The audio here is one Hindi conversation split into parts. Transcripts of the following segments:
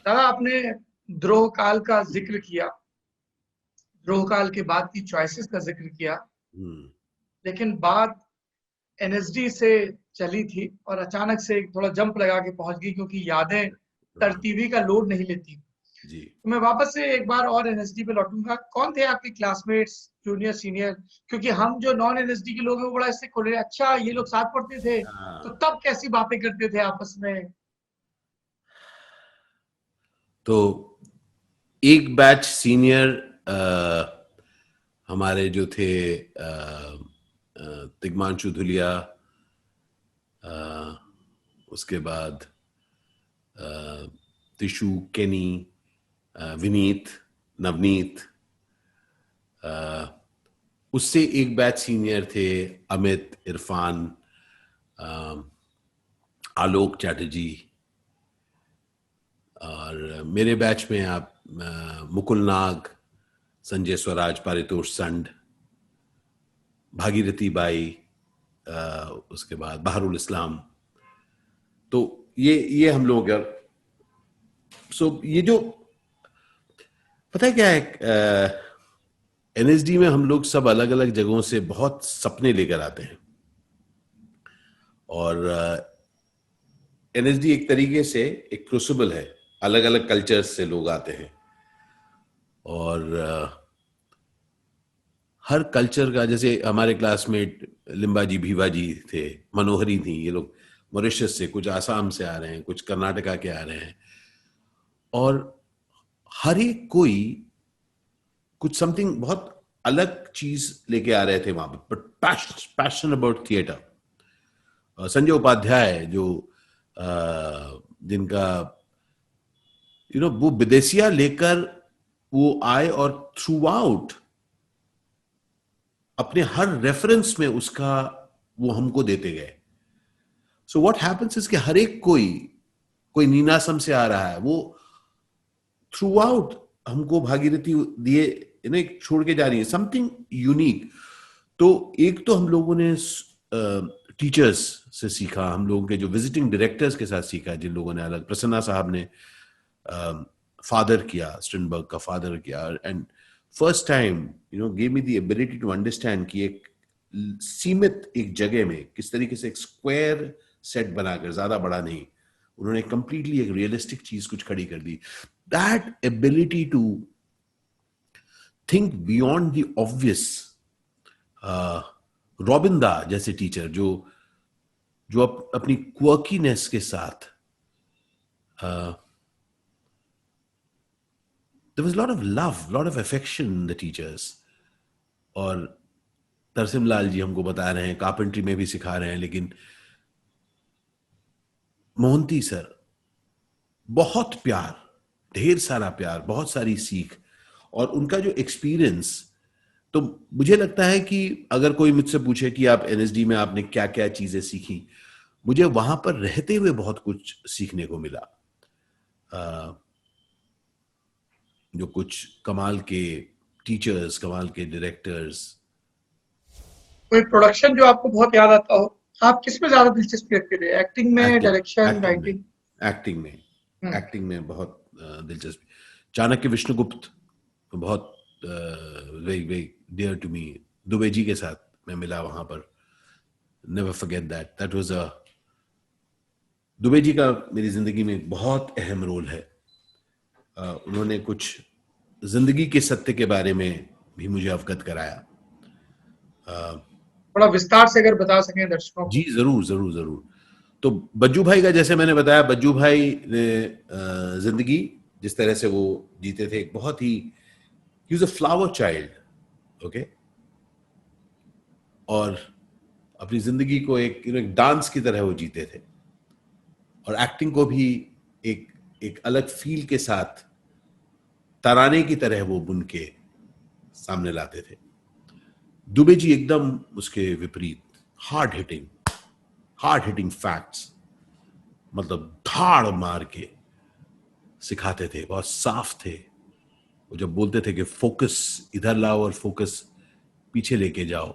दादा आपने द्रोह काल का जिक्र किया, द्रोह काल के बाद की चॉइसेस का जिक्र किया, लेकिन बात एनएसडी से चली थी और अचानक से थोड़ा जंप लगा के पहुंच गई क्योंकि यादें तरतीबी का लोड नहीं लेती जी। तो मैं वापस से एक बार और एनएसडी पे लौटूंगा। कौन थे आपके क्लासमेट्स, जूनियर सीनियर? क्योंकि हम जो नॉन एनएसडी के लोग हैं वो बड़ा इससे खुले, अच्छा ये लोग साथ पढ़ते थे तो तब कैसी बातें करते थे आपस में? तो एक बैच सीनियर हमारे जो थे तिग्मांशु धुलिया, उसके बाद तिशु, केनी, विनीत, नवनीत, उससे एक बैच सीनियर थे अमित, इरफान, आलोक चैटर्जी, और मेरे बैच में आप मुकुल नाग, संजय स्वराज, पारितोष संड, भागीरथी बाई, उसके बाद बहारुल इस्लाम। तो ये हम लोग ये जो पता है क्या है, एनएसडी में हम लोग सब अलग अलग जगहों से बहुत सपने लेकर आते हैं और एनएसडी एक तरीके से एक क्रूसिबल है, अलग अलग कल्चर्स से लोग आते हैं और हर कल्चर का, जैसे हमारे क्लासमेट लिम्बाजी भीवाजी थे, मनोहरी थी, ये लोग मॉरिशस से, कुछ आसाम से आ रहे हैं, कुछ कर्नाटका के आ रहे हैं, और हर एक कोई कुछ समथिंग बहुत अलग चीज लेके आ रहे थे वहां पर, but passion about theatre. Sanjay Upadhyay जो जिनका वो विदेशिया लेकर वो आए और थ्रू आउट अपने हर रेफरेंस में उसका वो हमको देते गए। सो व्हाट हैपेंस इज कि हर एक कोई नीनासम से आ रहा है, वो थ्रू आउट हमको भागीरथी दिए, एक छोड़ के जा रही है समथिंग यूनिक। तो एक तो हम लोगों ने टीचर्स से सीखा, हम लोगों के जो विजिटिंग डायरेक्टर्स के साथ सीखा, जिन लोगों ने अलग, प्रसन्ना साहब ने फादर किया, स्ट्रिनबर्ग का फादर किया, and first time give me the ability to understand कि एक सीमित एक जगह में किस तरीके से एक स्क्वायर सेट बनाकर, ज्यादा बड़ा नहीं, उन्होंने कंप्लीटली एक रियलिस्टिक चीज कुछ खड़ी कर दी। That ability to think beyond the obvious. Robin da जैसे टीचर जो अपनी क्वर्कीनेस के साथ, there was a lot of love, lot of affection in the teachers। और तरसिम लाल जी हमको बता रहे हैं, कार्पेंट्री में भी सिखा रहे हैं, लेकिन मोहंती सर, बहुत प्यार, ढेर सारा प्यार, बहुत सारी सीख, और उनका जो एक्सपीरियंस, तो मुझे लगता है कि अगर कोई मुझसे पूछे कि आप एनएसडी में आपने क्या क्या चीजें सीखी, मुझे वहां पर रहते हुए बहुत कुछ सीखने को मिला। जो कुछ कमाल के टीचर्स, कमाल के डायरेक्टर्स। कोई प्रोडक्शन जो आपको बहुत याद आता हो? आप किस में ज्यादा दिलचस्पी रखते थे, एक्टिंग में, डायरेक्शन, राइटिंग? एक्टिंग में बहुत दिलचस्पी। चाणक्य विष्णुगुप्त बहुत very very dear to me. Dubey ji के साथ मैं मिला वहां पर, never forget that was a, Dubey ji का मेरी जिंदगी में बहुत अहम रोल है। उन्होंने कुछ जिंदगी के सत्य के बारे में भी मुझे अवगत कराया। थोड़ा विस्तार से अगर बता सकें दर्शकों को। जी जरूर जरूर जरूर। तो बज्जू भाई का, जैसे मैंने बताया, बज्जू भाई ने जिंदगी जिस तरह से वो जीते थे, बहुत ही, he was a flower child, okay, और अपनी जिंदगी को एक डांस की तरह वो जीते थे, और एक्टिंग को भी एक अलग फील के साथ तराने की तरह वो बुन के सामने लाते थे। दुबे जी एकदम उसके विपरीत, हार्ड हिटिंग फैक्ट्स, मतलब धाड़ मार के सिखाते थे, बहुत साफ थे। वो जब बोलते थे कि फोकस इधर लाओ और फोकस पीछे लेके जाओ,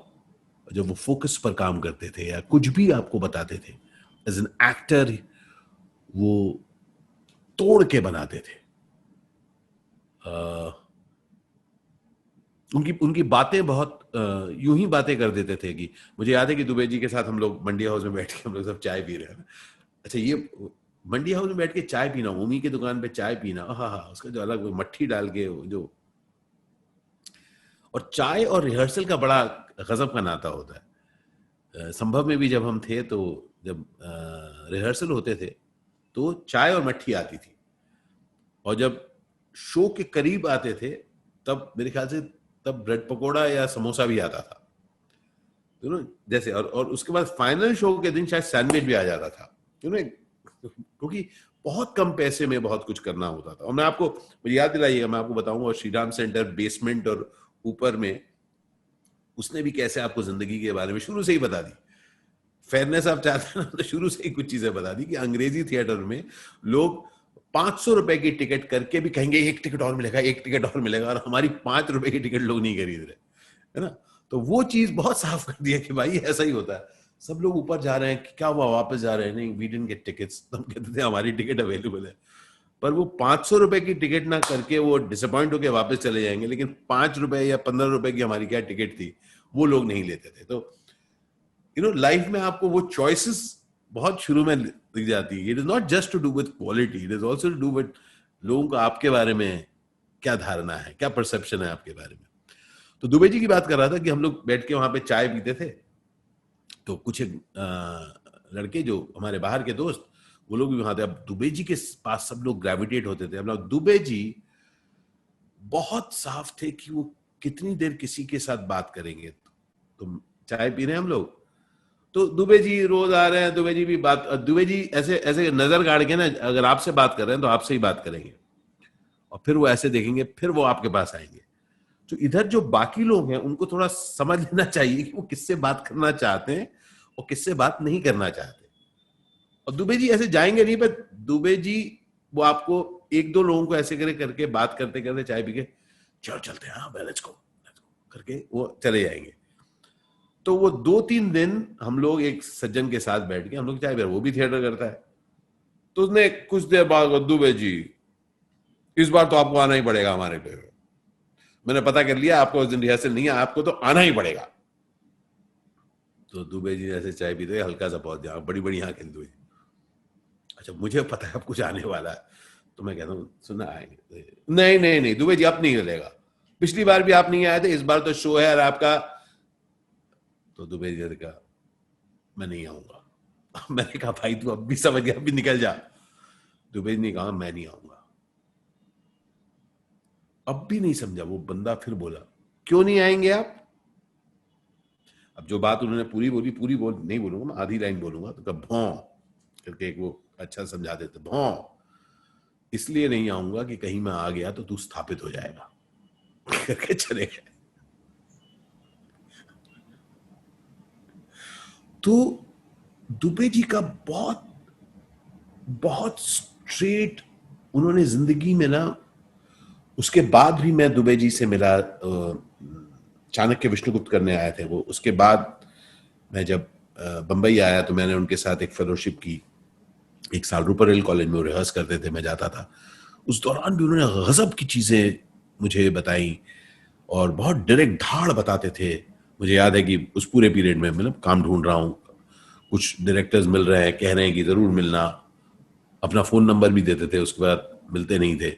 जब वो फोकस पर काम करते थे या कुछ भी आपको बताते थे, एज एन एक्टर वो तोड़ के बनाते थे। उनकी उनकी बातें बहुत यूं ही बातें कर देते थे कि मुझे याद है कि दुबे जी के साथ हम लोग मंडी हाउस में बैठ के हम लोग सब चाय पी रहे हैं। अच्छा, ये मंडी हाउस में बैठ के चाय पीना, ओमी की दुकान पे चाय पीना, हाँ हाँ, उसका जो अलग मट्ठी डाल के जो, और चाय और रिहर्सल का बड़ा गजब का नाता होता है। संभव में भी जब हम थे तो जब रिहर्सल होते थे तो चाय और मट्ठी आती थी, और जब शो के करीब आते थे तब मेरे ख्याल से तब ब्रेड पकोड़ा या समोसा भी आता था, यू नो, जैसे, और उसके बाद फाइनल शो के दिन शायद सैंडविच भी आ जाता था, यू नो, क्योंकि बहुत कम पैसे में बहुत कुछ करना होता था। और मैं आपको, मुझे याद दिलाइएगा, मैं आपको बताऊंगा श्रीराम सेंटर बेसमेंट और ऊपर में उसने भी कैसे आपको जिंदगी के बारे में शुरू से ही बता दी। फेयरनेस आप चाहते हैं ना, तो शुरू से ही कुछ चीजें बता दी कि अंग्रेजी थिएटर में लोग 500 रुपए की टिकट करके भी कहेंगे एक टिकट और मिलेगा, एक टिकट और मिलेगा, और हमारी 5 रुपए की टिकट लोग नहीं खरीद रहे, है ना। तो वो चीज बहुत साफ कर दिया कि भाई ऐसा ही होता है, सब लोग ऊपर जा रहे हैं कि क्या हुआ, वापस जा रहे हैं, नहीं वी डिडंट गेट टिकट्स, हम कहते थे हमारी टिकट अवेलेबल है। पर वो 500 रुपए की टिकट ना करके वो डिसअपॉइंट होकर वापस चले जाएंगे, लेकिन 5 रुपए या 15 रुपए की हमारी क्या टिकट थी वो लोग नहीं लेते थे। तो यू नो, लाइफ में आपको वो चॉइसेस बहुत शुरू में दिख जाती है। It is not just to do with quality, it is also to do with लोगों का आपके बारे में क्या धारणा है, क्या परसेप्शन है आपके बारे में। तो दुबे जी की बात कर रहा था कि हम लोग बैठ के वहां पे चाय पीते थे, तो कुछ लड़के जो हमारे बाहर के दोस्त, वो लोग भी वहां थे। अब दुबे जी के पास सब लोग ग्रेविटेट होते थे। अब दुबे जी बहुत साफ थे कि वो कितनी देर किसी के साथ बात करेंगे। तो चाय पी रहे हैं हम लोग, तो दुबे जी रोज आ रहे हैं, दुबे जी भी बात, दुबे जी ऐसे ऐसे नजर गाड़ के ना, अगर आपसे बात कर रहे हैं तो आपसे ही बात करेंगे, और फिर वो ऐसे देखेंगे, फिर वो आपके पास आएंगे। तो इधर जो बाकी लोग हैं उनको थोड़ा समझ लेना चाहिए कि वो किससे बात करना चाहते हैं और किससे बात नहीं करना चाहते। और दुबे जी ऐसे जाएंगे नहीं, पर दुबे जी वो आपको एक दो लोगों को ऐसे करे करके बात करते करते चाय पी के, चलो चलते हैं, हाँ लेट्स गो करके वो चले जाएंगे। तो वो 2-3 दिन हम लोग एक सज्जन के साथ बैठ के हम लोग चाय पी, वो भी थिएटर करता है, तो उसने कुछ देर बाद, दुबे जी इस बार तो आपको आना ही पड़ेगा हमारे पे, मैंने पता कर लिया आपको उस दिन रिहर्सल नहीं है, आपको तो आना ही पड़ेगा। तो दुबे जी ऐसे चाय पीते हल्का सा पहुंच जाओ, बड़ी बड़ी आंखें दुबे, अच्छा मुझे पता है अब कुछ आने वाला है। तो मैं कहता हूँ सुना आएंगे, नहीं नहीं नहीं दुबे जी अब नहीं मिलेगा, पिछली बार भी आप नहीं आए थे, इस बार तो शो है और आपका। तो दुबे जी ने कहा मैं नहीं आऊंगा। मैंने कहा भाई तू अब भी समझ गया, अब भी निकल जा। दुबे जी ने कहा मैं नहीं आऊंगा। अब भी नहीं समझा वो बंदा, फिर बोला क्यों नहीं आएंगे आप। अब जो बात उन्होंने पूरी बोली, पूरी नहीं बोलूंगा मैं, आधी लाइन बोलूंगा। तो कब भौं करके एक वो अच्छा समझा देते, भौं इसलिए नहीं आऊंगा कि कहीं मैं आ गया तो तू स्थापित हो जाएगा करके चले गए। तो दुबे जी का बहुत बहुत स्ट्रेट, उन्होंने जिंदगी में ना, उसके बाद भी मैं दुबे जी से मिला, चाणक्य विष्णुगुप्त करने आए थे वो, उसके बाद मैं जब बंबई आया तो मैंने उनके साथ एक फेलोशिप की, 1 साल रूपर हिल कॉलेज में रिहर्स करते थे, मैं जाता था। उस दौरान भी उन्होंने गजब की चीजें मुझे बताई और बहुत डायरेक्ट धाड़ बताते थे। मुझे याद है कि उस पूरे पीरियड में मतलब काम ढूंढ रहा हूँ, कुछ डायरेक्टर्स मिल रहे हैं, कह रहे हैं कि जरूर मिलना, अपना फोन नंबर भी देते थे, उसके बाद मिलते नहीं थे।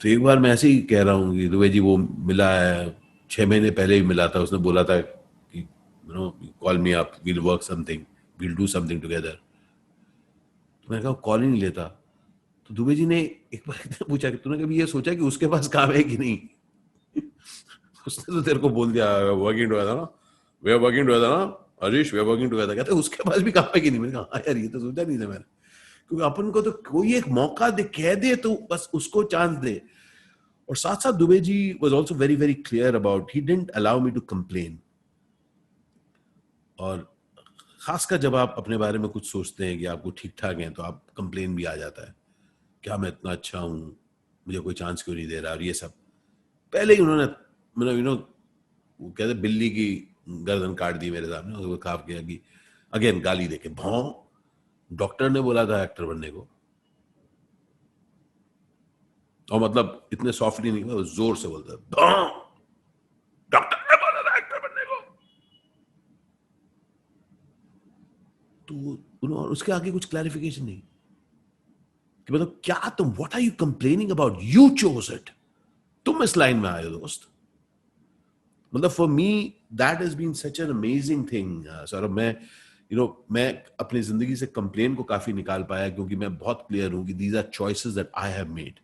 तो एक बार मैं ऐसे ही कह रहा हूँ कि दुबे जी वो मिला है, 6 महीने पहले ही मिला था, उसने बोला था कि you know call me up, we'll work something, we'll do something together. तो मैंने कहा कॉल ही नहीं लेता। तो दुबे जी ने एक बार पूछा कि तूने कभी ये सोचा कि उसके पास काम है कि नहीं। उसने तो तेरे को बोल दिया वर्किंग टुगेदर ना, वी आर वर्किंग टुगेदर ना Harish, we are working together. कहते उसके पास भी काम है कि नहीं। मैंने कहा हाँ यार ये तो सोचा नहीं था मैंने, क्योंकि अपन को तो कोई एक मौका दे, कह दे तो बस उसको चांस दे। और साथ साथ Dubey ji was also very very clear about, he didn't allow me to complain. और खासकर जब आप अपने बारे में कुछ सोचते हैं कि आपको ठीक ठाक है, तो आप कंप्लेन भी आ जाता है, क्या मैं इतना अच्छा हूं, मुझे कोई चांस क्यों नहीं दे रहा, और ये सब पहले ही उन्होंने मतलब यू नो वो कहते बिल्ली की गर्दन काट दी मेरे सामने, वो कहा किया कि अगेन गाली देके, भौं डॉक्टर ने बोला था एक्टर बनने को, और मतलब इतने सॉफ्टली नहीं, वो जोर से बोलता, डॉक्टर ने बोला था एक्टर बनने को। तो उसके आगे कुछ क्लैरिफिकेशन नहीं कि मतलब क्या तुम, what are you complaining about, you chose it, तुम इस लाइन में आए हो दोस्त। मतलब for me that has been such an amazing thing Saurabh. मैं अपनी जिंदगी से कंप्लेन को काफी निकाल पाया, क्योंकि मैं बहुत क्लियर हूं कि these are choices that I have made.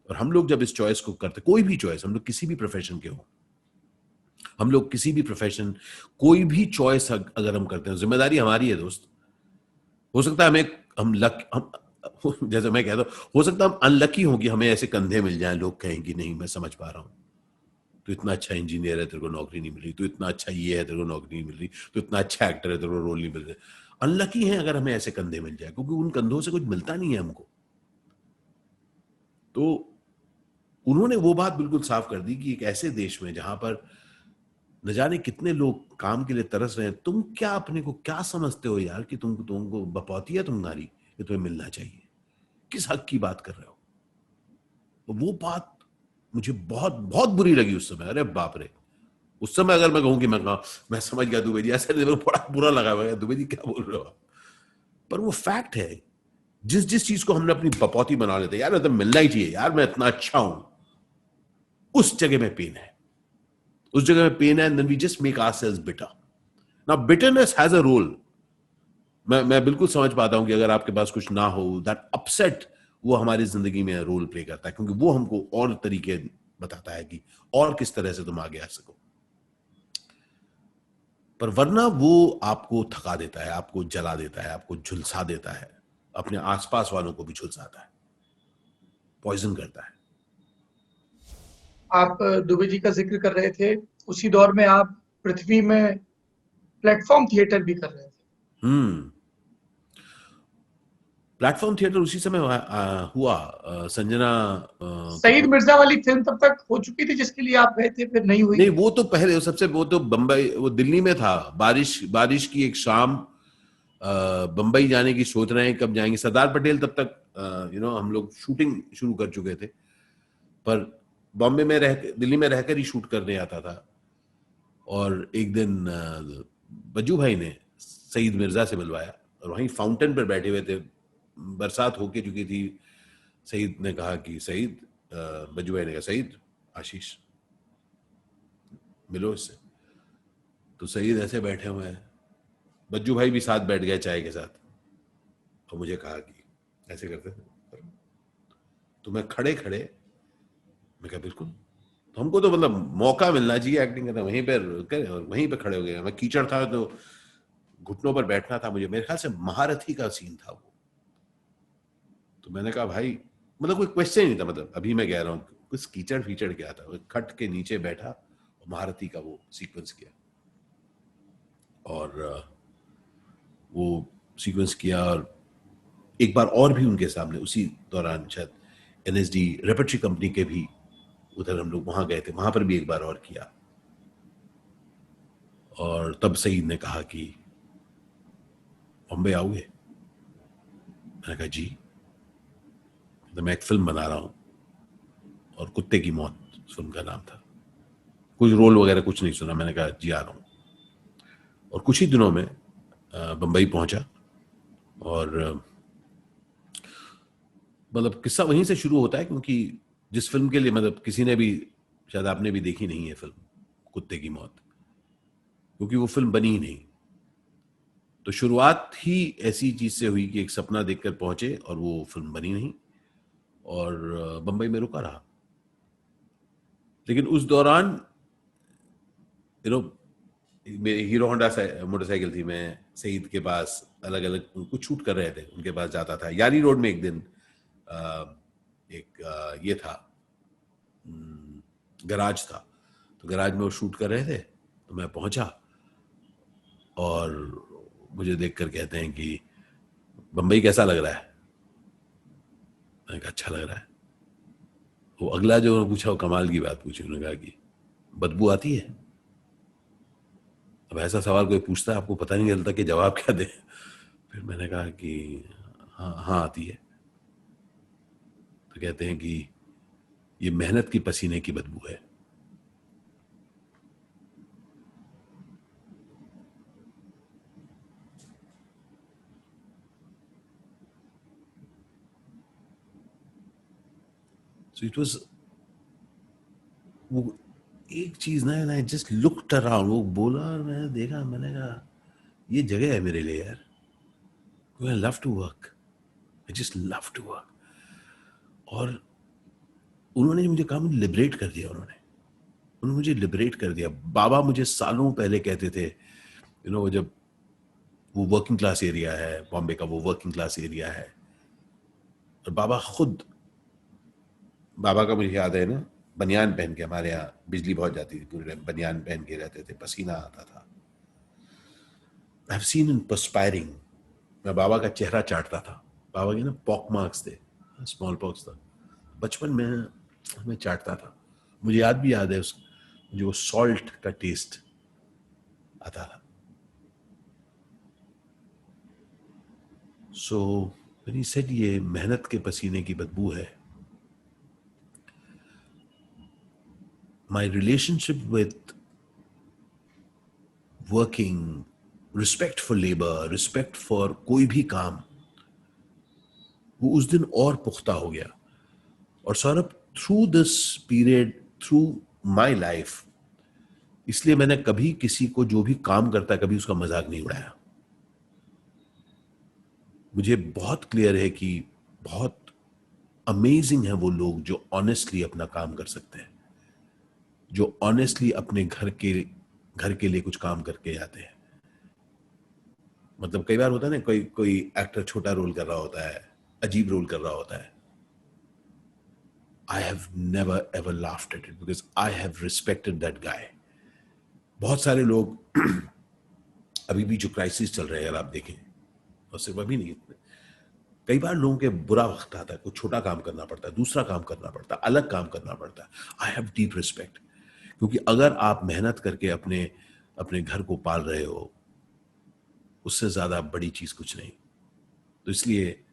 और हम लोग जब इस चॉइस को करते, कोई भी चॉइस, हम लोग किसी भी प्रोफेशन के हो, हम लोग किसी भी प्रोफेशन, कोई भी चॉइस अगर हम करते हैं, जिम्मेदारी हमारी है दोस्त। हो सकता है हम जैसे मैं कहता हूं, हो सकता है हम अनलकी हों कि हमें ऐसे कंधे मिल जाएं, लोग कहें कि नहीं मैं समझ पा रहा हूं, तू इतना अच्छा इंजीनियर है, तेरे को नौकरी नहीं मिल रही, तू इतना अच्छा ये है, तेरे को नौकरी नहीं मिल रही, तू इतना अच्छा एक्टर है, तेरे को रोल नहीं मिल रहा। अनलकी है अगर हमें ऐसे कंधे मिल जाए, क्योंकि उन कंधों से कुछ मिलता नहीं है हमको। तो उन्होंने वो बात बिल्कुल साफ कर दी कि एक ऐसे देश में जहां पर न जाने कितने लोग काम के लिए तरस रहे हैं, तुम क्या अपने को क्या समझते हो यार कि तुमको बपौती है तुम्हारी कि तुम्हें मिलना चाहिए, किस हक की बात कर रहे हो। वो बात मुझे बहुत बहुत बुरी लगी उस समय। अरे बाप रे, उस समय अगर मैं कहूं कि मैं समझ गया दुबे जी, ऐसे मेरे को बड़ा बुरा लगा, मैं दुबे जी क्या बोल रहे हो आप। पर वो फैक्ट है, जिस जिस चीज को हमने अपनी बपौती बना लेते, यार तो मिलना ही चाहिए यार, मैं इतना अच्छा हूं, उस जगह में पेन है, उस जगह में पेन है, and then we just make ourselves bitter. Now bitterness has a role. मैं बिल्कुल समझ पाता हूं कि अगर आपके पास कुछ ना हो, दैट अपसेट वो हमारी जिंदगी में रोल प्ले करता है, क्योंकि वो हमको और तरीके बताता है कि और किस तरह से तुम आगे आ सको। पर वरना वो आपको थका देता है, आपको जला देता है, आपको झुलसा देता है, अपने आसपास वालों को भी झुलसाता है, पॉइजन करता है। आप दुबे जी का जिक्र कर रहे थे, उसी दौर में आप पृथ्वी में प्लेटफॉर्म थिएटर भी कर रहे थे। प्लेटफॉर्म थिएटर उसी समय हुआ। संजना सईद मिर्जा वाली फिल्म तब तक हो चुकी थी जिसके लिए आप गए थे, फिर नहीं हुई? नहीं, वो तो पहले सबसे, वो तो बंबई, वो दिल्ली में था। बारिश बारिश की एक शाम, बंबई जाने की सोच रहे हैं, कब जाएंगे। सरदार पटेल तब तक हम लोग शूटिंग शुरू कर चुके थे, पर बॉम्बे में दिल्ली में रहकर ही शूट करने आता था। और एक दिन बज्जू भाई ने सईद मिर्जा से मिलवाया, और वहीं फाउंटेन पर बैठे हुए थे, बरसात होके चुकी थी। सईद ने कहा कि सईद, बज्जू भाई ने कहा सईद, आशीष मिलो इससे। तो सईद ऐसे बैठे हुए हैं, बज्जू भाई भी साथ बैठ गए चाय के साथ, और मुझे कहा कि ऐसे करते थे। तो मैं खड़े खड़े, मैं कहा बिल्कुल। तो हमको तो मतलब मौका मिलना चाहिए एक्टिंग करना, वहीं पर करें, और वहीं पर खड़े हो गए। मैं कीचड़ था तो घुटनों पर बैठना था मुझे, मेरे ख्याल से महारथी का सीन था वो। तो मैंने कहा भाई, मतलब कोई क्वेश्चन नहीं था, मतलब अभी मैं कह रहा हूँ कुछ कीचड़ फीचड़ क्या था, खट के नीचे बैठा और महारथी का वो सीक्वेंस किया, और वो सीक्वेंस किया। और एक बार और भी उनके सामने उसी दौरान शायद एनएसडी रेपर्टरी कंपनी के भी उधर हम लोग वहां गए थे, वहां पर भी एक बार और किया। और तब सईद ने कहा कि बॉम्बे आओगे? मैंने कहा जी। तो मैं एक फिल्म बना रहा हूं, और कुत्ते की मौत फिल्म का नाम था। कुछ रोल वगैरह कुछ नहीं सुना, मैंने कहा जी आ रहा हूं। और कुछ ही दिनों में बंबई पहुंचा, और मतलब किस्सा वहीं से शुरू होता है, क्योंकि जिस फिल्म के लिए, मतलब किसी ने भी, शायद आपने भी देखी नहीं है फिल्म कुत्ते की मौत, क्योंकि वो फिल्म बनी ही नहीं। तो शुरुआत ही ऐसी चीज से हुई कि एक सपना देखकर पहुंचे, और वो फिल्म बनी नहीं, और बंबई में रुका रहा। लेकिन उस दौरान यू नो मेरी हीरो होंडा मोटरसाइकिल थी, मैं सईद के पास अलग अलग कुछ शूट कर रहे थे, उनके पास जाता था। यारी रोड में एक दिन ये था, गराज था, तो गराज में वो शूट कर रहे थे। तो मैं पहुंचा, और मुझे देखकर कहते हैं कि बंबई कैसा लग रहा है? मैंने कहा अच्छा लग रहा है। वो अगला जो उन्होंने पूछा, वो कमाल की बात पूछी, उन्होंने कहा कि बदबू आती है? अब ऐसा सवाल कोई पूछता है, आपको पता नहीं चलता कि जवाब क्या दे। फिर मैंने कहा कि हाँ हाँ आती है। तो कहते हैं कि ये मेहनत की पसीने की बदबू है। So it was, वो एक चीज ना, आई जस्ट लुक्ड अराउंड, वो बोला और मैंने देखा, मैंने कहा ये जगह है मेरे लिए यार, I love to work, I just love to work. और उन्होंने मुझे कहा, मुझे लिबरेट कर दिया, उन्होंने मुझे लिबरेट कर दिया। बाबा मुझे सालों पहले कहते थे, यू नो, जब वो वर्किंग क्लास एरिया है बॉम्बे का, वो वर्किंग क्लास एरिया है, और बाबा खुद, बाबा का मुझे याद है ना, बनियान पहन के, हमारे यहाँ बिजली बहुत जाती थी, पूरे टाइम बनियान पहन के रहते थे, पसीना आता था। I have seen him perspiring. मैं बाबा का चेहरा चाटता था, बाबा के ना पॉक मार्क्स थे, स्मॉल पॉक्स था, बचपन में मैं चाटता था। मुझे याद है उस, मुझे वो सॉल्ट का टेस्ट आता था। सो व्हेन ही सेड ये मेहनत के पसीने की बदबू है, my relationship with working, respect for labor, respect for कोई भी काम, वो उस दिन और पुख्ता हो गया। और Saurabh, through this period, through my life, इसलिए मैंने कभी किसी को जो भी काम करता है, कभी उसका मजाक नहीं उड़ाया। मुझे बहुत क्लियर है कि बहुत अमेजिंग है वो लोग जो ऑनेस्टली अपना काम कर सकते हैं, जो ऑनेस्टली अपने घर के लिए कुछ काम करके आते हैं। मतलब कई बार होता है ना, कोई एक्टर छोटा रोल कर रहा होता है, अजीब रोल कर रहा होता है, I have never ever laughed at it because I have respected that guy. बहुत सारे लोग अभी भी जो क्राइसिस चल रहे हैं, अगर आप देखें, और सिर्फ अभी नहीं, कई बार लोगों के बुरा वक्त आता है, कुछ छोटा काम करना पड़ता है, दूसरा काम करना पड़ता है, अलग काम करना पड़ता है। आई हैव डीप रिस्पेक्ट, क्योंकि अगर आप मेहनत करके अपने अपने घर को पाल रहे हो, उससे ज्यादा बड़ी चीज कुछ नहीं। तो इसलिए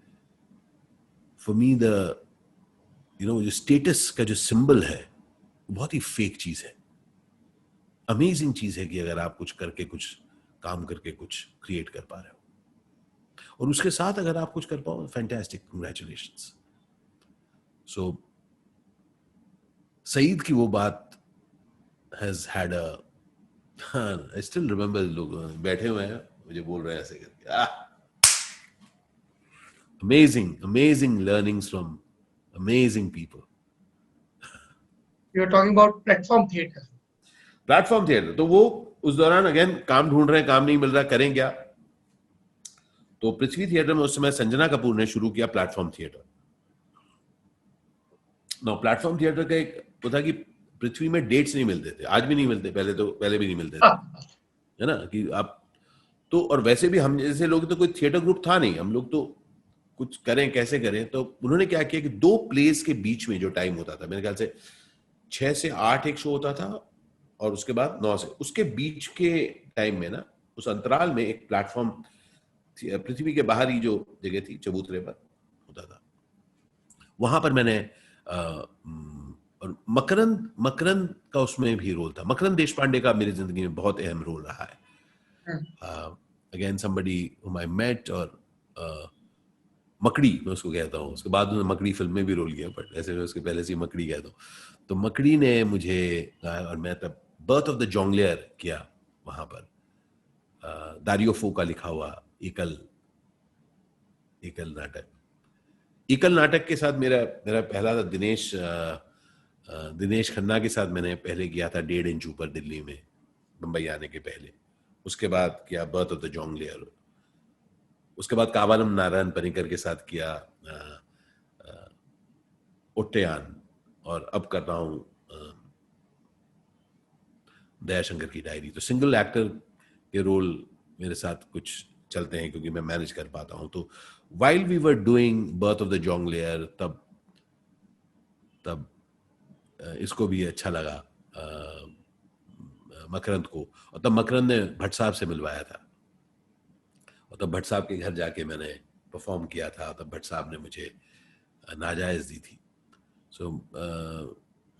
for me the, you know, जो स्टेटस का जो सिंबल है, बहुत ही फेक चीज है। अमेजिंग चीज है कि अगर आप कुछ करके, कुछ काम करके कुछ क्रिएट कर पा रहे हो, और उसके साथ अगर आप कुछ कर पाओ, फैंटास्टिक, कंग्रेचुलेशंस। सो सईद की वो बात has had a, I still remember, लोग बैठे हुए हैं, मुझे बोल रहे हैं ऐसे करके, amazing learnings from amazing people. You are talking about platform theatre. Platform theatre, तो वो उस दौरान अगेन काम ढूंढ रहे हैं, काम नहीं मिल रहा, करें क्या? तो पृथ्वी थिएटर में उस समय संजना कपूर ने शुरू किया platform theatre. No, platform theatre का एक वो था कि पृथ्वी में डेट्स नहीं मिलते थे, आज भी नहीं मिलते, पहले भी नहीं मिलते थे, है ना, कि आप तो, और वैसे भी हम जैसे लोग तो कोई थिएटर ग्रुप था नहीं, हम लोग तो कुछ करें कैसे करें। तो उन्होंने क्या किया कि 2 प्लेस के बीच में जो टाइम होता था, मेरे ख्याल से 6 से 8 एक शो होता था, और उसके बाद 9 से, उसके बीच के टाइम में ना, उस अंतराल में एक प्लेटफॉर्म पृथ्वी के बाहर ही जो जगह थी, चबूतरे पर होता था। वहां पर मैंने और मकरंद का उसमें भी रोल था। मकरंद देशपांडे का मेरी जिंदगी में बहुत अहम रोल रहा है। Again somebody whom I met, और मकड़ी मैं उसको कहता हूँ, उसके बाद उन्होंने मकड़ी फिल्म में भी रोल किया, बट ऐसे मैं उसके पहले से मकड़ी कहता हूँ। तो मकड़ी ने मुझे, और मैं तब बर्थ ऑफ द जोंगलियर किया वहां पर, दारियो फो का लिखा हुआ एकल नाटक। एकल नाटक के साथ मेरा पहला था दिनेश खन्ना के साथ मैंने पहले किया था 1.5 इंच ऊपर, दिल्ली में, मुंबई आने के पहले। उसके बाद किया बर्थ ऑफ द जोंगलियर। उसके बाद कावालम नारायण पनिकर के साथ किया उट्टयान, और अब कर रहा हूं दयाशंकर की डायरी। तो सिंगल एक्टर के रोल मेरे साथ कुछ चलते हैं, क्योंकि मैं मैनेज कर पाता हूं। तो while we were doing birth of the jongleur, तब इसको भी अच्छा लगा मकरंद को, और तब मकरंद ने भट्ट साहब से मिलवाया था, और तब भट्ट साहब के घर जाके मैंने परफॉर्म किया था, तब भट्ट साहब ने मुझे नाजायज दी थी। So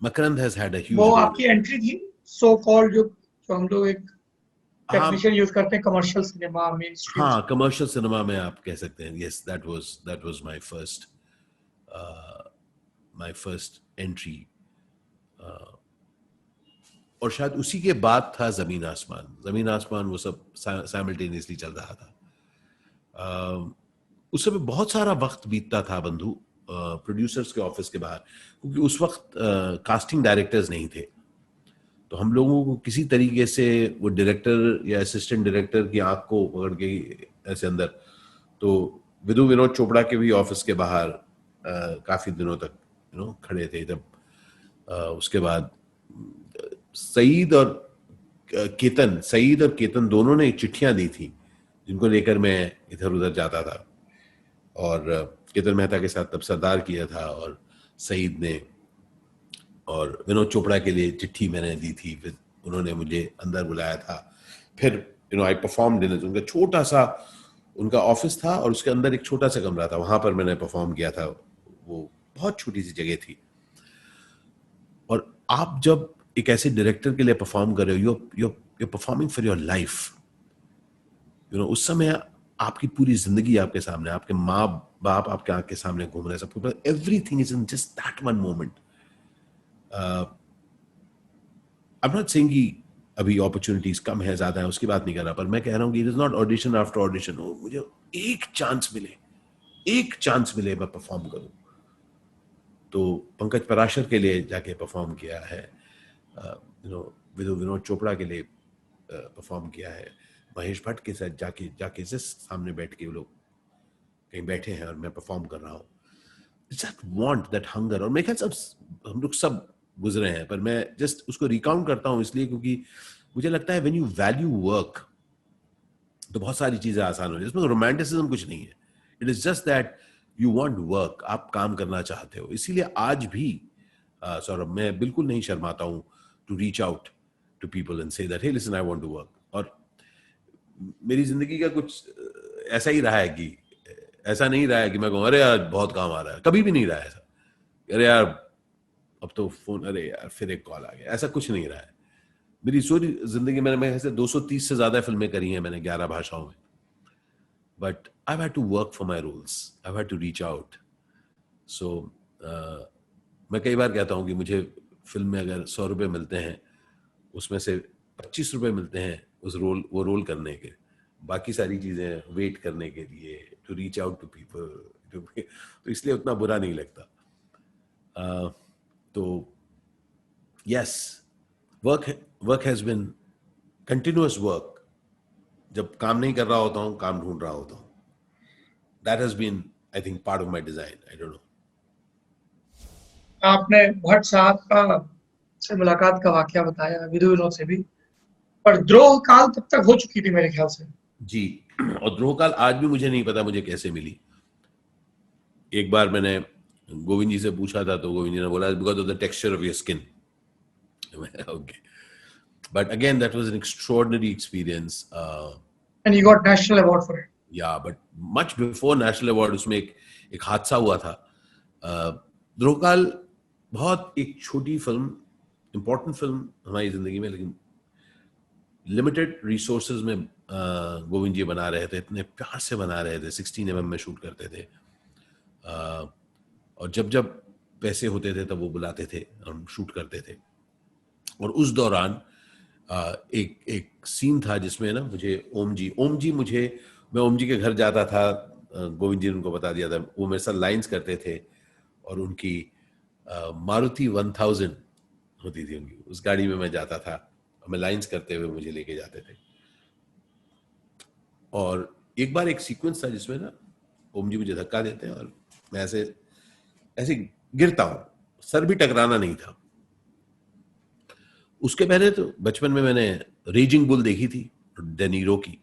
Makarand has had a huge वो role. आपकी एंट्री थी सो कॉल्ड जो हम लोग एक हाँ, टेक्नीशियन यूज करते हैं कमर्शियल सिनेमा मेन स्ट्रीम। हाँ, कमर्शियल सिनेमा में आप कह सकते हैं। Yes, that was my first entry. और शायद उसी के बाद था जमीन आसमान, वो सब साइमल्टेनियसली चल रहा था। उस समय बहुत सारा वक्त बीतता था बंधु प्रोड्यूसर्स के ऑफिस के बाहर, क्योंकि उस वक्त कास्टिंग डायरेक्टर्स नहीं थे। तो हम लोगों को किसी तरीके से वो डायरेक्टर या असिस्टेंट डायरेक्टर की आंख को पकड़ के ऐसे अंदर, तो विनोद चोपड़ा के भी ऑफिस के बाहर काफी दिनों तक खड़े थे। जब उसके बाद सईद और केतन दोनों ने चिट्ठियां दी थी, जिनको लेकर मैं इधर उधर जाता था। और केतन मेहता के साथ तब सरदार किया था, और सईद ने और विनोद चोपड़ा के लिए चिट्ठी मैंने दी थी। फिर उन्होंने मुझे अंदर बुलाया था। फिर आई परफॉर्म्ड इन उनका छोटा सा उनका ऑफिस था, और उसके अंदर एक छोटा सा कमरा था, वहां पर मैंने परफॉर्म किया था। वो बहुत छोटी सी जगह थी। और आप जब एक ऐसे डायरेक्टर के लिए परफॉर्म कर रहे हो, you performing for your life. उस समय आपकी पूरी जिंदगी आपके सामने, आपके माँ बाप आपके आंख के सामने घूम रहे हैं, सबको everything is in just that one moment. I am not saying कि अभी अपॉर्चुनिटीज कम है ज्यादा है, उसकी बात नहीं कर रहा, पर मैं कह रहा हूँ कि it is not audition after audition. मुझे एक चांस मिले मैं परफॉर्म करूं। तो पंकज पराशर के लिए जाके परफॉर्म किया है, विनोद चोपड़ा के लिए परफॉर्म किया है, महेश भट्ट के साथ जाके जस्ट सामने बैठ के वो लोग कहीं बैठे हैं और मैं परफॉर्म कर रहा हूँ। That want, that hunger. और मेरे ख्याल सब हम लोग सब गुजरे हैं, पर मैं जस्ट उसको रिकाउंट करता हूँ इसलिए क्योंकि मुझे लगता है व्हेन यू वैल्यू वर्क तो बहुत सारी चीजें आसान हो जाती है। इसमें रोमांटिसिज्म कुछ नहीं है, it is just that you want work, आप काम करना चाहते हो। इसीलिए आज भी सौरभ, मैं बिल्कुल नहीं शर्माता हूँ to reach out to people and say that hey listen I want to work. और मेरी जिंदगी का कुछ ऐसा ही रहा है कि ऐसा नहीं रहा है कि मैं कहूँ अरे यार बहुत काम आ रहा है, कभी भी नहीं रहा है ऐसा। अरे यार अब तो फोन, अरे यार फिर एक कॉल आ गया, ऐसा कुछ नहीं रहा है। मेरी सारी जिंदगी में मैंने ऐसे 230 से ज्यादा फिल्में करी हैं मैंने 11 भाषाओं में, but I have to work for my roles, I have to reach out. So मैं कई बार कहता हूँ कि मुझे फिल्म में अगर 100 रुपए मिलते हैं, उसमें से 25 रुपए मिलते हैं वो रोल करने के, बाकी सारी चीजें वेट करने के लिए, to reach out to people, तो इसलिए उतना बुरा नहीं लगता। तो yes, work has been continuous work. जब काम नहीं कर रहा होता हूं, काम ढूंढ रहा होता हूं। That has been I think part of my design, I don't know. आपने भट्ट साहब का से मुलाकात का वाकया बताया, विनोद से भी, पर द्रोह काल तब तक हो चुकी थी मेरे ख्याल से। जी, और द्रोह काल आज भी मुझे नहीं पता मुझे कैसे मिली। एक बार मैंने गोविंद जी से पूछा था, तो गोविंद जी ने बोला because of the texture of your skin. Okay, but again that was an extraordinary experience, and you got national award for it. yeah, but much before national award उसमें एक हादसा हुआ था। द्रोहकाल बहुत एक छोटी फिल्म, इंपॉर्टेंट फिल्म हमारी जिंदगी में, लेकिन लिमिटेड रिसोर्सेज में गोविंद जी बना रहे थे, इतने प्यार से बना रहे थे, 16 mm में शूट करते थे। और जब जब पैसे होते थे तब वो बुलाते थे, हम शूट करते थे। और उस दौरान एक सीन था जिसमें ना मुझे ओम जी मैं ओम जी के घर जाता था, गोविंद जी ने उनको बता दिया था, वो मेरे साथ लाइंस करते थे, और उनकी मारुति 1000 होती थी उनकी, उस गाड़ी में मैं जाता था, और मैं लाइंस करते हुए मुझे लेके जाते थे। और एक बार एक सीक्वेंस था जिसमें ना ओम जी मुझे धक्का देते हैं और मैं ऐसे गिरता हूं, सर भी टकराना नहीं था। उसके पहले तो बचपन में मैंने रेजिंग बुल देखी थी डेनीरो की,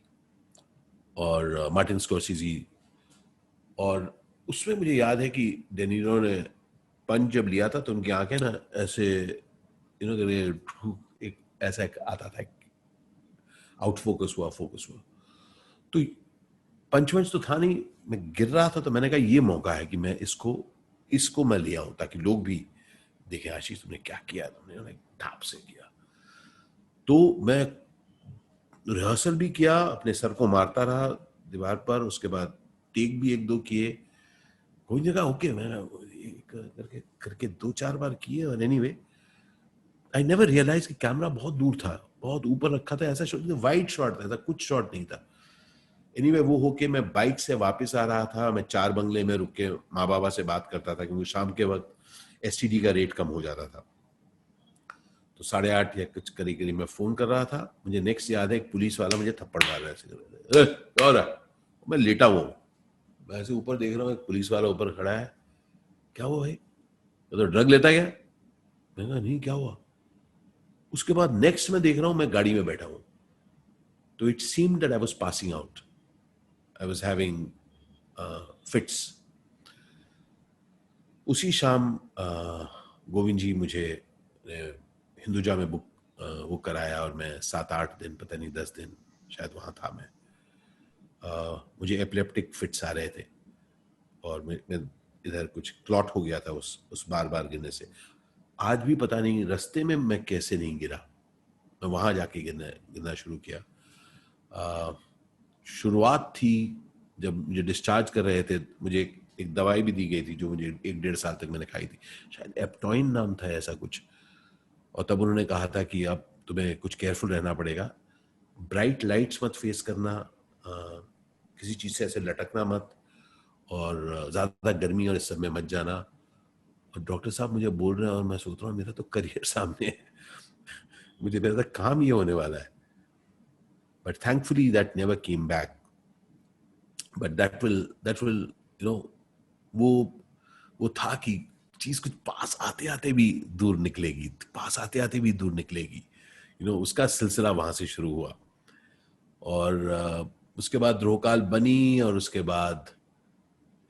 और मार्टिन स्कॉर्सेज़ी, और उसमें मुझे याद है कि डेनीरो ने पंच जब लिया था तो उनकी आंखें ना ऐसे एक ऐसा आता था, आउट फोकस हुआ तो पंचवंश तो था नहीं, मैं गिर रहा था, तो मैंने कहा ये मौका है कि मैं इसको मैं ले आऊं ताकि लोग भी देखे आशीष तुमने क्या किया, तुमने ठाप से किया। तो मैं रिहर्सल भी किया, अपने सर को मारता रहा दीवार पर, उसके बाद टेक भी 1-2 किए, कोई जगह ओके, मैं करके करके 2-4 बार किए। और एनीवे आई नेवर रियलाइज कि कैमरा बहुत दूर था, बहुत ऊपर रखा था, ऐसा शॉट वाइड शॉट था, ऐसा कुछ शॉट नहीं था। एनीवे वो होके मैं बाइक से वापस आ रहा था, मैं 4 बंगले में रुक के माँ बाबा से बात करता था, क्योंकि शाम के वक्त एसटीडी का रेट कम हो जाता था। तो 8:30 या कुछ करीब करीब मैं फोन कर रहा था। मुझे नेक्स्ट याद है, एक पुलिस वाला मुझे थप्पड़ मार रहा है, क्या हो रहा है? मैं लेटा हुआ हूँ, मैं ऐसे ऊपर देख रहा हूँ, एक पुलिस वाला ऊपर खड़ा है, क्या हुआ भाई, तो ड्रग लेता क्या? मैंने कहा नहीं, क्या हुआ? उसके बाद नेक्स्ट मैं देख रहा हूँ, मैं गाड़ी में बैठा हूँ, तो it seemed that I was passing out, I was having fits. उसी शाम गोविंद जी मुझे हिंदुजा में बुक कराया, और मैं 7-8 दिन, पता नहीं 10 दिन शायद वहाँ था मैं। मुझे एपिलेप्टिक फिट्स आ रहे थे, और मैं इधर कुछ क्लॉट हो गया था उस बार बार गिरने से। आज भी पता नहीं रास्ते में मैं कैसे नहीं गिरा, मैं वहाँ जाके गिरना शुरू किया। शुरुआत थी जब मुझे डिस्चार्ज कर रहे थे, मुझे एक दवाई भी दी गई थी जो मुझे 1-1.5 साल तक मैंने खाई थी, शायद एप्टॉइन नाम था ऐसा कुछ। और तब उन्होंने कहा था कि अब तुम्हें कुछ केयरफुल रहना पड़ेगा, ब्राइट लाइट्स मत फेस करना, किसी चीज़ से ऐसे लटकना मत, और ज़्यादा गर्मी और इस सब में मत जाना। और डॉक्टर साहब मुझे बोल रहे हैं, और मैं सोच रहा हूँ मेरा तो करियर सामने है, मुझे मेरा तो काम ये होने वाला है। But thankfully that never came back, but that will you know, वो था कि चीज कुछ पास आते आते भी दूर निकलेगी, पास आते आते भी दूर निकलेगी, उसका सिलसिला वहां से शुरू हुआ। और उसके बाद रोकाल बनी, और उसके बाद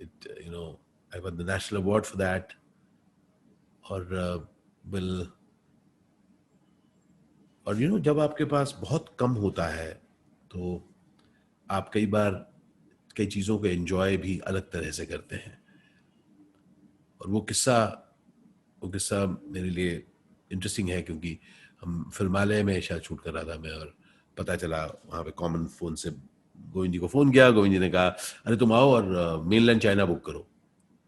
I one the national award for that. और बिल और जब आपके पास बहुत कम होता है, तो आप कई बार कई चीज़ों को एंजॉय भी अलग तरह से करते हैं। और वो किस्सा मेरे लिए इंटरेस्टिंग है, क्योंकि हम फिल्मालय में शायद शूट कर रहा था मैं, और पता चला वहाँ पे कॉमन फ़ोन से गोविंद जी को फ़ोन किया, गोविंद जी ने कहा अरे तुम आओ और मेनलैंड चाइना बुक करो,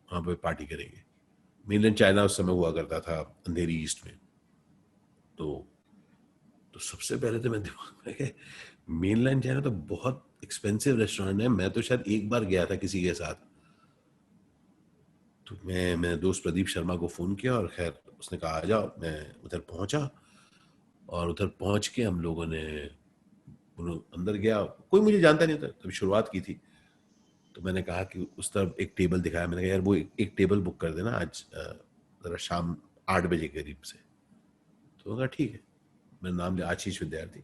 वहाँ पे पार्टी करेंगे। मेनलैंड चाइना उस समय हुआ करता था अंधेरी ईस्ट में। तो सबसे पहले तो मैं दिमाग में, मेनलैंड चाइना तो बहुत एक्सपेंसिव रेस्टोरेंट है, मैं तो शायद एक बार गया था किसी के साथ। तो मैं दोस्त प्रदीप शर्मा को फ़ोन किया, और खैर उसने कहा आ जाओ। मैं उधर पहुंचा, और उधर पहुंच के हम लोगों ने अंदर गया, कोई मुझे जानता नहीं था, तभी शुरुआत की थी। तो मैंने कहा कि उस तरफ एक टेबल दिखाया, मैंने कहा यार वो एक टेबल बुक कर देना आज ज़रा शाम 8 बजे के करीब से। तो कहा ठीक है। मेरा नाम लिया आशीष विद्यार्थी।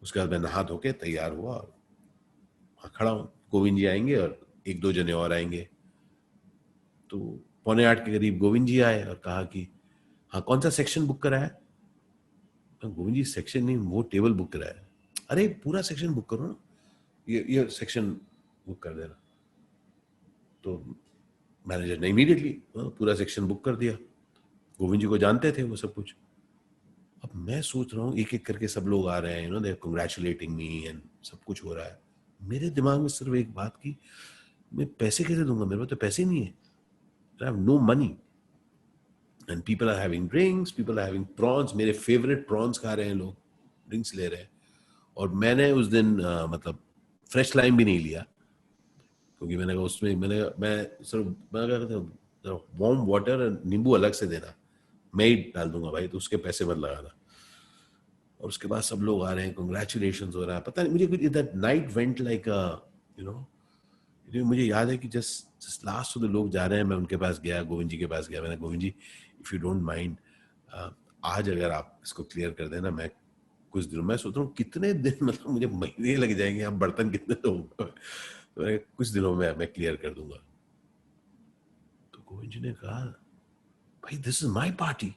उसके बाद मैं नहा धो के तैयार हुआ, और वहाँ खड़ा हूँ, गोविंद जी आएंगे और 1-2 जने और आएंगे। तो 7:45 के करीब गोविंद जी आए और कहा कि हाँ कौन सा सेक्शन बुक करा है? गोविंद जी सेक्शन नहीं, वो टेबल बुक करा है। अरे पूरा सेक्शन बुक करो ना, ये सेक्शन बुक कर देना। तो मैनेजर ने इमीडिएटली पूरा सेक्शन बुक कर दिया। गोविंद जी को जानते थे वो सब कुछ। अब मैं सोच रहा हूँ एक एक करके सब लोग आ रहे हैं, दे कंग्रेचुलेटिंग मी एंड सब कुछ हो रहा है। मेरे दिमाग में सिर्फ एक बात की, मैं पैसे कैसे दूंगा, मेरे पास तो पैसे नहीं है, I have no money. And people are having drinks, people are having prawns, मेरे favorite prawns खा रहे हैं लोग, ड्रिंक्स ले रहे हैं। और मैंने उस दिन मतलब फ्रेश लाइम भी नहीं लिया, क्योंकि मैंने कहा उसमें मैं क्या वार्म वाटर नींबू अलग से देना, मैं ही डाल दूंगा भाई, तो उसके पैसे मत लगाना। और उसके बाद सब लोग आ रहे हैं, कंग्रेचुलेशंस हो रहा है, पता नहीं मुझे कुछ दैट नाइट वेंट लाइक मुझे याद है कि जस्ट लास्ट तो लोग जा रहे हैं, मैं उनके पास गया, गोविंद जी के पास गया, मैंने गोविंद जी इफ़ यू डोंट माइंड आज अगर आप इसको क्लियर कर देना, मैं कुछ दिनों, मैं सोच रहा हूँ कितने दिन, मतलब मुझे महीने लग जाएंगे, आप बर्तन कितने धोऊंगा, तो कुछ दिनों में मैं क्लियर कर दूंगा। तो गोविंद जी ने कहा भाई दिस इज माई पार्टी।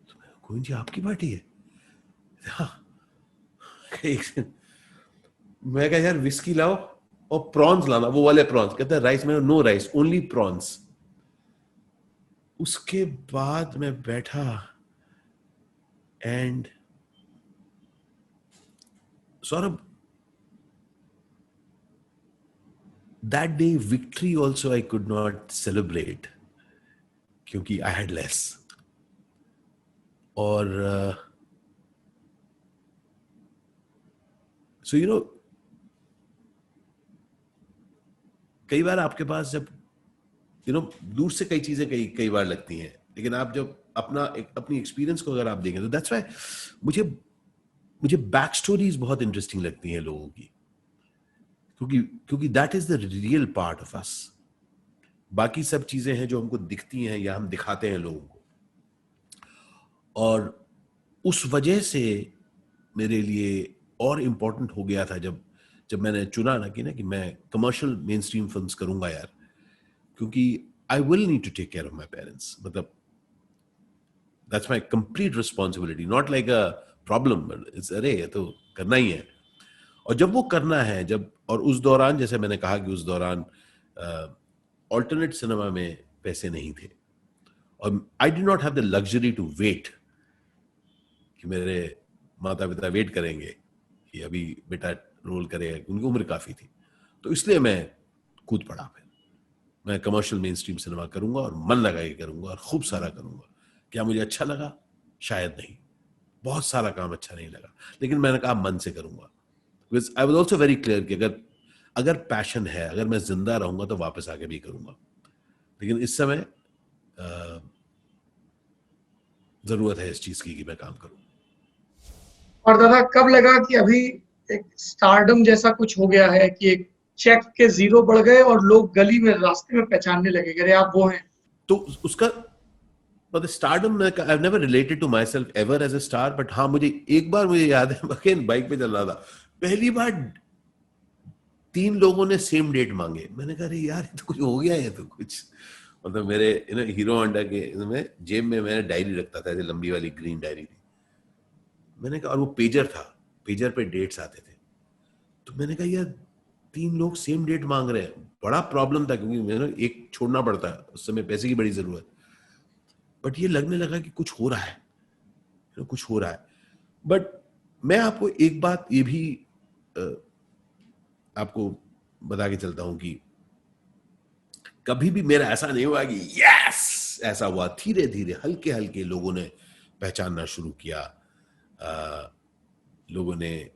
तो गोविंद जी आपकी पार्टी है? हाँ। मैं कहा यार विस्की लाओ और प्रॉन्स लाना, वो वाले प्रॉन्स। कहता है राइस में, नो राइस, ओनली प्रॉन्स। उसके बाद मैं बैठा and Saurabh, that day victory also I could not celebrate क्योंकि I had less. और so you know, कई बार आपके पास जब दूर से कई चीजें कई बार लगती हैं, लेकिन आप जब अपनी एक्सपीरियंस को अगर आप देखें तो दैट्स व्हाई मुझे बैक स्टोरीज बहुत इंटरेस्टिंग लगती हैं लोगों की, क्योंकि that is the real part of us. बाकी सब चीजें हैं जो हमको दिखती हैं या हम दिखाते हैं लोगों को. और उस वजह से मेरे लिए और इम्पोर्टेंट हो गया था जब मैंने चुना ना कि मैं कमर्शियल मेन स्ट्रीम फिल्म्स करूंगा यार, क्योंकि I will need to take care of my parents. मतलब that's my complete responsibility, not like a problem, but it's अरे ये तो करना ही है. और जब वो करना है, और उस दौरान जैसे मैंने कहा कि उस दौरान ऑल्टरनेट सिनेमा में पैसे नहीं थे, और I did not have the luxury to wait कि मेरे माता पिता वेट करेंगे कि अभी बेटा रोल करेगा, उनकी उम्र काफी थी. तो इसलिए मैं कूद पड़ा. फिर मैं कमर्शियल मेन स्ट्रीम सिनेमा करूंगा और मन लगा के करूंगा और खूब सारा करूंगा. क्या मुझे अच्छा लगा? शायद नहीं, बहुत सारा काम अच्छा नहीं लगा, लेकिन मैंने कहा मन से करूंगा. I was also very clear कि अगर पैशन है, अगर मैं जिंदा रहूंगा तो वापस आके भी करूंगा. लेकिन इस समय जरूरत है इस चीज की कि मैं काम करूं. और दादा कब लगा कि अभी एक स्टारडम जैसा कुछ हो गया है कि एक चेक के 0 बढ़ गए और लोग गली में रास्ते में पहचानने लगे, अरे आप वो हैं? तो उसका मतलब stardom, I have never related to myself ever as a star, but हाँ मुझे एक बार मुझे याद है, अगेन बाइक पे चल रहा था, पहली बार 3 लोगों ने सेम डेट मांगे. मैंने कहा अरे यार ये तो कुछ हो गया है, तो कुछ मतलब मेरे हीरो होंडा के में जेब में मैंने डायरी रखता था, ऐसे लंबी वाली ग्रीन डायरी थी. मैंने कहा, और वो पेजर था, पेजर पे डेट्स आते थे. तो मैंने कहा यार 3 लोग सेम डेट मांग रहे हैं, बड़ा प्रॉब्लम था क्योंकि मैंने एक छोड़ना पड़ता है, उस समय पैसे की बड़ी जरूरत. बट ये लगने लगा कि कुछ हो रहा है, कुछ हो रहा है. बट मैं आपको एक बात ये भी आपको बता के चलता हूं कि कभी भी मेरा ऐसा नहीं हुआ कि यस ऐसा हुआ. धीरे धीरे हल्के हल्के लोगों ने पहचानना शुरू किया. लोगों ने,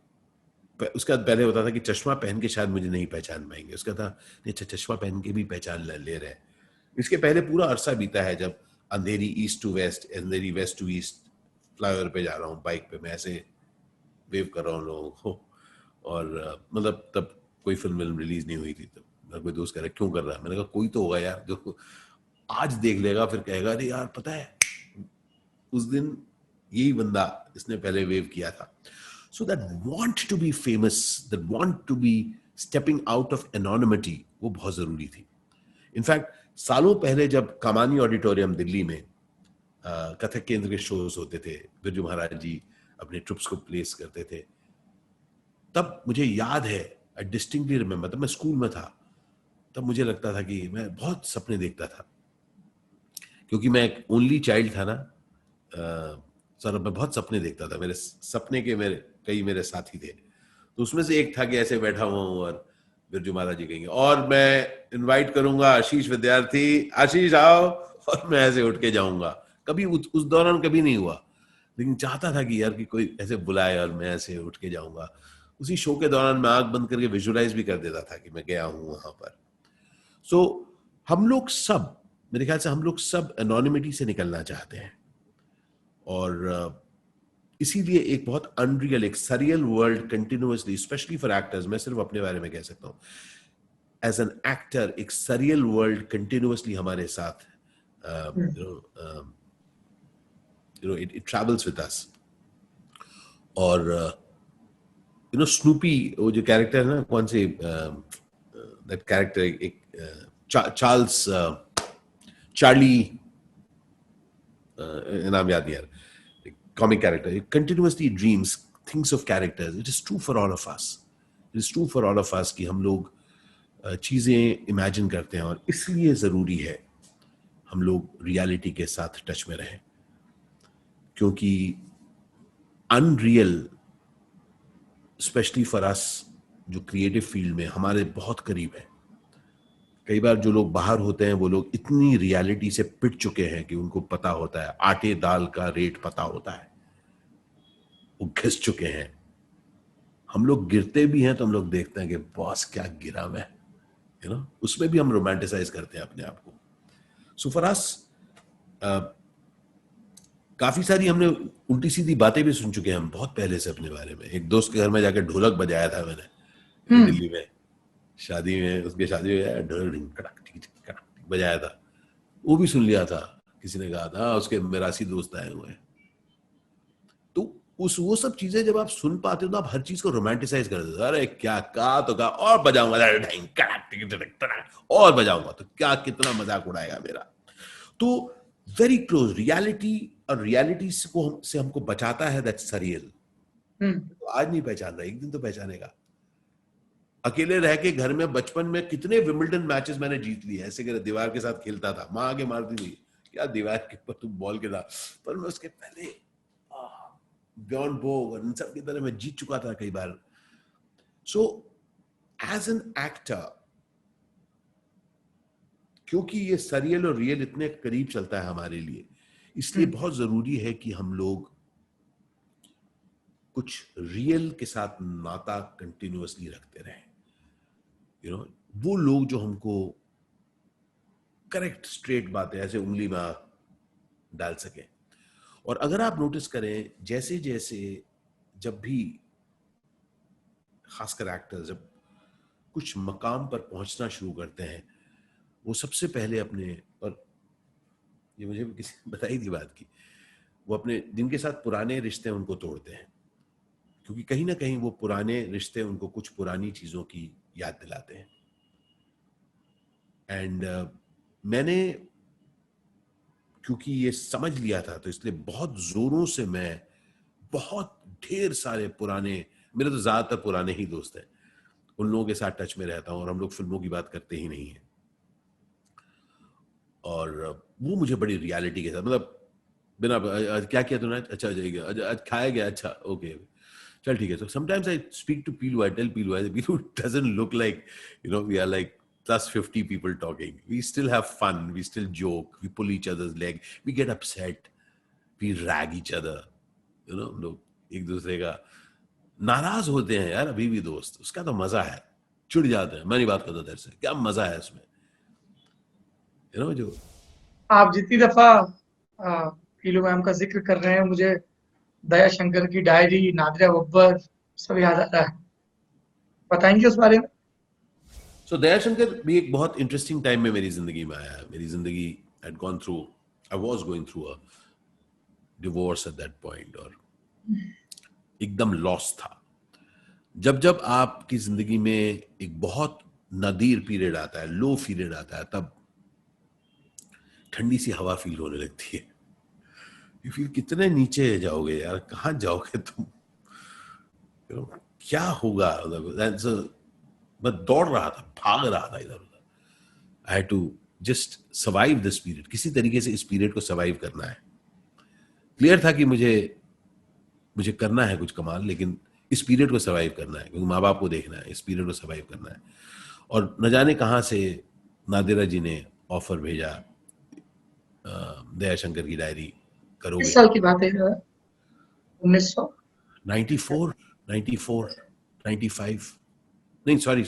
उसका पहले होता था कि चश्मा पहन के शायद मुझे नहीं पहचान पाएंगे, उसका था नहीं अच्छा चश्मा पहन के भी पहचान ले रहे हैं. इसके पहले पूरा अरसा बीता है जब Andheri east to west, Andheri west to east flyover पे जा रहा हूँ बाइक पे, मैं ऐसे वेव कर रहा हूँ लोगों को. और मतलब तब कोई फिल्म रिलीज नहीं हुई थी. तब कोई दोस्त कह रहा क्यों कर रहा है, मैंने कहा कोई तो होगा यार जो आज देख लेगा फिर कहेगा अरे यार पता है उस दिन यही बंदा इसने पहले वेव किया था. So that want to be famous, that want to be stepping out of anonymity, वो बहुत जरूरी थी. इनफैक्ट सालों पहले जब कामानी ऑडिटोरियम दिल्ली में कथक केंद्र के शोज होते थे, बिरजू महाराज जी अपने ट्रुप्स को प्लेस करते थे, तब मुझे याद है, आई डिस्टिंक्टली रिमेंबर, तब मैं स्कूल में था, तब मुझे लगता था कि मैं बहुत सपने देखता था, क्योंकि मैं एक ओनली चाइल्ड था ना सर. मैं बहुत सपने देखता था, मेरे सपने के कई मेरे साथी थे, तो उसमें से एक था कि ऐसे बैठा हुआ हूँ और बिरजू महाराज जी कहेंगे और मैं इनवाइट करूंगा आशीष विद्यार्थी, आशीष आओ, और मैं ऐसे उठ के जाऊंगा. कभी उस दौरान कभी नहीं हुआ, लेकिन चाहता था कि यार कि कोई ऐसे बुलाए और मैं ऐसे उठ के जाऊंगा. उसी शो के दौरान मैं आंख बंद करके विजुअलाइज भी कर देता था कि मैं गया हूं वहां पर. सो हम लोग सब, मेरे ख्याल से हम लोग सब एनोनिमिटी से निकलना चाहते हैं, और इसीलिए एक बहुत अनरियल, एक surreal world continuously, specially for actors, मैं सिर्फ अपने बारे में कह सकता हूं, एज एन एक्टर एक सरियल वर्ल्ड कंटिन्यूअसली हमारे साथ इट ट्रैवल्स विद अस. और स्नूपी वो जो कैरेक्टर है ना, कौन से दैट कैरेक्टर, एक चार्ल्स चार्ली, नाम याद नहीं यार, comic character, it continuously dreams, thinks of characters. It is true for all of us. It is true for all of us कि हम लोग चीजें इमेजिन करते हैं, और इसलिए जरूरी है हम लोग रियलिटी के साथ टच में रहें, क्योंकि अनरियल स्पेशली फॉर अस जो क्रिएटिव फील्ड में हमारे बहुत करीब है। कई बार जो लोग बाहर होते हैं वो लोग इतनी रियलिटी से पिट चुके हैं कि उनको पता होता है, आटे दाल का रेट पता होता है, वो घिस चुके हैं। हम लोग गिरते भी हैं तो हम लोग देखते हैं कि बॉस क्या गिरा मैं, उसमें भी हम रोमांटिसाइज करते हैं अपने आप को। सो फॉर अस काफी सारी हमने उल्टी सीधी बातें भी सुन चुके हैं हम बहुत पहले से अपने बारे में। एक दोस्त के घर में जाकर ढोलक बजाया था मैंने दिल्ली में, शादी में, उसके शादी में ढोलक बजाया था, वो भी सुन लिया था, किसी ने कहा था उसके मेरासी दोस्त आए हुए हैं। तो वो सब चीजें जब आप सुन पाते हो तो आप हर चीज को रोमांटिसाइज कर देते हो। अरे क्या कहा तो कहा, और बजाऊंगा और बजाऊंगा तो क्या, कितना मजाक उड़ाएगा मेरा। तो वेरी क्लोज रियलिटी, और रियलिटी से हमको बचाता है दैट सरियल। तो आज नहीं पहचान रहा, एक दिन तो पहचानेगा। अकेले रह के घर में बचपन में कितने विंबलडन मैचेस मैंने जीत लिए, ऐसे कर दीवार के साथ खेलता था, माँ आगे मारती थी क्या दीवार के ऊपर तुम बॉल खेला, पर मैं उसके पहले बियॉन्ड बोग और इन सब की तरह मैं जीत चुका था कई बार। सो एज एन एक्टर, क्योंकि ये सरियल और रियल इतने करीब चलता है हमारे लिए, इसलिए बहुत जरूरी है कि हम लोग कुछ रियल के साथ नाता कंटिन्यूअसली रखते रहें। वो लोग जो हमको करेक्ट स्ट्रेट बातें ऐसे उंगली में डाल सके। और अगर आप नोटिस करें, जैसे जैसे जब भी खासकर एक्टर्स जब कुछ मकाम पर पहुंचना शुरू करते हैं, वो सबसे पहले अपने, और ये मुझे किसी ने बताई थी बात की, वो अपने जिनके साथ पुराने रिश्ते उनको तोड़ते हैं, क्योंकि कहीं ना कहीं वो पुराने रिश्ते उनको कुछ पुरानी चीजों की याद दिलाते हैं। एंड मैंने क्योंकि ये समझ लिया था, तो इसलिए बहुत जोरों से मैं बहुत ढेर सारे पुराने, मेरे तो ज्यादातर पुराने ही दोस्त हैं, उन लोगों के साथ टच में रहता हूं, और हम लोग फिल्मों की बात करते ही नहीं है। और वो मुझे बड़ी रियलिटी के साथ, मतलब बिना क्या किया तूने, अच्छा जाएगा, खाया गया, अच्छा ओके चल ठीक है। So sometimes I speak to Pilu, I tell Pilu doesn't look like, we are like plus 50 people talking. We still have fun, we still joke, we pull each other's leg, we get upset, we rag each other, लोग एक दूसरे का नाराज होते हैं यार, अभी भी दोस्त, उसका तो मजा है, चिढ़ जाते हैं, मैं नहीं बात करता तेरे से, क्या मजा है इसमें, जो आप जितनी दफा पीलू मैम का जिक्र कर रहे हैं, मुझे दया शंकर की डायरी, नादिरा बब्बर सब याद आ रहा है, बताएंगे उस बारे में? सो दया शंकर भी एक बहुत इंटरेस्टिंग टाइम में मेरी जिंदगी में आया। मेरी जिंदगी had gone through, I was going through a divorce at that point, और एकदम लॉस था। जब जब आपकी जिंदगी में एक बहुत नदीर पीरियड आता है, लो पीरियड आता है, तब ठंडी सी हवा फील होने लगती है। You feel कितने नीचे जाओगे यार, कहाँ जाओगे तुम, क्या होगा। मैं दौड़ रहा था, भाग रहा था इधर उधर। I had to just survive this period, किसी तरीके से इस पीरियड को सर्वाइव करना है। क्लियर था कि मुझे करना है कुछ कमाल, लेकिन इस पीरियड को सर्वाइव करना है, क्योंकि माँ बाप को देखना है, इस पीरियड को सर्वाइव करना है। और न जाने कहाँ से नादिरा जी ने ऑफर भेजा, दया शंकर की डायरी करोगे। किस साल की बात है? 1900 94 94 95, नहीं सॉरी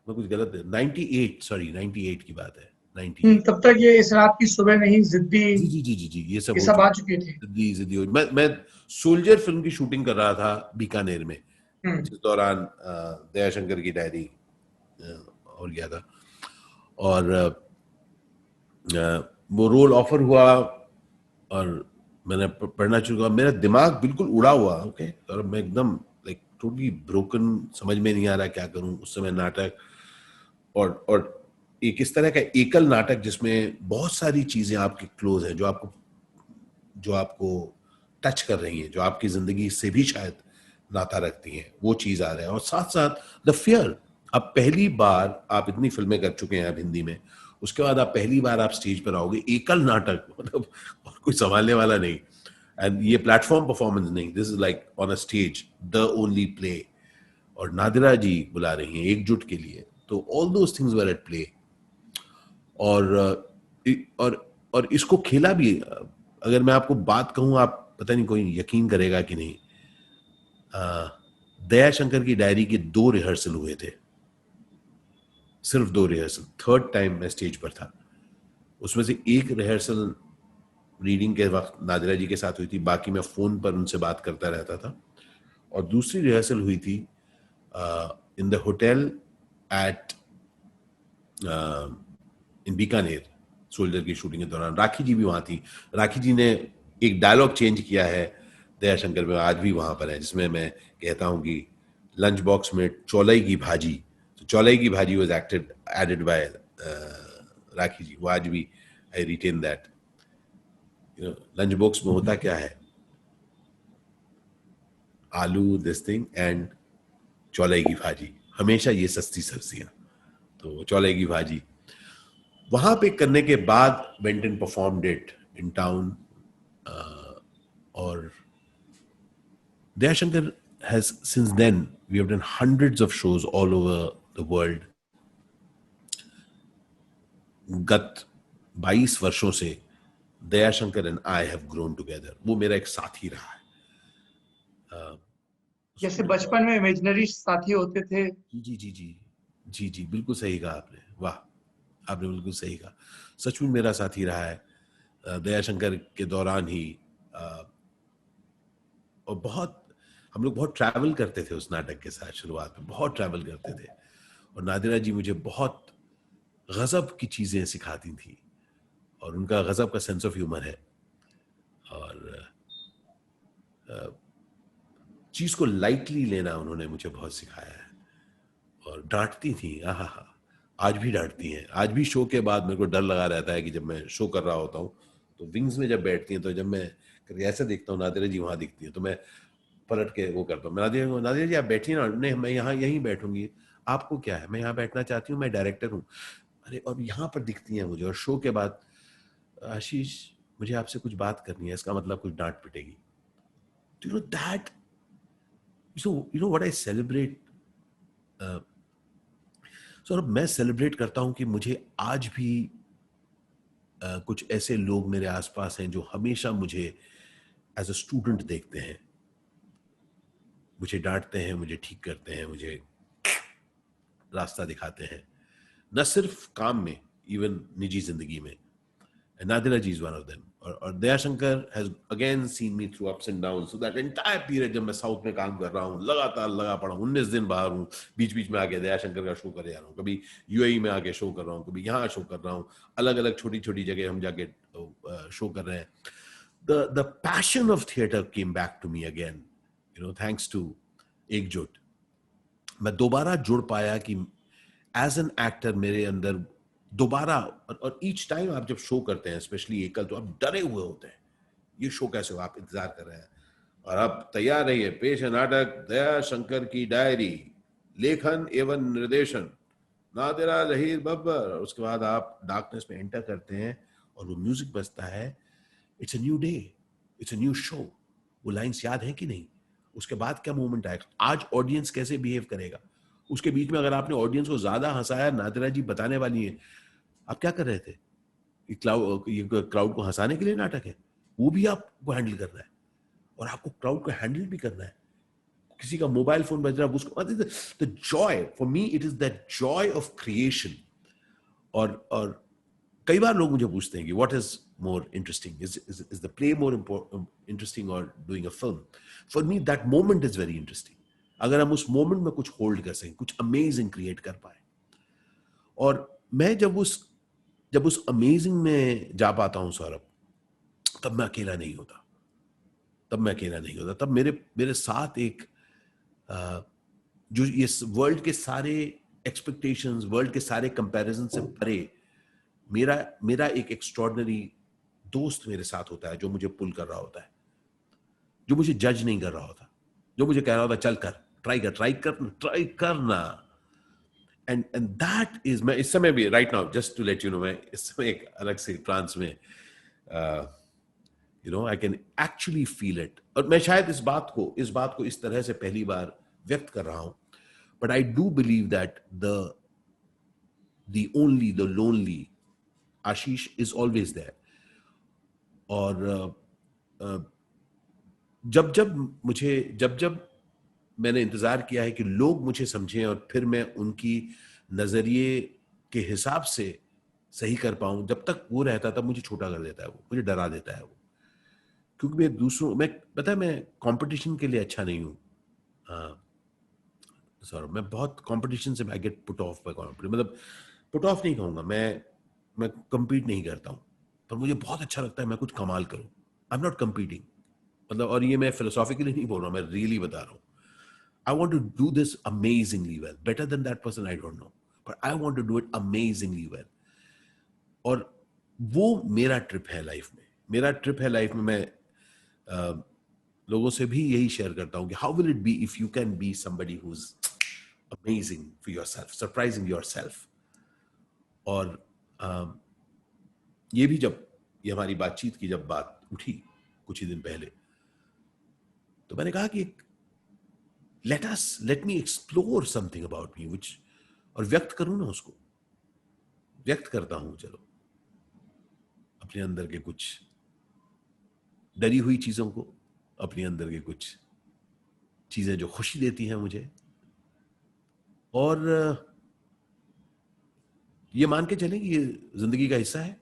मैं कुछ गलत है, 98 सॉरी 98 की बात है, 98। तब तक ये इस रात की सुबह नहीं, जिद्दी, जी ये सब आ चुके थे। जिद्दी मैं सोल्जर फिल्म की शूटिंग कर रहा था बीकानेर में, जिस दौरान दया शंकर की डायरी हो गया था, और वो रोल ऑफर हुआ और मैंने पढ़ना शुरू किया। मेरा दिमाग बिल्कुल उड़ा हुआ, ओके, और मैं एकदम लाइक टोटली ब्रोकन, समझ में नहीं आ रहा क्या करूं। उस समय नाटक और एक इस तरह का एकल नाटक जिसमें बहुत सारी चीजें आपकी क्लोज है, जो आपको टच कर रही हैं, जो आपकी जिंदगी से भी शायद नाता रखती हैं, वो चीज आ रहा है। और साथ साथ द फियर, अब पहली बार आप इतनी फिल्में कर चुके हैं अब हिंदी में, उसके बाद आप पहली बार आप स्टेज पर आओगे, एकल नाटक, मतलब और कोई संभालने वाला नहीं, एंड ये प्लेटफॉर्म परफॉर्मेंस नहीं, this is like on a stage, the only play, और नादिरा जी बुला रही हैं एकजुट के लिए, तो all those things were at play. और और इसको खेला भी, अगर मैं आपको बात कहूं, आप पता नहीं कोई यकीन करेगा कि नहीं, दया शंकर की डायरी के 2 रिहर्सल हुए थे, सिर्फ 2 रिहर्सल, थर्ड टाइम मैं स्टेज पर था। उसमें से एक रिहर्सल रीडिंग के वक्त नादिरा जी के साथ हुई थी, बाकी मैं फोन पर उनसे बात करता रहता था, और दूसरी रिहर्सल हुई थी in the hotel eight in Bikaner, soldier की शूटिंग के दौरान। राखी जी भी वहां थी, राखी जी ने एक डायलॉग चेंज किया है दया शंकर में, आज भी वहां पर है, जिसमें मैं कहता हूं कि लंच बॉक्स में चौलाई की भाजी, तो चौलाई की भाजी वाज एडेड बाय राखी जी, वो आज भी आई रिटेन दैट। लंच बॉक्स में होता क्या है, आलू दिस थिंग एंड चौलाई की भाजी, हमेशा ये सस्ती सब्जियां, तो चौलाई की भाजी वहां पे करने के बाद went and performed it in town. और Dayashankar has since then we have done hundreds of shows all over the world। गत 22 वर्षों से Dayashankar and I have grown together, वो मेरा एक साथी रहा है। जैसे बचपन में इमेजिनरी साथी होते थे। जी जी जी जी जी, बिल्कुल सही कहा आपने, वाह, आपने बिल्कुल सही कहा, सच में मेरा साथी रहा है दयाशंकर के दौरान ही। और बहुत हम लोग बहुत ट्रैवल करते थे उस नाटक के साथ, शुरुआत में बहुत ट्रैवल करते थे, और नादिरा जी मुझे बहुत गजब की चीजें सिखाती थी, और उनका गजब का सेंस ऑफ ह्यूमर है, और चीज को लाइटली लेना उन्होंने मुझे बहुत सिखाया है। और डांटती थी, आहा, आज भी डांटती हैं, आज भी शो के बाद मेरे को डर लगा रहता है कि जब मैं शो कर रहा होता हूँ तो विंग्स में जब बैठती हैं, तो जब मैं कभी ऐसे देखता हूँ नादिरा जी वहां दिखती है, तो मैं पलट के वो करता हूँ, नादिरा जी आप बैठिए ना, नहीं मैं यहाँ यहीं बैठूंगी, आपको क्या है, मैं यहाँ बैठना चाहती हूँ, मैं डायरेक्टर हूँ। अरे, और यहाँ पर दिखती हैं मुझे, और शो के बाद, आशीष मुझे आपसे कुछ बात करनी है, इसका मतलब कुछ डांट पिटेगी। You know that, so you know what I celebrate, so मैं सेलिब्रेट करता हूं कि मुझे आज भी कुछ ऐसे लोग मेरे आसपास हैं जो हमेशा मुझे एज अ स्टूडेंट देखते हैं, मुझे डांटते हैं, मुझे ठीक करते हैं, मुझे रास्ता दिखाते हैं, न सिर्फ काम में, इवन निजी जिंदगी में। Nadira ji is one of them. और Dayashankar has again seen me through ups and downs. So that entire period जब मैं साउथ में काम कर रहा हूँ, लगातार लगा पड़ा हूँ, 19 दिन बाहर हूँ, बीच बीच में आके दयाशंकर का शो करे जा रहा हूँ, कभी यूएई में आके शो कर रहा हूँ, कभी यहाँ शो कर रहा हूँ, अलग अलग छोटी छोटी जगह हम जाके शो कर रहे हैं। The passion of theatre came back to me again, you know, thanks to एकजुट। मैं दोबारा जुड़ पाया कि एज एन एक्टर मेरे अंदर दोबारा, और ईच टाइम आप जब शो करते हैं, स्पेशली एकल, तो आप डरे हुए होते हैं, ये शो कैसे हो, आप इंतजार कर रहे हैं, और आप तैयार रहिए, पेश है नाटक दया शंकर की डायरी, लेखन एवं निर्देशन नादिरा जहीर बब्बर। उसके बाद आप डार्कनेस में एंटर करते हैं और वो म्यूजिक बजता है, it's a new day, it's a new show. वो लाइन्स याद है कि नहीं, उसके बाद क्या मोमेंट आएगा, आज ऑडियंस कैसे बिहेव करेगा, उसके बीच में अगर आपने ऑडियंस को ज्यादा हंसाया, नादिरा जी बताने वाली है, आप क्या कर रहे थे, ये क्राउड को हंसाने के लिए नाटक है, वो भी आपको हैंडल करना है, और आपको क्राउड को हैंडल भी करना है, किसी का मोबाइल फोन बज रहा है उसको, the joy for me, it is that joy of creation. और कई बार लोग मुझे पूछते हैं कि what is more interesting, is the play more interesting और doing a film. For me that moment is very interesting, अगर हम उस मोमेंट में कुछ होल्ड कर सकें, कुछ अमेजिंग क्रिएट कर पाए। और मैं जब उस अमेजिंग में जा पाता हूं सौरभ, तब मैं अकेला नहीं होता, तब मेरे साथ एक जो ये वर्ल्ड के सारे एक्सपेक्टेशंस, वर्ल्ड के सारे कंपैरिजन से परे मेरा एक एक्स्ट्रॉर्डिनरी दोस्त मेरे साथ होता है, जो मुझे पुल कर रहा होता है, जो मुझे जज नहीं कर रहा होता, जो मुझे कह रहा होता चल कर, ट्राई करना। एंड दैट इज, मैं इस समय भी right now just to let you know, मैं इस समय एक अलग से ट्रांस में, you know, I can actually feel it. और मैं शायद इस बात को इस तरह से पहली बार व्यक्त कर रहा हूं, but I do believe that the lonely Ashish is always there. और जब मैंने इंतजार किया है कि लोग मुझे समझें और फिर मैं उनकी नजरिए के हिसाब से सही कर पाऊं, जब तक वो रहता तब मुझे छोटा कर देता है, वो मुझे डरा देता है वो। क्योंकि पता है मैं कंपटीशन के लिए अच्छा नहीं हूं। सर मैं बहुत कंपटीशन से I get put off by competition, मतलब पुट ऑफ नहीं कहूंगा, मैं compete नहीं करता हूं, पर मुझे बहुत अच्छा लगता है मैं कुछ कमाल करूं। आई एम नॉट competing, मतलब, और ये मैं फिलोसॉफिकली नहीं बोल रहा हूं, मैं रियली बता रहा हूं। I want to do this amazingly well, better than that person I don't know, but I want to do it amazingly well. और वो मेरा ट्रिप है लाइफ में। मैं लोगों से भी यही शेयर करता हूं कि how will it be if you can be somebody who's amazing for yourself, surprising yourself। और ये भी जब ये हमारी बातचीत की जब बात उठी कुछ ही दिन पहले, तो मैंने कहा कि let me explore something about me, which, और व्यक्त करूं ना, उसको व्यक्त करता हूं। चलो, अपने अंदर के कुछ डरी हुई चीजों को, अपने अंदर के कुछ चीजें जो खुशी देती हैं मुझे, और ये मान के चलें कि ये जिंदगी का हिस्सा है।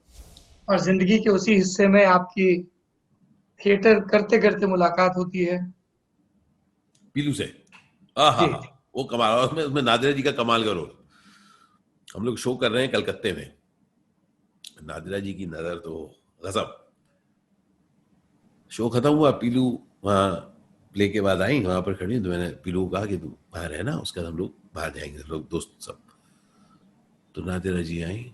और जिंदगी के उसी हिस्से में आपकी थिएटर करते करते मुलाकात होती है पीलू से। हाँ हाँ जी। हाँ, वो कमाल, और उसमें नादिरा जी का कमाल का रोल। हम लोग शो कर रहे हैं कलकत्ते में, नादिरा जी की नजर तो गजब। शो खत्म हुआ, पीलू वहाँ प्ले के बाद आई, वहां पर खड़ी, तो मैंने पीलू को कहा कि तू बाहर है ना, उसके बाद हम लोग बाहर जाएंगे, लोग दोस्त सब। तो नादिरा जी आई।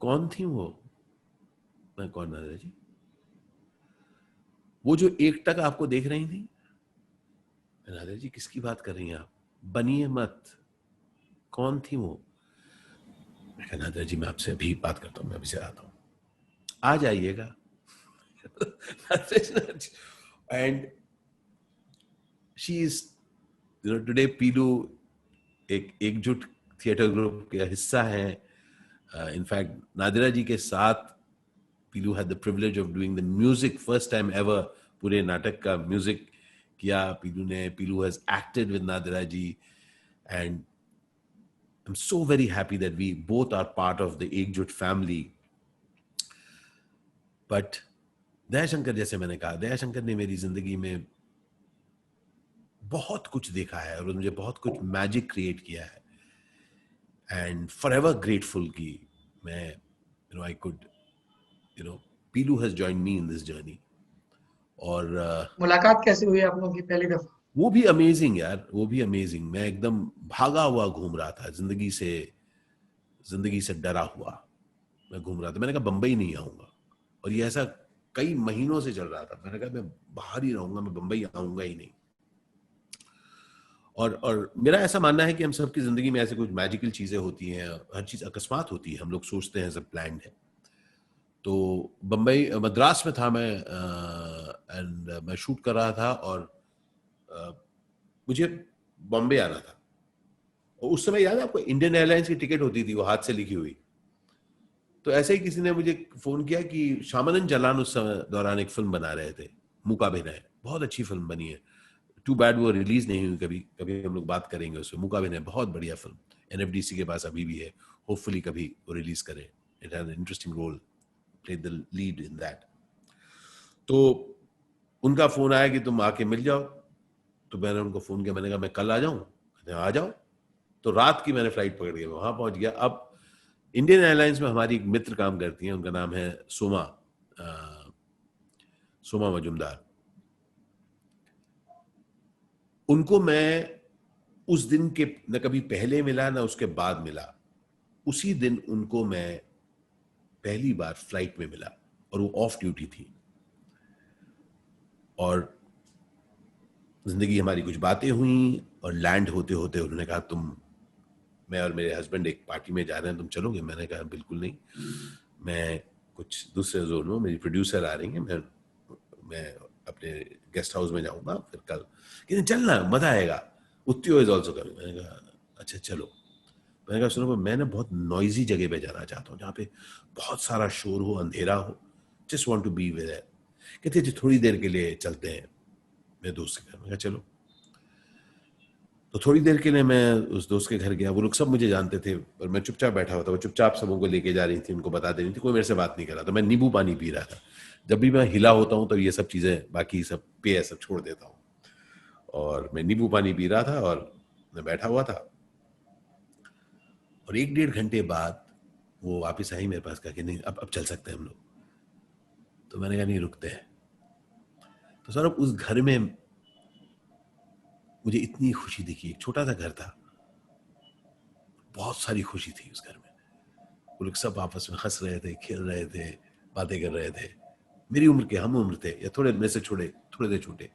कौन थी वो? मैं, कौन नादिरा जी? वो जो एक टक आपको देख रही थी। नादिरा जी किसकी बात कर रही हैं आप? बनिए मत। कौन थी वो? मैं कहा नादिरा जी मैं आपसे अभी बात करता हूँ, मैं अभी से आता हूँ, आ जाइएगा। And she is, you know, today Pilu एक एकजुट थिएटर ग्रुप का हिस्सा है। इनफैक्ट नादिरा जी के साथ Pilu had the privilege of doing the music, first time ever पूरे नाटक का म्यूजिक किया पीलू ने। Pilu has acted with Nadira ji, and I'm so very happy that we both are part of the एकजुट family. But दयाशंकर, जैसे मैंने कहा, दयाशंकर ने मेरी जिंदगी में बहुत कुछ देखा है और मुझे बहुत कुछ मैजिक क्रिएट किया है, एंड फॉरएवर ग्रेटफुल कि मैं, you know, I could, you know, Piloo has joined me in this journey. और मुलाकात कैसे हुई आप लोगों की पहली दफा? वो भी अमेजिंग यार, वो भी अमेजिंग। मैं एकदम भागा हुआ घूम रहा था, जिंदगी से डरा हुआ मैं घूम रहा था। मैंने कहा बंबई नहीं आऊंगा, और ये ऐसा कई महीनों से चल रहा था। मैंने कहा मैं बाहर ही रहूंगा, मैं बंबई आऊंगा ही नहीं। और मेरा ऐसा मानना है कि हम सबकी जिंदगी में ऐसे कुछ मैजिकल चीजें होती हैं, हर चीज अकस्मात होती है, हम लोग सोचते हैं सब प्लान्ड है। तो बंबई, मद्रास में था मैं, एंड मैं शूट कर रहा था, और मुझे बॉम्बे आना था। और उस समय याद है आपको, इंडियन एयरलाइंस की टिकट होती थी, वो हाथ से लिखी हुई। तो ऐसे ही किसी ने मुझे फोन किया कि शामानंद जलान उस समय दौरान एक फिल्म बना रहे थे, मुकाबिना, बहुत अच्छी फिल्म बनी है, टू बैड वो रिलीज नहीं हुई। कभी कभी हम लोग बात करेंगे उसमें। मुकाबिना बहुत बढ़िया फिल्म, एनएफडीसी के पास अभी भी है, होपफुली कभी वो रिलीज करें। It has an interesting role, played the lead in that. तो उनका फोन आया कि तुम आके मिल जाओ। तो मैंने उनको फोन किया, मैंने कहा मैं कल आ जाऊं? आ जाओ। तो रात की मैंने फ्लाइट पकड़ के वहां पहुंच गया। अब इंडियन एयरलाइंस में हमारी एक मित्र काम करती हैं, उनका नाम है सोमा मजुमदार। उनको मैं उस दिन के न कभी पहले मिला ना उसके बाद मिला, उसी दिन उनको मैं पहली बार फ्लाइट में मिला, और वो ऑफ ड्यूटी थी। और जिंदगी हमारी कुछ बातें हुई, और लैंड होते होते उन्होंने कहा मैं और मेरे हस्बैंड एक पार्टी में जा रहे हैं, तुम चलोगे? मैंने कहा बिल्कुल नहीं, मैं कुछ दूसरे जोन में, मेरी प्रोड्यूसर आ रही है, मैं अपने गेस्ट हाउस में जाऊंगा फिर कल, कहते चलना मजा आएगा, उत्तियो इज ऑल्सो कमिंग। मैंने कहा अच्छा चलो। मैंने कहा सुनो, मैं ना बहुत नॉइजी जगह पे जाना चाहता हूँ, जहाँ पे बहुत सारा शोर हो, अंधेरा हो, just want to be with it. कहते जी थोड़ी देर के लिए चलते हैं मेरे दोस्त के घर। मैंने कहा चलो। तो थोड़ी देर के लिए मैं उस दोस्त के घर गया। वो लोग सब मुझे जानते थे और मैं चुपचाप बैठा हुआ था। वो चुपचाप सबों को लेके जा रही थी, उनको बता दे रही थी, कोई मेरे से बात नहीं कर रहा था। मैं नींबू पानी पी रहा था। जब भी मैं हिला होता हूँ तो ये सब चीज़ें, बाकी सब पेय सब छोड़ देता हूँ, और मैं नींबू पानी पी रहा था और मैं बैठा हुआ था। और 1-1.5 घंटे बाद वो वापस आई मेरे पास, कहा कि नहीं अब चल सकते हैं हम लोग। तो मैंने कहा नहीं, रुकते हैं। तो सर उस घर में मुझे इतनी खुशी दिखी। एक छोटा सा घर था, बहुत सारी खुशी थी उस घर में। वो लोग सब आपस में हंस रहे थे, खेल रहे थे, बातें कर रहे थे। मेरी उम्र के, हम उम्र थे, या थोड़े मेरे से थोड़े से छोटे।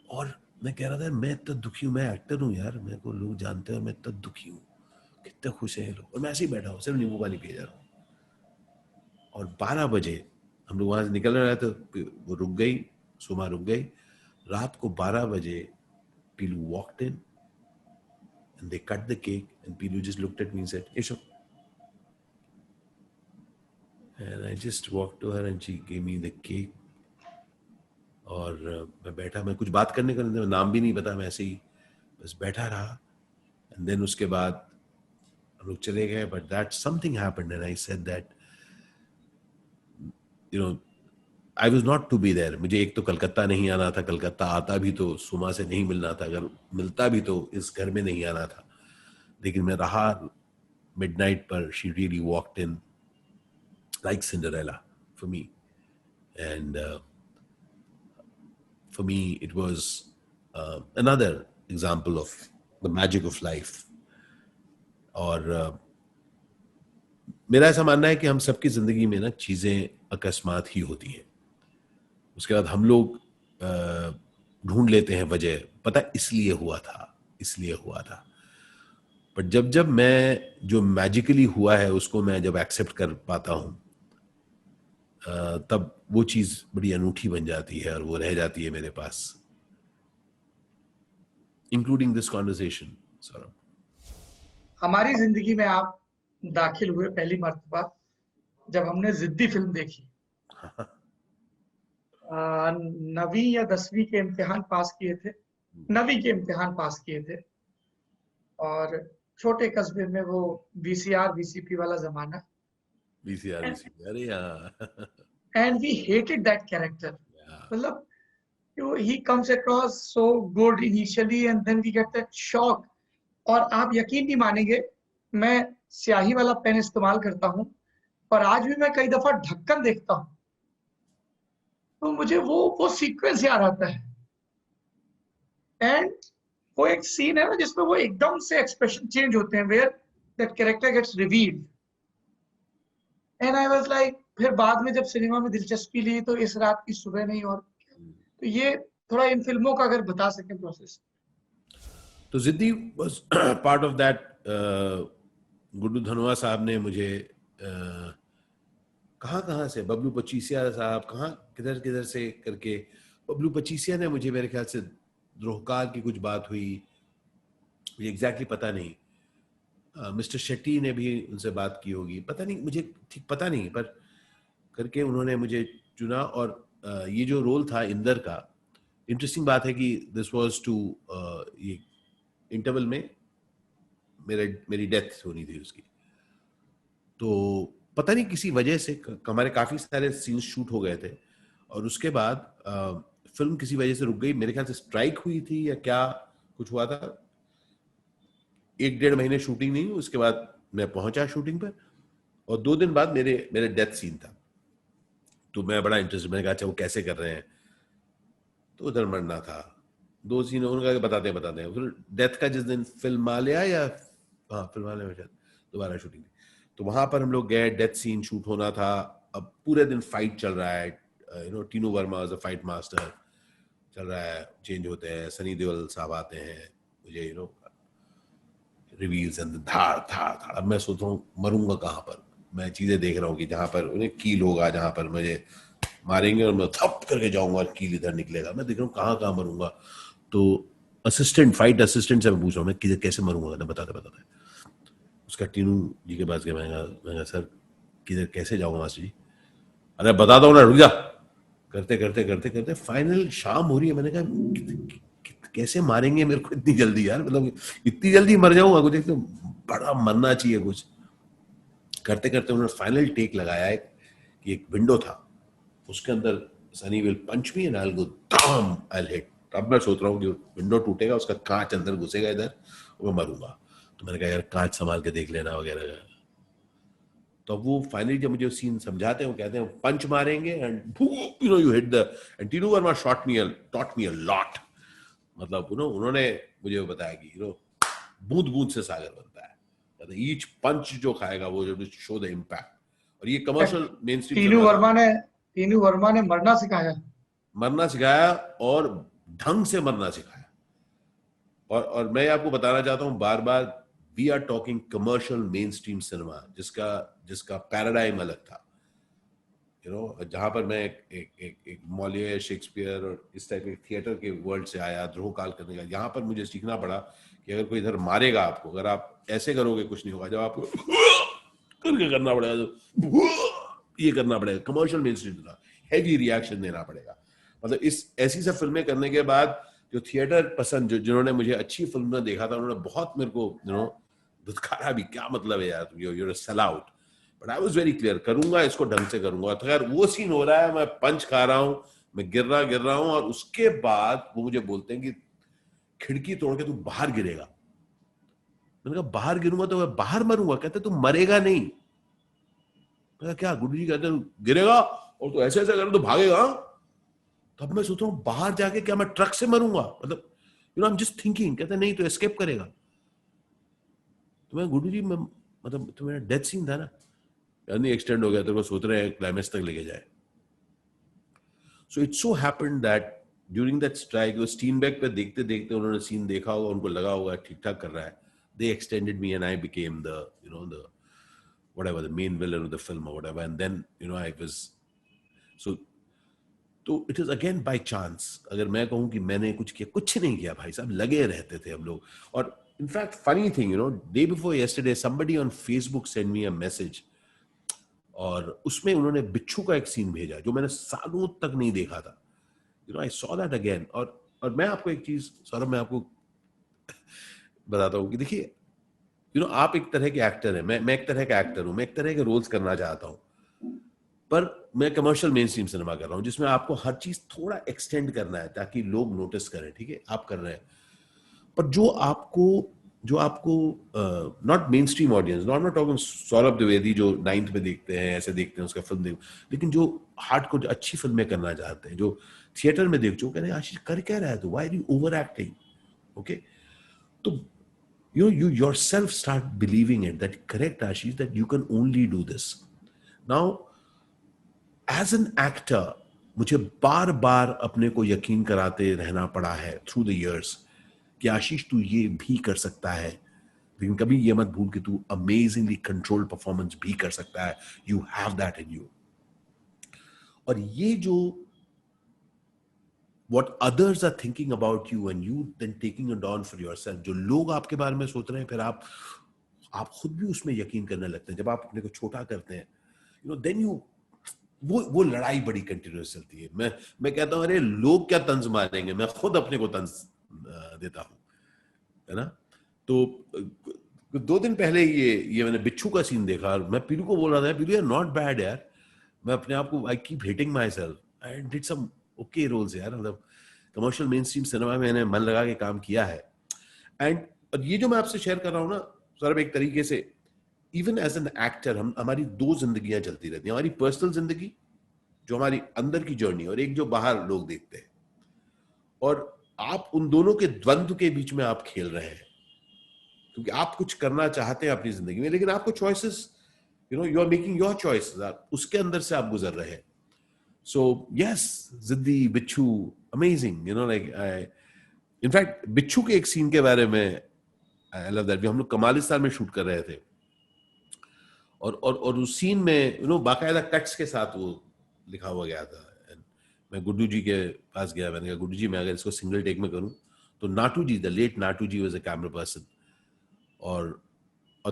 और मैं कह रहा था मैं इतना दुखी हूँ, मैं एक्टर हूँ यार, मेरे को लोग जानते हैं और मैं इतना दुखी हूँ, कितने खुश हैं ये लोग, और मैं ऐसे ही बैठा हूँ, सिर्फ नींबू पानी पिए जा रहा हूँ। और 12 बजे हम लोग वहां से निकल रहे थे, वो रुक गई, सुमा रुक गई। रात को 12 बजे Pilu walked in and they cut the cake and Pilu just looked at me and said, Isho. And I just walked to her and she gave me the cake. और मैं बैठा, मैं कुछ बात करने का नाम भी नहीं पता, मैं ऐसे ही बस बैठा रहा। एंड देन उसके बाद हम लोग चले गए। But that something happened and I said that you know I was not to be there. मुझे एक तो कलकत्ता नहीं आना था, कलकत्ता आता भी तो सुमा से नहीं मिलना था, अगर मिलता भी तो इस घर में नहीं आना था। लेकिन मैं रहा मिडनाइट पर। She really walked in like Cinderella for me, and for me it was another example of the magic of life. और मेरा ऐसा मानना है कि हम सबकी जिंदगी में ना चीजें अकस्मात ही होती हैं, उसके बाद हम लोग ढूंढ लेते हैं वजह, पता इसलिए हुआ था। बट जब मैं जो मैजिकली हुआ है उसको मैं जब एक्सेप्ट कर पाता हूं, तब वो चीज बड़ी अनूठी बन जाती है और वो रह जाती है मेरे पास, इंक्लूडिंग दिस कॉन्वर्सेशन। सौरभ, हमारी जिंदगी में आप दाखिल हुए पहली मर्तबा जब हमने जिद्दी फिल्म देखी। 9वीं या 10वीं के इम्तिहान पास किए थे, 9वीं के इम्तिहान पास किए थे, और छोटे कस्बे में वो VCR VCP वाला जमाना। VCR, अरे यार। And we hated that character. मतलब he comes across so good initially and then we get that shock। और आप यकीन नहीं मानेंगे, मैं स्याही वाला पेन इस्तेमाल करता हूं और आज भी मैं कई दफा ढक्कन देखता हूं तो मुझे वो सीक्वेंस याद आता है। एंड वो एक सीन है ना जिसमें वो एकदम से एक्सप्रेशन चेंज होते हैं, where that character gets revealed. And I was like, फिर बाद में जब सिनेमा में दिलचस्पी ली तो इस रात की सुबह नहीं। और तो ये थोड़ा इन फिल्मों का अगर बता सकें प्रोसेस। तो जिद्दी was part of that. Guddu Dhanoa साहब ने मुझे कहाँ से, बबलू पचीसिया साहब कहाँ किधर से करके, बबलू पचीसिया ने मुझे, मेरे ख्याल से द्रोहकाल की कुछ बात हुई, मुझे एग्जैक्टली पता नहीं। मिस्टर शेट्टी ने भी उनसे बात की होगी, पता नहीं, मुझे ठीक पता नहीं, पर करके उन्होंने मुझे चुना। और ये जो रोल था इंदर का, इंटरेस्टिंग बात है कि दिस वाज टू ये इंटरवल में मेरी डेथ होनी थी उसकी। तो पता नहीं किसी वजह से हमारे काफी सारे सीन्स शूट हो गए थे और उसके बाद फिल्म किसी वजह से रुक गई। मेरे ख्याल से स्ट्राइक हुई थी या क्या कुछ हुआ था। 1-1.5 महीने शूटिंग नहीं, उसके बाद मैं पहुंचा शूटिंग पर और 2 दिन बाद मेरे डेथ सीन था। तो मैं बड़ा इंटरेस्ट, मैंने कहा अच्छा वो कैसे कर रहे हैं, तो उधर मरना था। 2 सीन उन्होंने बताते हैं। फिर डेथ का जिस दिन फिल्मालया या फिल्मालया में शायद दोबारा शूटिंग थी, तो वहां पर हम लोग गए, डेथ सीन शूट होना था। अब पूरे दिन फाइट चल रहा है, Tinu Verma is a fight master, चल रहा है, चेंज होते हैं, सनी देओल साहब आते हैं, मुझे रिवील्स एंड धाड़ धाड़ धाड़। अब मैं सोच रहा हूँ मरूंगा कहाँ पर। मैं चीजें देख रहा हूँ कि जहां पर उन्हें कील होगा, जहां पर मुझे मारेंगे और मैं थप करके जाऊंगा और कील इधर निकलेगा। मैं देख रहा हूँ कहाँ कहाँ मरूंगा। तो फाइट असिस्टेंट से मैं पूछ रहा हूँ मैं किधर कैसे मरूंगा, बताते बताते। उसका टीनू जी के पास गया, मैं सर किधर कैसे जाऊंगा मास्टर जी? अरे बताता हूँ ना, रुक जा। करते करते करते करते फाइनल शाम हो रही है। मैंने कहा कैसे मारेंगे मेरे को इतनी जल्दी यार, मतलब इतनी जल्दी मर जाऊंगा? कुछ एक तो बड़ा मरना चाहिए कुछ। करते करते उन्होंने फाइनल टेक लगाया है कि एक विंडो था, उसके अंदर Sunny will punch me and I will go damn, I will hit. अब मैं सोच रहा हूँ कि विंडो टूटेगा, उसका कांच अंदर घुसेगा इधर, और मैं मरूंगा। तो मैंने कहा यार कांच संभाल के देख लेना वगैरह। तो वो फाइनली जब मुझे सीन समझाते हैं, वो कहते हैं पंच मारेंगे and you hit the, and Tinu Verma taught me a lot. मतलब उन्होंने मुझे बताया कि बूंद बूंद से सागर बनता है। ईच पंच जो खाएगा वो जो शो द इम्पैक्ट। और ये commercial main stream Tinu Verma ने मरना सिखाया और ढंग से मरना सिखाया। और मैं आपको बताना चाहता हूं बार बार, we are talking commercial mainstream cinema, जिसका पैराडाइम अलग था। जहां पर मैं एक मॉलियर, शेक्सपियर और इस टाइप के थिएटर के वर्ल्ड से आया, ध्रुव काल करने का, यहाँ पर मुझे सीखना पड़ा कि अगर कोई इधर मारेगा आपको, अगर आप ऐसे करोगे कुछ नहीं होगा। जब आपको करके करना पड़ेगा, तो ये करना पड़ेगा। कमर्शियल मेन स्ट्रीम था, हैवी रिएक्शन देना पड़ेगा। मतलब इस ऐसी सब फिल्में करने के बाद जो थिएटर पसंद, जिन्होंने मुझे अच्छी फिल्म में देखा था, उन्होंने बहुत मेरे को धुतकारा भी। क्या मतलब है यार, you're a sell out. But I was very clear, करूंगा इसको ढंग से करूंगा। तो खैर वो सीन हो रहा है, मैं पंच खा रहा हूं, मैं गिर रहा हूं, और उसके बाद वो मुझे बोलते हैं कि खिड़की तोड़ के तू बाहर गिरेगा। मैंने कहा बाहर गिरूंगा तो मैं बाहर मरूंगा? कहते तू मरेगा नहीं। मैंने कहा क्या? गुरु जी कहते गिरेगा और तू ऐसे ऐसे कर तो भागेगा। तब मैं सोच रहा हूँ बाहर जाके क्या मैं ट्रक से मरूंगा? मतलब आई एम जस्ट थिंकिंग। कहते नहीं तो एस्केप करेगा। तो मैं गुरु जी, मतलब तो मेरा डेथ सीन था ना, यानी एक्सटेंड हो गया, तो वो सोच रहे हैं क्लाइमेक्स तक लेके जाए। So it so happened that during that strike, वो स्टीनबेक पे देखते देखते उन्होंने सीन देखा होगा, उनको लगा होगा ठीक ठाक कर रहा है। They extended me and I became the whatever the main villain of the film or whatever, and then I was so, तो it is again by chance. अगर मैं कहूं कि मैंने कुछ किया, कुछ नहीं किया भाई साहब, लगे रहते थे हम लोग। और in fact funny thing, day before yesterday somebody on Facebook sent me a message, और उसमें उन्होंने बिच्छू का एक सीन भेजा जो मैंने सालों तक नहीं देखा था। I saw that again. और मैं आपको एक चीज, सौरभ, मैं आपको बताता हूँ कि देखिए, आप एक तरह के एक्टर हैं, मैं एक तरह का एक्टर हूं, मैं एक तरह के रोल्स करना चाहता हूं। पर मैं कमर्शियल मेन स्ट्रीम सिनेमा कर रहा हूं, जिसमें आपको हर चीज थोड़ा एक्सटेंड करना है ताकि लोग नोटिस करें। ठीक है, आप कर रहे हैं, पर जो आपको not main stream audience, not talking Saurabh Dwivedi जो 9th में देखते हैं, ऐसे देखते हैं उसका फिल्म देख, लेकिन जो हार्ड को अच्छी फिल्में करना चाहते हैं, जो थिएटर में देख, जो कह रहे हैं आशीष कर क्या रहा है, तो why are you over acting? Okay, तो you yourself start believing it, that correct Ashish, that you can only do this. Now as an actor, मुझे बार बार अपने को यकीन कराते रहना पड़ा है थ्रू द इयर्स कि आशीष तू ये भी कर सकता है, लेकिन कभी ये मत भूल कि तू अमेजिंगली कंट्रोल्ड परफॉर्मेंस भी कर सकता है। You have that in you. और ये जो what others are thinking about you and you then taking it on for yourself, जो लोग आपके बारे में सोच रहे हैं, फिर आप खुद भी उसमें यकीन करने लगते हैं। जब आप अपने को छोटा करते हैं, then you, वो लड़ाई बड़ी कंटिन्यूस चलती है। मैं कहता हूं अरे लोग क्या तंज मारेंगे, मैं खुद अपने को तंज देता हूं, है ना। तो 2 दिन पहले ये मैंने बिच्छू का सीन देखा और मैं पीलू को बोल रहा था, पीलू यार नॉट बैड यार, मैं अपने आप को, I keep hating myself, I did some okay roles यार, मतलब कमर्शियल मेन स्ट्रीम सिनेमा में मैंने मन लगा के काम किया है। और ये जो मैं आपसे शेयर कर रहा हूं ना सर, एक तरीके से इवन एज एन एक्टर हमारी 2 जिंदगियां चलती रहती हैं, हमारी पर्सनल जिंदगी जो हमारी अंदर की जर्नी, और एक जो बाहर लोग देखते हैं, और आप उन दोनों के द्वंद्व के बीच में आप खेल रहे हैं, क्योंकि आप कुछ करना चाहते हैं अपनी जिंदगी में, लेकिन आपको choices, you are making your choices, उसके अंदर से आप गुजर रहे हैं। सो यस, जिद्दी, बिच्छू, amazing, you know, like I in fact बिच्छू के एक सीन के बारे में आई लव दैट, हम लोग कमालिस्तान में शूट कर रहे थे और उस सीन में यू नो बाकायदा कट्स के साथ वो लिखा हुआ गया था। And मैं गुड्डू जी के पास गया, मैंने कहा गुड्डू जी मैं अगर इसको सिंगल टेक में करूं तो Natu ji, the late Natu ji was a camera person, और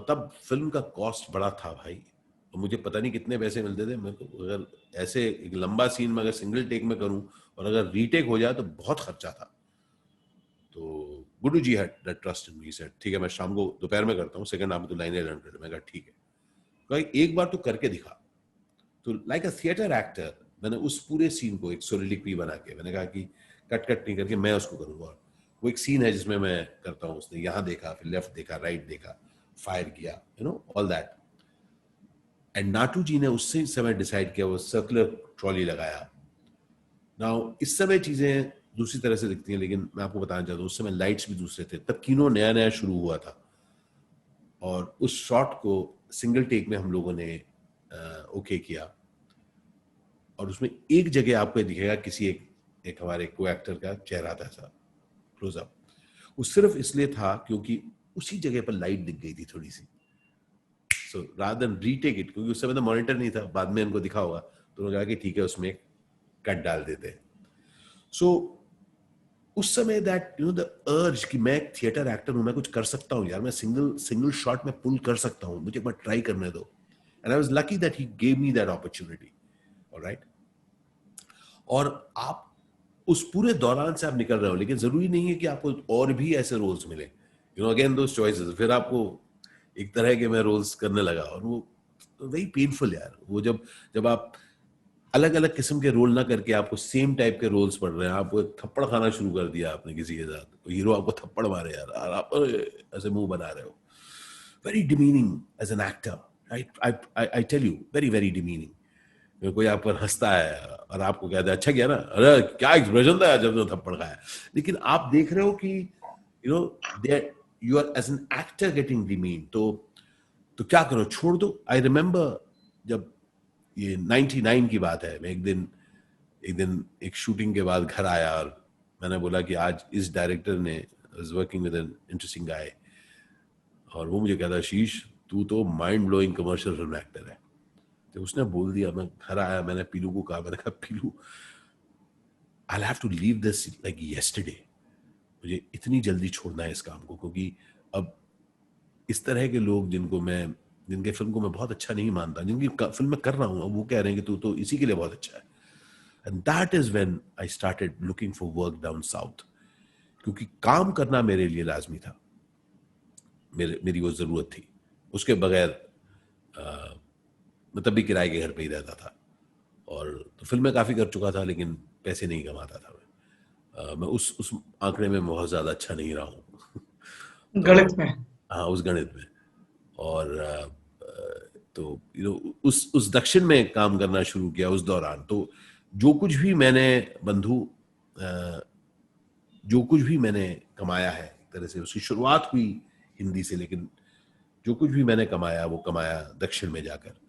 तब फिल्म का कॉस्ट बड़ा था भाई, और मुझे पता नहीं कितने पैसे मिलते थे मेरे को, अगर ऐसे एक लंबा सीन में अगर सिंगल टेक में करूं और अगर रीटेक हो जाए तो बहुत खर्चा था। तो Guddu ji had that trust in me, said ठीक है मैं शाम को दोपहर में करता हूँ, सेकंड हाफ में तो लाइन 100। मैं कहा ठीक है, भाई एक बार तो करके दिखा। तो लाइक अ थिएटर एक्टर मैंने उस पूरे सीन को एक सोलिडिक्वी बना के मैंने कहा कि कट नहीं करके मैं उसको करूंगा। वो एक सीन है जिसमें मैं करता हूँ, उसने यहाँ देखा, फिर लेफ्ट देखा, राइट देखा, फायर किया, you know all that. And Natu ji ने उससे समय डिसाइड किया, वो सर्कुलर ट्रॉली लगाया। नाउ इस समय चीजें दूसरी तरह से दिखती हैं, लेकिन मैं आपको बताना चाहता हूँ उस समय लाइट्स भी दूसरे थे, तब कीनो नया नया शुरू हुआ था, और उस शॉट को सिंगल टेक में हम लोगों ने ओके किया, और उसमें एक जगह आपको दिखेगा किसी एक हमारे को एक्टर का चेहरा था ऐसा क्लोजअप, वो सिर्फ इसलिए था क्योंकि उसी जगह पर लाइट दिख गई थी थोड़ी सी। So rather than retake it, क्योंकि उस समय तो मॉनिटर नहीं था, बाद में इनको दिखा होगा तो उन्होंने कहा कि ठीक है उसमें कट डाल देते हैं। सो उस समय that you know the urge कि मैं एक थिएटर एक्टर हूं, मैं कुछ कर सकता हूं यार, मैं सिंगल शॉट में पुल कर सकता हूं, मुझे एक बार ट्राई करने दो। And I was lucky that he gave me that opportunity, alright. और आप उस पूरे दौरान से आप निकल रहे हो, लेकिन जरूरी नहीं है कि आपको और भी ऐसे रोल्स मिले, you know again those choices. फिर आपको एक तरह के मैं रोल्स करने लगा, और वो वेरी पेनफुल यार, वो जब आप अलग अलग किस्म के रोल ना करके आपको सेम टाइप के रोल्स पड़ रहे हैं, आपको एक थप्पड़ खाना शुरू कर दिया आपने किसी के साथ, तो हीरो आपको थप्पड़ मारे यार और आप ऐसे मुंह बना रहे हो, very demeaning as an actor, right. I tell you very very demeaning. कोई आप पर हंसता है और आपको कहता है अच्छा किया ना, अरे क्या एक्सप्रेशन था जब तो थप्पड़ खाया, लेकिन आप देख रहे हो कि you know there you are as an actor getting demean, तो क्या करो, छोड़ दो। आई रिमेम्बर जब ये 99 की बात है, मैं एक दिन एक शूटिंग के बाद घर आया और मैंने बोला कि आज इस डायरेक्टर ने was working with an interesting गाय, और वो मुझे कहता शीश तू तो mind blowing commercial film actor है। तो उसने बोल दिया, मैं घर आया, मैंने पीलू को कहा, मैंने कहा Pilu I have to leave this like yesterday, मुझे इतनी जल्दी छोड़ना है इस काम को, क्योंकि अब इस तरह के लोग जिनके फिल्म को मैं बहुत अच्छा नहीं मानता, जिनकी फिल्म मैं कर रहा हूँ, अब वो कह रहे हैं कि तू तो इसी के लिए बहुत अच्छा है। And that is when I started looking for work down south, क्योंकि काम करना मेरे लिए लाजमी था, मेरी वो जरूरत थी, उसके बगैर मैं तब भी किराए के घर पे ही रहता था, और तो फिल्में काफ़ी कर चुका था लेकिन पैसे नहीं कमाता था मैं उस आंकड़े में बहुत ज़्यादा अच्छा नहीं रहा हूँ गणित में। हाँ उस गणित में। और तो यू नो उस दक्षिण में काम करना शुरू किया उस दौरान, तो जो कुछ भी मैंने बंधु जो कुछ भी मैंने कमाया है एक तरह से, उसकी शुरुआत हुई हिंदी से, लेकिन जो कुछ भी मैंने कमाया वो कमाया दक्षिण में जाकर।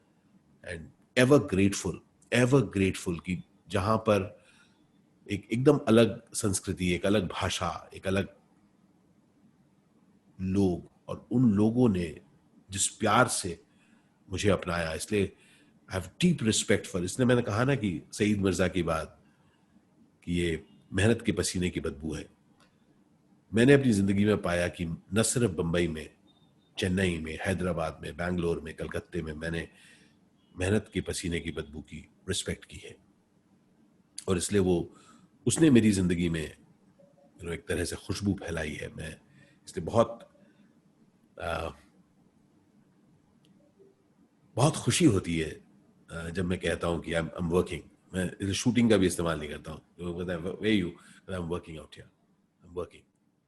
एंड एवर ग्रेटफुल कि जहां पर एकदम अलग संस्कृति, एक अलग भाषा, एक अलग लोग, और उन लोगों ने जिस प्यार से मुझे अपनाया, इसलिए I have deep respect for. इसलिए मैंने कहा ना कि सईद मिर्जा की बात कि ये मेहनत के पसीने की बदबू है। मैंने अपनी जिंदगी में पाया कि न सिर्फ बंबई में, चेन्नई में, हैदराबाद में, बैंगलोर में, कलकत्ते में मैंने मेहनत के पसीने की बदबू की रिस्पेक्ट की है, और इसलिए उसने मेरी जिंदगी में एक तरह से खुशबू फैलाई है। मैं इसलिए बहुत खुशी होती है जब मैं कहता हूँ कि आई एम वर्किंग। मैं शूटिंग का भी इस्तेमाल नहीं करता हूँ, तो कहता है way you, I am working out here, I am working,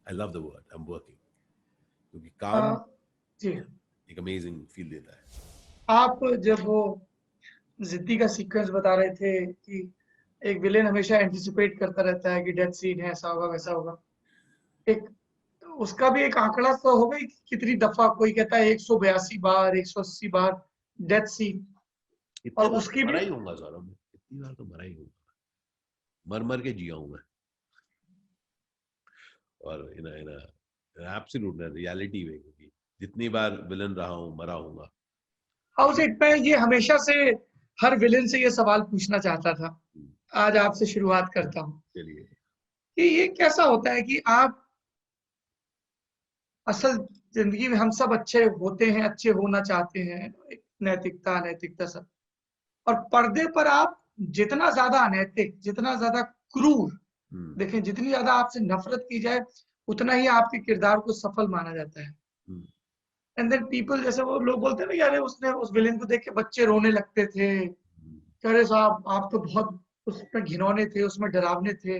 I love the word I am working, क्योंकि काम जी एक अमेजिंग फील देता है। आप जब वो जिद्दी का सीक्वेंस बता रहे थे कि एक विलेन हमेशा एंटिसिपेट करता रहता है कि डेथ सीन है, ऐसा होगा वैसा होगा, एक उसका भी एक आंकड़ा तो होगा कि कितनी दफा, कोई कहता है 182 बार, 180 बार डेथ सीन, इतने और बार उसकी तो भी मरा ही होगा सौरभ, इतनी बार तो मरा ही होगा, मर मर के जिया हूं मैं। और इन एब्सोल्यूट रियलिटी में, क्योंकि जितनी बार विलन रहा हूँ मरा हूँगा। हाउस इट, मैं ये हमेशा से हर विलेन से ये सवाल पूछना चाहता था, आज आपसे शुरुआत करता हूँ। चलिए। कि ये कैसा होता है कि आप असल जिंदगी में हम सब अच्छे होते हैं, अच्छे होना चाहते हैं, नैतिकता अनैतिकता सब, और पर्दे पर आप जितना ज्यादा अनैतिक, जितना ज्यादा क्रूर देखें, जितनी ज्यादा आपसे नफरत की जाए, उतना ही आपके किरदार को सफल माना जाता है। एंड देन पीपल, जैसे वो लोग बोलते हैं ना, यार उसने उस विलेन को देख के बच्चे रोने लगते थे, अरे साहब आप तो बहुत उसमें घिनौने थे, उसमें डरावने थे।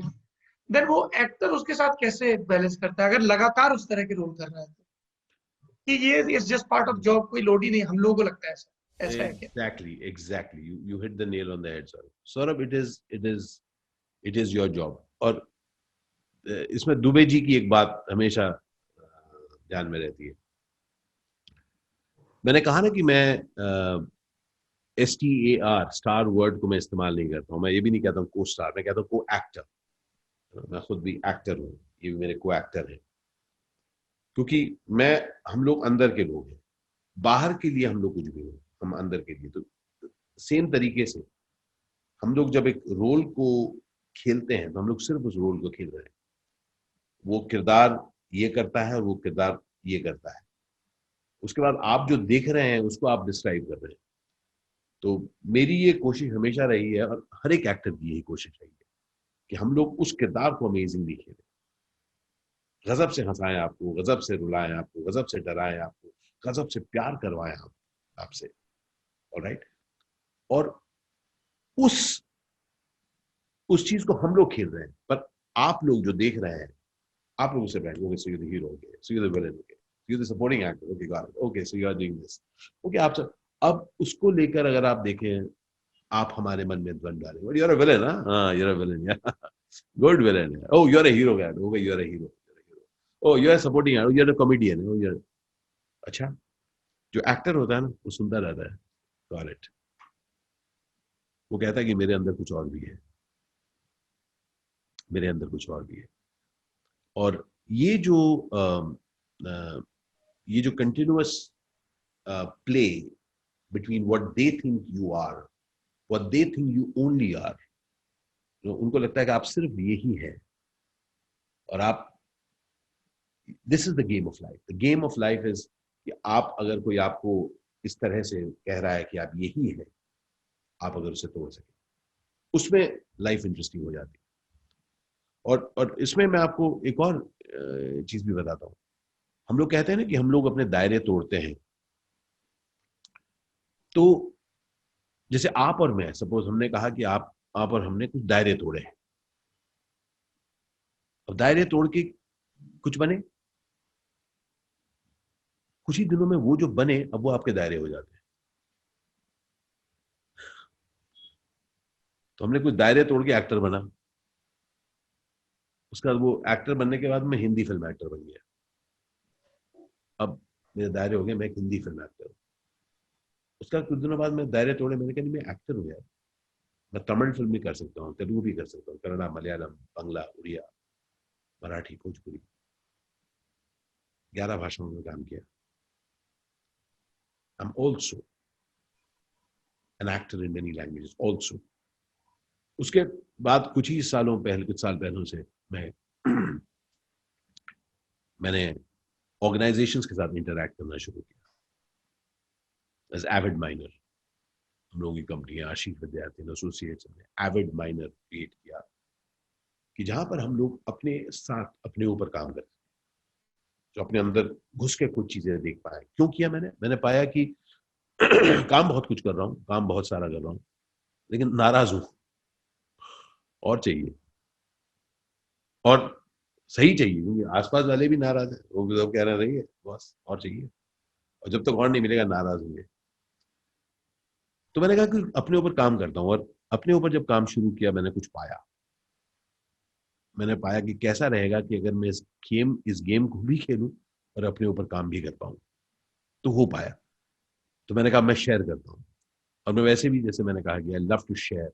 देन वो एक्टर उसके साथ कैसे बैलेंस करता है अगर लगातार उस तरह के रोल कर रहा है तो? कि ये is just part of job, कोई लोड ही नहीं, हम लोगों को लगता है ऐसा, ऐसा है क्या? Exactly. You hit the nail on the head, Saurabh. Saurabh, it is your job. और इसमें दुबे जी की एक बात हमेशा ध्यान में रहती है। मैंने कहा ना कि मैं STAR स्टार वर्ड को मैं इस्तेमाल नहीं करता हूँ। मैं ये भी नहीं कहता हूँ को स्टार, मैं कहता हूँ को एक्टर। मैं खुद भी एक्टर हूँ, ये भी मेरे को एक्टर हैं, क्योंकि हम लोग अंदर के लोग हैं, बाहर के लिए हम लोग कुछ भी नहीं, हम अंदर के लिए। तो सेम तरीके से हम लोग जब एक रोल को खेलते हैं तो हम लोग सिर्फ उस रोल को खेल रहे हैं। वो किरदार ये करता है और वो किरदार ये करता है, उसके बाद आप जो देख रहे हैं उसको आप डिस्क्राइब कर रहे हैं। तो मेरी ये कोशिश हमेशा रही है, और हर एक एक्टर की यही कोशिश रही है, कि हम लोग उस किरदार को अमेजिंगली खेलें, गजब से हंसाएं आपको, गजब से रुलाएं आपको, गजब से डराएं आपको, गजब से प्यार करवाएं आपसे। ऑलराइट। और उस चीज को हम लोग खेल रहे हैं, पर आप लोग जो देख रहे हैं, आप लोग उसे बैठ, okay so you the hero, okay so you the villain, okay you the supporting actor, okay got it, okay so you are doing this, okay आप सब। अब उसको लेकर अगर आप देखें, आप हमारे मन में द्वंद्व डालेंगे, यू आर अ विलेन, हां यू आर अ विलेन, या good villain, oh you are a hero guy, okay you are a hero, oh you are supporting actor, you are a comedian, oh you are. अच्छा, जो एक्टर होता है ना वो सुनता रहता है, गॉट इट। वो कहता है कि मेरे अंदर कुछ और भी है, मेरे अंदर कुछ और भी है। और ये जो ये जो continuous play between what they think you are, what they think you only are, उनको लगता है कि आप सिर्फ यही है, और आप, this is the game of life. The game of life is कि आप, अगर कोई आपको इस तरह से कह रहा है कि आप यही है, आप अगर उसे तोड़ सके, उसमें लाइफ इंटरेस्टिंग हो जाती है। और इसमें मैं आपको एक और चीज भी बताता हूँ। हम लोग कहते हैं ना कि हम लोग अपने दायरे तोड़ते हैं। तो जैसे आप और मैं, सपोज हमने कहा कि आप और हमने कुछ दायरे तोड़े हैं, अब दायरे तोड़ के कुछ बने, कुछ ही दिनों में वो जो बने, अब वो आपके दायरे हो जाते हैं। तो हमने कुछ दायरे तोड़ के एक्टर बना, उसके बाद वो एक्टर बनने के बाद मैं हिंदी फिल्म एक्टर बन गया। अब मेरे दायरे हो गए, मैं एक हिंदी फिल्म एक्टर हूँ। उसका कुछ दिनों बाद मैं दायरे तोड़े, मैंने कहा मैं एक्टर हूँ यार, मैं तमिल फिल्म भी कर सकता हूँ, तेलुगु भी कर सकता हूँ, कन्नड़ा, मलयालम, बांग्ला, उड़िया, मराठी, भोजपुरी, 11 भाषाओं में काम किया। आई am also an actor in many languages also. उसके बाद कुछ साल पहले से मैंने ऑर्गेनाइजेशंस के साथ इंटरैक्ट करना शुरू किया एज एविड माइनर। हम लोगों की कंपनी आशीष विद्यार्थी एसोसिएट्स ने एविड माइनर क्रिएट किया, कि जहां पर हम लोग अपने साथ अपने ऊपर काम करते, जो अपने अंदर घुस के कुछ चीजें देख पाए। क्यों किया मैंने पाया कि काम बहुत कुछ कर रहा हूँ, काम बहुत सारा कर रहा हूँ, लेकिन नाराज हूं, और चाहिए, और सही चाहिए, क्योंकि आसपास वाले भी नाराज है, वो सब कह रहे हैं बस और चाहिए, और जब तक और नहीं मिलेगा नाराज होंगे। तो मैंने कहा कि अपने ऊपर काम करता हूँ, और अपने ऊपर जब काम शुरू किया, मैंने कुछ पाया। मैंने पाया कि कैसा रहेगा कि अगर मैं इस गेम को भी खेलूं और अपने ऊपर काम भी कर पाऊं, तो हो पाया। तो मैंने कहा मैं शेयर करता हूँ, और मैं वैसे भी, जैसे मैंने कहा कि आई लव टू शेयर।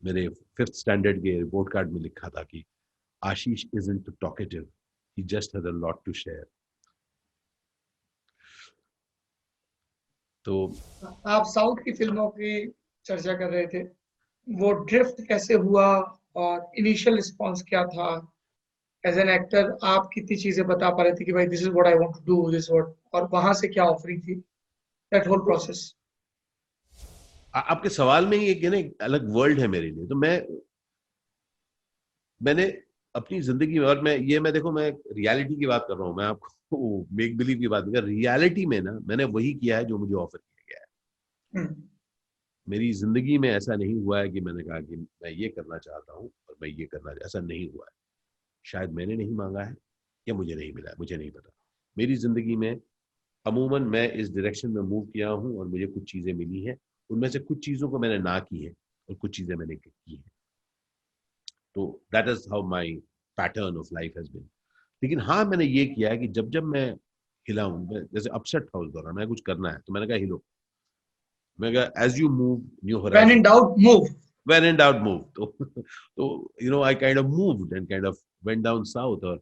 मेरे 5th स्टैंडर्ड के रिपोर्ट कार्ड में लिखा था कि Ashish isn't talkative. He just has a lot to share. तो आप साउथ की फिल्मों की चर्चा कर रहे थे, वो ड्रिफ्ट कैसे हुआ और इनिशियल रिस्पॉन्स क्या था? एज एन एक्टर आप कितनी चीजें बता पा रहे थे कि भाई this is what I want to do, this what, और वहां से क्या ऑफरिंग थी, दैट होल प्रोसेस? आपके सवाल में ही एक ना एक अलग वर्ल्ड है मेरे लिए। तो मैंने अपनी जिंदगी में, और मैं देखो, मैं रियलिटी की बात कर रहा हूँ, मैं आपको मेक बिलीव की बात नहीं कर। रियलिटी में ना मैंने वही किया है जो मुझे ऑफर किया गया है। मेरी जिंदगी में ऐसा नहीं हुआ है कि मैंने कहा कि मैं ये करना चाहता हूँ और मैं ये करना, ऐसा नहीं हुआ है। शायद मैंने नहीं मांगा है या मुझे नहीं मिला है, मुझे नहीं पता। मेरी जिंदगी में अमूमन मैं इस डायरेक्शन में मूव किया हूँ और मुझे कुछ चीजें मिली हैं। उनमें से कुछ चीजों को मैंने ना की है और कुछ चीजें मैंने की है। तो that is how my pattern of life has been. लेकिन हाँ, मैंने ये किया है कि जब जब मैं हिला हूँ, जैसे अपसेट था उस दौरान, मैं कुछ करना है तो मैंने कहा हिलो। मैं कहा as you move new when horizon, in doubt move. when in doubt move. तो I kind of moved and kind of went down south। और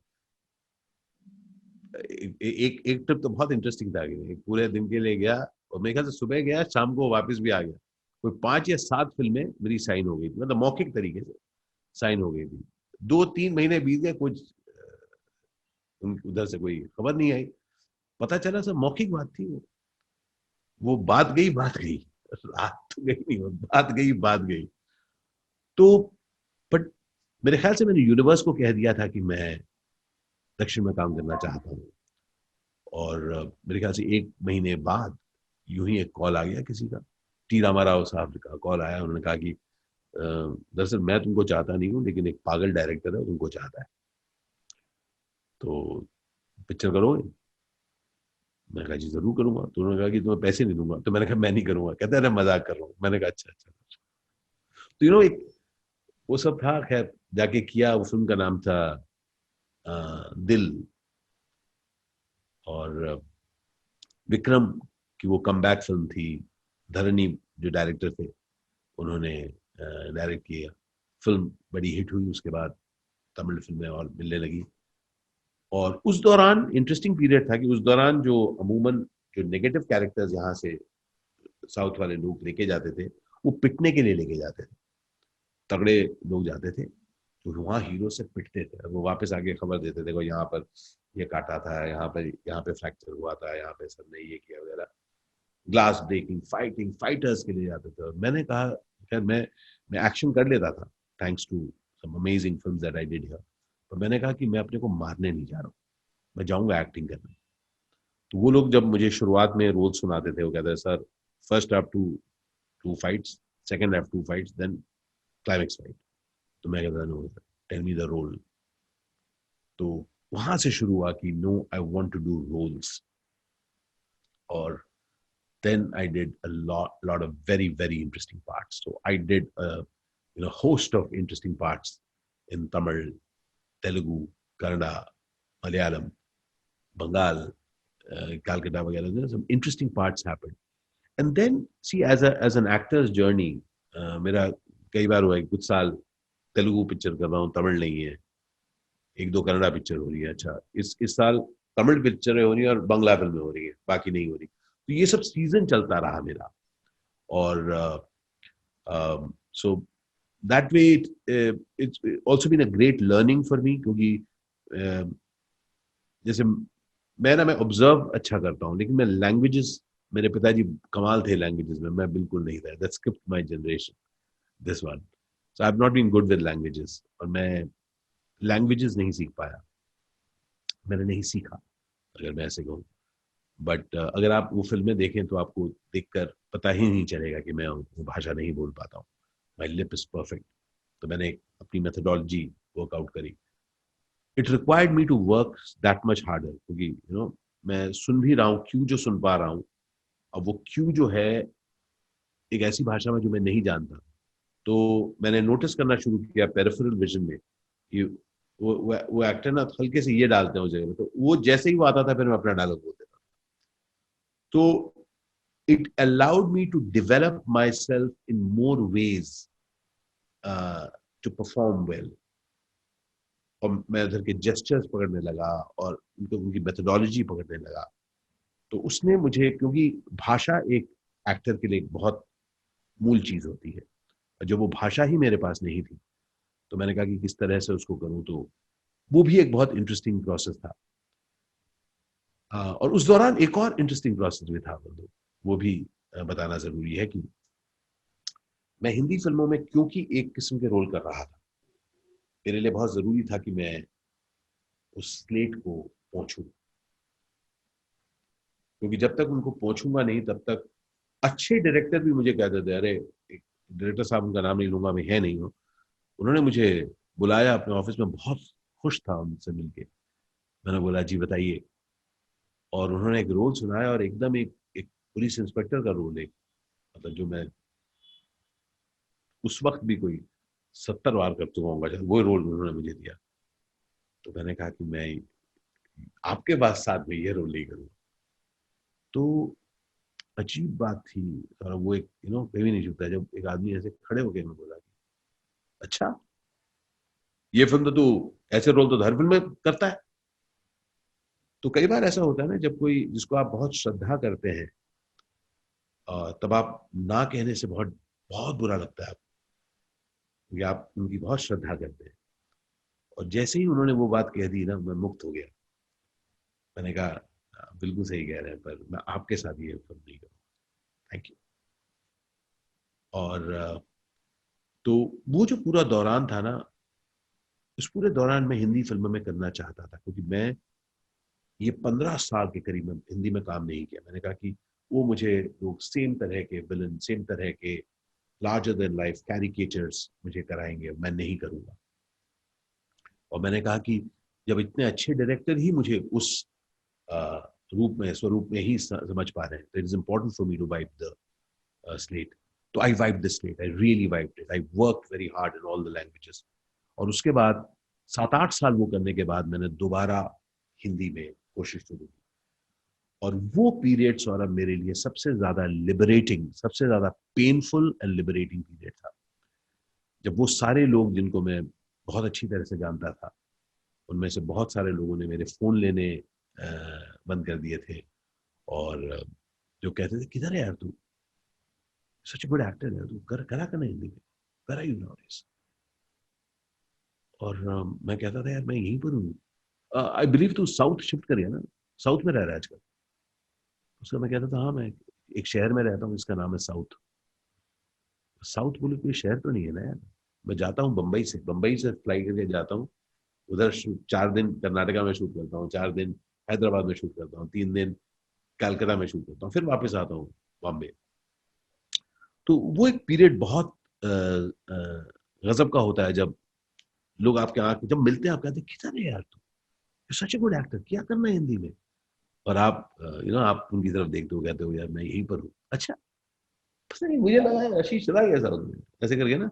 एक ट्रिप तो बहुत इंटरेस्टिंग था कि एक पूरे दिन के लिए गया और मेरे ख्याल से सुबह गया, शाम को वापस भी आ गया। कोई 5 या 7 फिल्में मेरी साइन हो गई थी, मतलब मौखिक तरीके से साइन हो गई थी। 2-3 महीने बीत गए, कुछ उधर से कोई खबर नहीं आई। पता चला सब मौखिक बात थी। वो बात गई, रात तो गई नहीं, बात गई। तो बट मेरे ख्याल से मैंने यूनिवर्स को कह दिया था कि मैं दक्षिण में काम करना चाहता हूँ। और मेरे ख्याल से 1 महीने बाद यूं ही एक कॉल आ गया किसी का, टी रामाराव साहब का कॉल आया। उन्होंने कहा कि दरअसल मैं तुमको चाहता नहीं हूँ, लेकिन एक पागल डायरेक्टर है तुमको चाहता है, तो पिक्चर करोगे? मैंने कहा जी जरूर करूंगा। तो उन्होंने कहा कि तुम्हें पैसे नहीं दूंगा। तो मैंने कहा मैं नहीं करूंगा। कहते अरे मजाक कर रहा हूँ। मैंने कहा अच्छा अच्छा। तो एक वो सब था। खैर जाके किया। वो फिल्म का नाम था दिल। और विक्रम की वो कमबैक फिल्म थी। धरनी जो डायरेक्टर थे, उन्होंने डायरेक्ट किया। फिल्म बड़ी हिट हुई। उसके बाद तमिल फिल्में और मिलने लगी। और उस दौरान इंटरेस्टिंग पीरियड था कि उस दौरान जो अमूमन जो नेगेटिव कैरेक्टर्स यहाँ से साउथ वाले लोग लेके जाते थे, वो पिटने के लिए लेके जाते थे। तगड़े लोग जाते थे तो वहाँ हीरो से पिटते थे। वो वापस आके खबर देते थे, देखो यहाँ पर ये काटा था, यहाँ पे फ्रैक्चर हुआ था, यहाँ पे सर ने ये किया वगैरह। ग्लास ब्रेकिंग, फाइटर्स के लिए जाते थे। और मैंने कहा खैर मैं एक्शन कर लेता था thanks to some amazing films that I did here. पर मैंने कहा कि मैं अपने को मारने नहीं जा रहा हूँ, मैं जाऊंगा एक्टिंग करने। तो वो लोग जब मुझे शुरुआत में रोल सुनाते थे, वो कहते sir first half two fights, second half 2 fights, then climax fight. तो मैं कहता no, tell me the role. तो वहां से शुरू हुआ कि no, I want to do roles. और then I did a lot of very very interesting parts. So I did a host of interesting parts in Tamil, Telugu, Kannada, Malayalam, Bengal, Calcutta वगैरह। Some interesting parts happened. And then see, as an actor's journey, मेरा कई बार हुआ है कुछ साल तेलुगु पिक्चर कर रहा हूँ, तमिल नहीं है। 1-2 कन्नड़ा पिक्चर हो रही है। अच्छा, इस साल तमिल पिक्चरें हो रही है और बांग्ला फिल्में हो रही है, बाकी नहीं हो रही। तो ये सब सीजन चलता रहा मेरा। और so that way it's also been a great learning for me. क्योंकि जैसे मैं ऑब्जर्व अच्छा करता हूँ, लेकिन मैं लैंग्वेजेस, मेरे पिताजी कमाल थे लैंग्वेजेस में, मैं बिल्कुल नहीं था। That skipped my generation, this one. So I have not been good with languages, और मैं लैंग्वेजेस नहीं सीख पाया, मैंने नहीं सीखा, अगर मैं ऐसे कहूँ। बट अगर आप वो फिल्में देखें तो आपको देखकर पता ही नहीं चलेगा कि मैं वो भाषा नहीं बोल पाता हूँ। My lip is perfect. तो मैंने अपनी मेथोडोलॉजी वर्कआउट करी। It required me to work that much harder, क्योंकि मैं सुन भी रहा हूँ, क्यों जो सुन पा रहा हूँ। अब वो क्यों जो है एक ऐसी भाषा में जो मैं नहीं जानता। तो मैंने नोटिस करना शुरू किया पेरिफेरल विजन में कि वो एक्टर ना हल्के से ये डालते हैं उस जगह में, तो वो जैसे ही वो आता था फिर मैं अपना डायलॉग बोलता था। तो it allowed me to develop myself in more ways to perform well. और मैं उधर के जेस्चर्स पकड़ने लगा और उनकी मेथोडोलॉजी पकड़ने लगा। तो उसने मुझे, क्योंकि भाषा एक एक्टर के लिए एक बहुत मूल चीज होती है, जब वो भाषा ही मेरे पास नहीं थी तो मैंने कहा कि किस तरह से उसको करूं। तो वो भी एक बहुत इंटरेस्टिंग प्रोसेस था। और उस दौरान एक और इंटरेस्टिंग प्रोसेस भी था, वो भी बताना जरूरी है कि मैं हिंदी फिल्मों में क्योंकि एक किस्म के रोल कर रहा था, मेरे लिए बहुत जरूरी था कि मैं उस स्लेट को पहुंचूं, क्योंकि जब तक उनको पहुंचूंगा नहीं तब तक अच्छे डायरेक्टर भी मुझे कहते थे, अरे डायरेक्टर साहब, उनका नाम नहीं लूंगा मैं, है नहीं हो, उन्होंने मुझे बुलाया अपने ऑफिस में, बहुत खुश था उनसे मिलके। मैंने बोला जी बताइए, और उन्होंने एक रोल सुनाया और एकदम एक पुलिस इंस्पेक्टर का रोल, एक मतलब जो मैं उस वक्त भी कोई 70 बार कर चुका हूँ, वो रोल उन्होंने मुझे दिया। तो मैंने कहा कि मैं आपके पास साथ में ये रोल नहीं करूँ। तो अजीब बात थी, और वो एक कभी नहीं छूटता जब एक आदमी ऐसे खड़े होकर मैं बोला, अच्छा ये फिल्म तो तू, ऐसे रोल तो हर फिल्म में करता है। तो कई बार ऐसा होता है ना, जब कोई जिसको आप बहुत श्रद्धा करते हैं, तब आप ना कहने से बहुत बहुत बुरा लगता है आपको, क्योंकि आप उनकी बहुत श्रद्धा करते हैं। और जैसे ही उन्होंने वो बात कह दी ना, मैं मुक्त हो गया। मैंने कहा बिल्कुल सही कह रहे हैं, पर मैं आपके साथ ये फिल्म नहीं करूँ, थैंक यू। और तो वो जो पूरा दौरान था ना, उस पूरे दौरान मैं हिंदी फिल्म में करना चाहता था, क्योंकि मैं ये 15 साल के करीब में हिंदी में काम नहीं किया। मैंने कहा कि वो मुझे लोग सेम तरह के विलन, सेम तरह के लार्जर देन लाइफ कैरिकेचर्स मुझे कराएंगे, मैं नहीं करूंगा। और मैंने कहा कि जब इतने अच्छे डायरेक्टर ही मुझे उस रूप में, स्वरूप में ही समझ पा रहे हैं, तो it is important for me to wipe the slate. तो I wipe the slate, I really wiped it, I work very hard in all the languages. और उसके बाद 7-8 साल वो करने के बाद मैंने दोबारा हिंदी में कोशिश शुरू की। और वो पीरियड सौरभ मेरे लिए सबसे ज्यादा लिबरेटिंग, सबसे ज्यादा पेनफुल एंड लिबरेटिंग पीरियड था, जब वो सारे लोग जिनको मैं बहुत अच्छी तरह से जानता था, उनमें से बहुत सारे लोगों ने मेरे फोन लेने बंद कर दिए थे। और जो कहते थे, किधर है यार तू, सच गुड एक्टर है तू, करा करना हिंदी में, करा यू नाउ। और मैं कहता था यार मैं यहीं पर हूँ, आई बिलीव तू साउथ शिफ्ट कर गया ना, साउथ में रह रहा है आजकल। उसका मैं कहता था हाँ, मैं एक शहर में रहता हूँ, इसका नाम है साउथ। साउथ बोले कोई शहर तो नहीं है ना यार। मैं जाता हूँ बम्बई से फ्लाई करके जाता हूँ उधर, 4 दिन कर्नाटका में शूट करता हूँ, 4 दिन हैदराबाद में शूट करता हूँ, 3 दिन कलकत्ता में शूट करता हूँ, फिर वापस आता हूँ बॉम्बे। तो वो एक पीरियड बहुत गजब का होता है, जब लोग आपके आंख जब मिलते हैं, आप कहते हैं किधर है यार तू, सच ए गुड एक्टर, क्या करना है हिंदी में। और आप आप उनकी तरफ देखते हो, कहते हो यार मैं यहीं पर हूँ, अच्छा पता नहीं मुझे लगा यार आशीष चला गया साउथ में, ऐसे करके ना।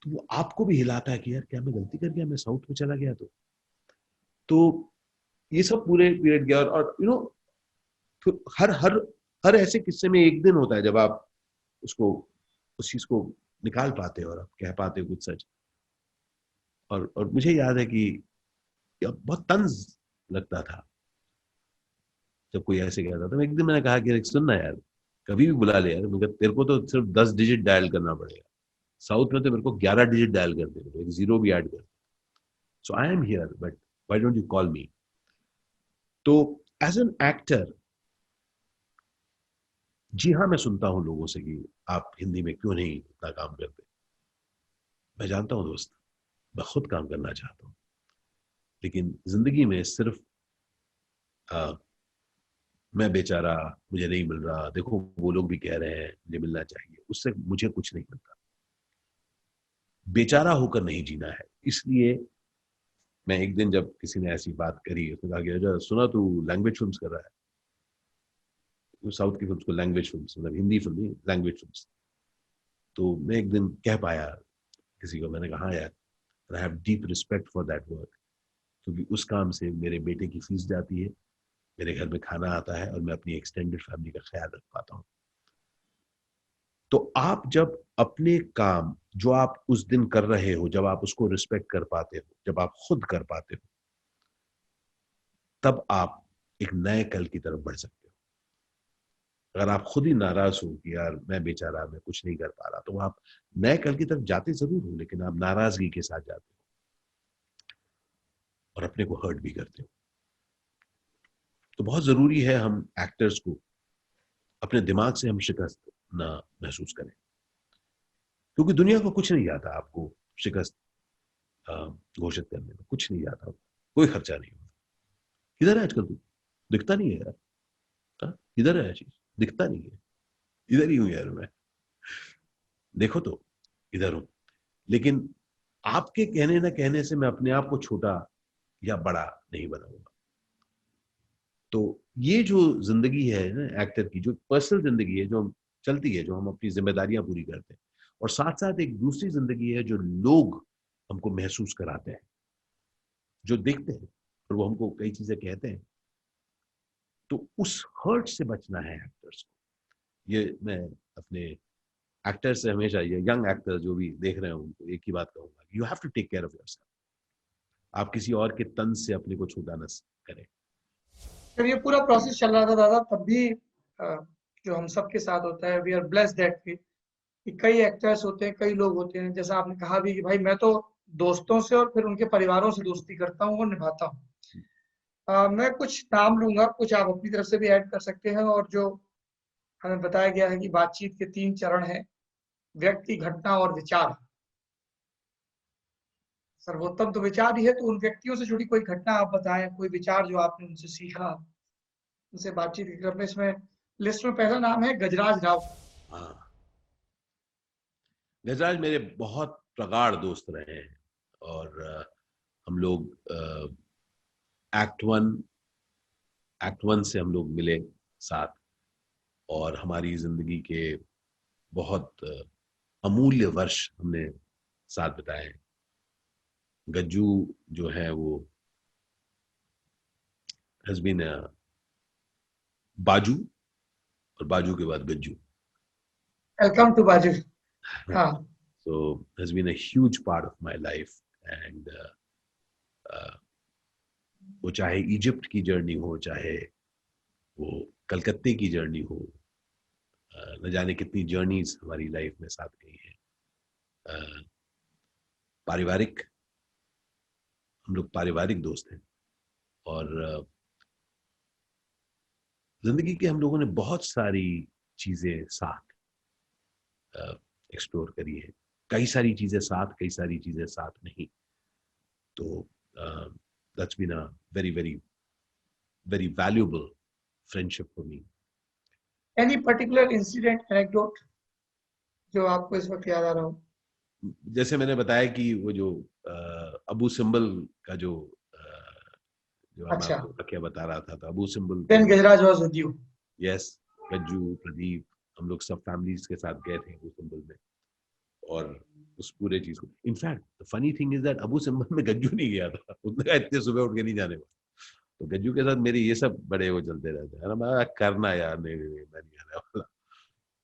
तो वो आपको भी हिलाता है कि यार क्या मैं गलती कर गया, मैं साउथ में चला गया। तो ये सब पूरे पीरियड गया, और फिर हर हर हर ऐसे किस्से में एक दिन होता है जब आप उसको, उस चीज को निकाल पाते हो और आप कह पाते हो कुछ सच। और मुझे याद है कि बहुत तंज लगता था जब कोई ऐसे कहता था। एक दिन मैंने कहा कि सुनना यार, कभी भी बुला ले यार, मगर तेरे को तो सिर्फ 10 डिजिट डायल करना पड़ेगा, साउथ में तो मेरे को 11 डिजिट डायल कर दे, एक जीरो भी ऐड कर। So I am here, but why don't you call me. तो एज एन एक्टर, जी हाँ, मैं सुनता हूँ लोगों से कि आप हिंदी में क्यों नहीं इतना काम करते। मैं जानता हूँ दोस्त, मैं खुद काम करना चाहता हूँ, लेकिन जिंदगी में सिर्फ आ, मैं बेचारा, मुझे नहीं मिल रहा, देखो वो लोग भी कह रहे हैं मुझे मिलना चाहिए, उससे मुझे कुछ नहीं मिलता। बेचारा होकर नहीं जीना है। इसलिए मैं एक दिन, जब किसी ने ऐसी बात करी, उसने कहा कि अच्छा सुना तू लैंग्वेज फिल्म्स कर रहा है, तो साउथ की फिल्म्स को लैंग्वेज फिल्म्स, मतलब हिंदी फिल्म नहीं, लैंग्वेज फिल्म्स। तो मैं एक दिन कह पाया किसी को, मैंने कहा हाँ यार, I have deep respect for that work, क्योंकि उस काम से मेरे बेटे की फीस जाती है, मेरे घर में खाना आता है, और मैं अपनी एक्सटेंडेड फैमिली का ख्याल रख पाता हूँ। तो आप जब अपने काम जो आप उस दिन कर रहे हो, जब आप उसको रिस्पेक्ट कर पाते हो, जब आप खुद कर पाते हो, तब आप एक नए कल की तरफ बढ़ सकते हो। अगर आप खुद ही नाराज हो कि यार मैं बेचारा, मैं कुछ नहीं कर पा रहा, तो आप नए कल की तरफ जाते जरूर हो, लेकिन आप नाराजगी के साथ जाते हो और अपने को हर्ट भी करते हो। तो बहुत जरूरी है हम एक्टर्स को अपने दिमाग से हम शिकस्त ना महसूस करें, क्योंकि दुनिया को कुछ नहीं आता आपको शिकस्त घोषित करने में, कुछ नहीं आता, कोई खर्चा नहीं होता। किधर है आजकल तू? दिखता नहीं है यार। किधर है चीज? दिखता नहीं है। इधर ही हूं यार मैं, देखो तो इधर हूं। लेकिन आपके कहने ना कहने से मैं अपने आप को छोटा या बड़ा नहीं बनाऊंगा। तो ये जो जिंदगी है ना एक्टर की, जो पर्सनल जिंदगी है जो हम चलती है, जो हम अपनी जिम्मेदारियां पूरी करते हैं, और साथ साथ एक दूसरी जिंदगी है जो लोग हमको महसूस कराते हैं, जो देखते हैं और वो हमको कई चीजें कहते हैं। तो उस हर्ट से बचना है एक्टर्स को। ये मैं अपने एक्टर से हमेशा, ये यंग एक्टर जो भी देख रहे हैं उनको एक ही बात कहूंगा, you have to take care of yourself. आप किसी और के तन से अपने को छोटा न करें। जब ये पूरा प्रोसेस चल रहा था दादा, तब भी जो हम सब के साथ होता है, we are blessed that way कि कई एक्टर्स होते हैं, कई लोग होते हैं, जैसा आपने कहा भी कि भाई मैं तो दोस्तों से और फिर उनके परिवारों से दोस्ती करता हूँ और निभाता हूँ। मैं कुछ नाम लूंगा, कुछ आप अपनी तरफ से भी ऐड कर सकते हैं। और जो हमें बताया गया है कि बातचीत के 3 चरण हैं, व्यक्ति, घटना और विचार। सर्वोत्तम तो विचार ही है, तो उन व्यक्तियों से जुड़ी कोई घटना आप बताएं, कोई विचार जो आपने उनसे सीखा, उनसे बातचीत की। क्रम में इसमें लिस्ट में पहला नाम है गजराज राव। हाँ, गजराज मेरे बहुत प्रगाढ़ दोस्त रहे हैं, और हम लोग एक्ट वन से हम लोग मिले साथ, और हमारी जिंदगी के बहुत अमूल्य वर्ष हमने साथ बिताए हैं। गज्जू जो है वो हैज बीन बाजू, और बाजू के बाद गज्जू। वेलकम टू बाजू। हाँ। So has been a huge part of my life, and वो चाहे इजिप्ट की जर्नी हो, चाहे वो कलकत्ते की जर्नी हो, न जाने कितनी जर्नीज हमारी लाइफ में साथ गई हैं। पारिवारिक, हम लोग पारिवारिक दोस्त हैं, और जिंदगी के हम लोगों ने बहुत सारी चीजें साथ एक्सप्लोर करी है। कई सारी चीजें साथ, कई सारी चीजें साथ नहीं। तो that's been a very very very valuable friendship for me. Any particular incident, anecdote जो आपको इस वक्त याद आ रहा हो? जैसे मैंने बताया कि वो जो अबू सिंबल का जो मैं अच्छा। आपको वाकया बता रहा था, तो अबू सिंबल के, then Gajraj was with you. Yes, Gajju, Pradeep, हम लोग सब फैमिलीज के साथ गए थे अबू सिंबल में। और उस पूरे चीज को, in fact the funny thing is that Abu symbol में गज्जू नहीं गया था, उसने कहा इतने सुबह उठ के नहीं जाने वाला। तो गज्जू के साथ मेरे ये सब बड़े वो चलते रहते हैं, मैं करना यार, नहीं नहीं नहीं, मैं नहीं आने वाला।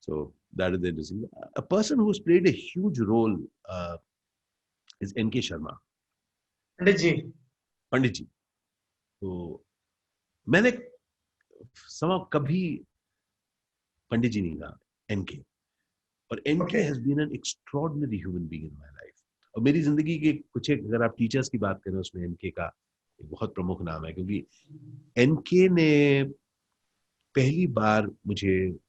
So that is interesting. A person who's played a huge role is N.K. Sharma, पंडित जी। पंडित जी। तो मैंने समा कभी पंडित जी नहीं कहा, एनके। और NK okay. Has been an extraordinary human being in my life. और मेरी जिंदगी के कुछ एक, अगर आप टीचर्स की बात करें, उसमें एनके का एक बहुत प्रमुख नाम है, क्योंकि एनके ने पहली बार मुझे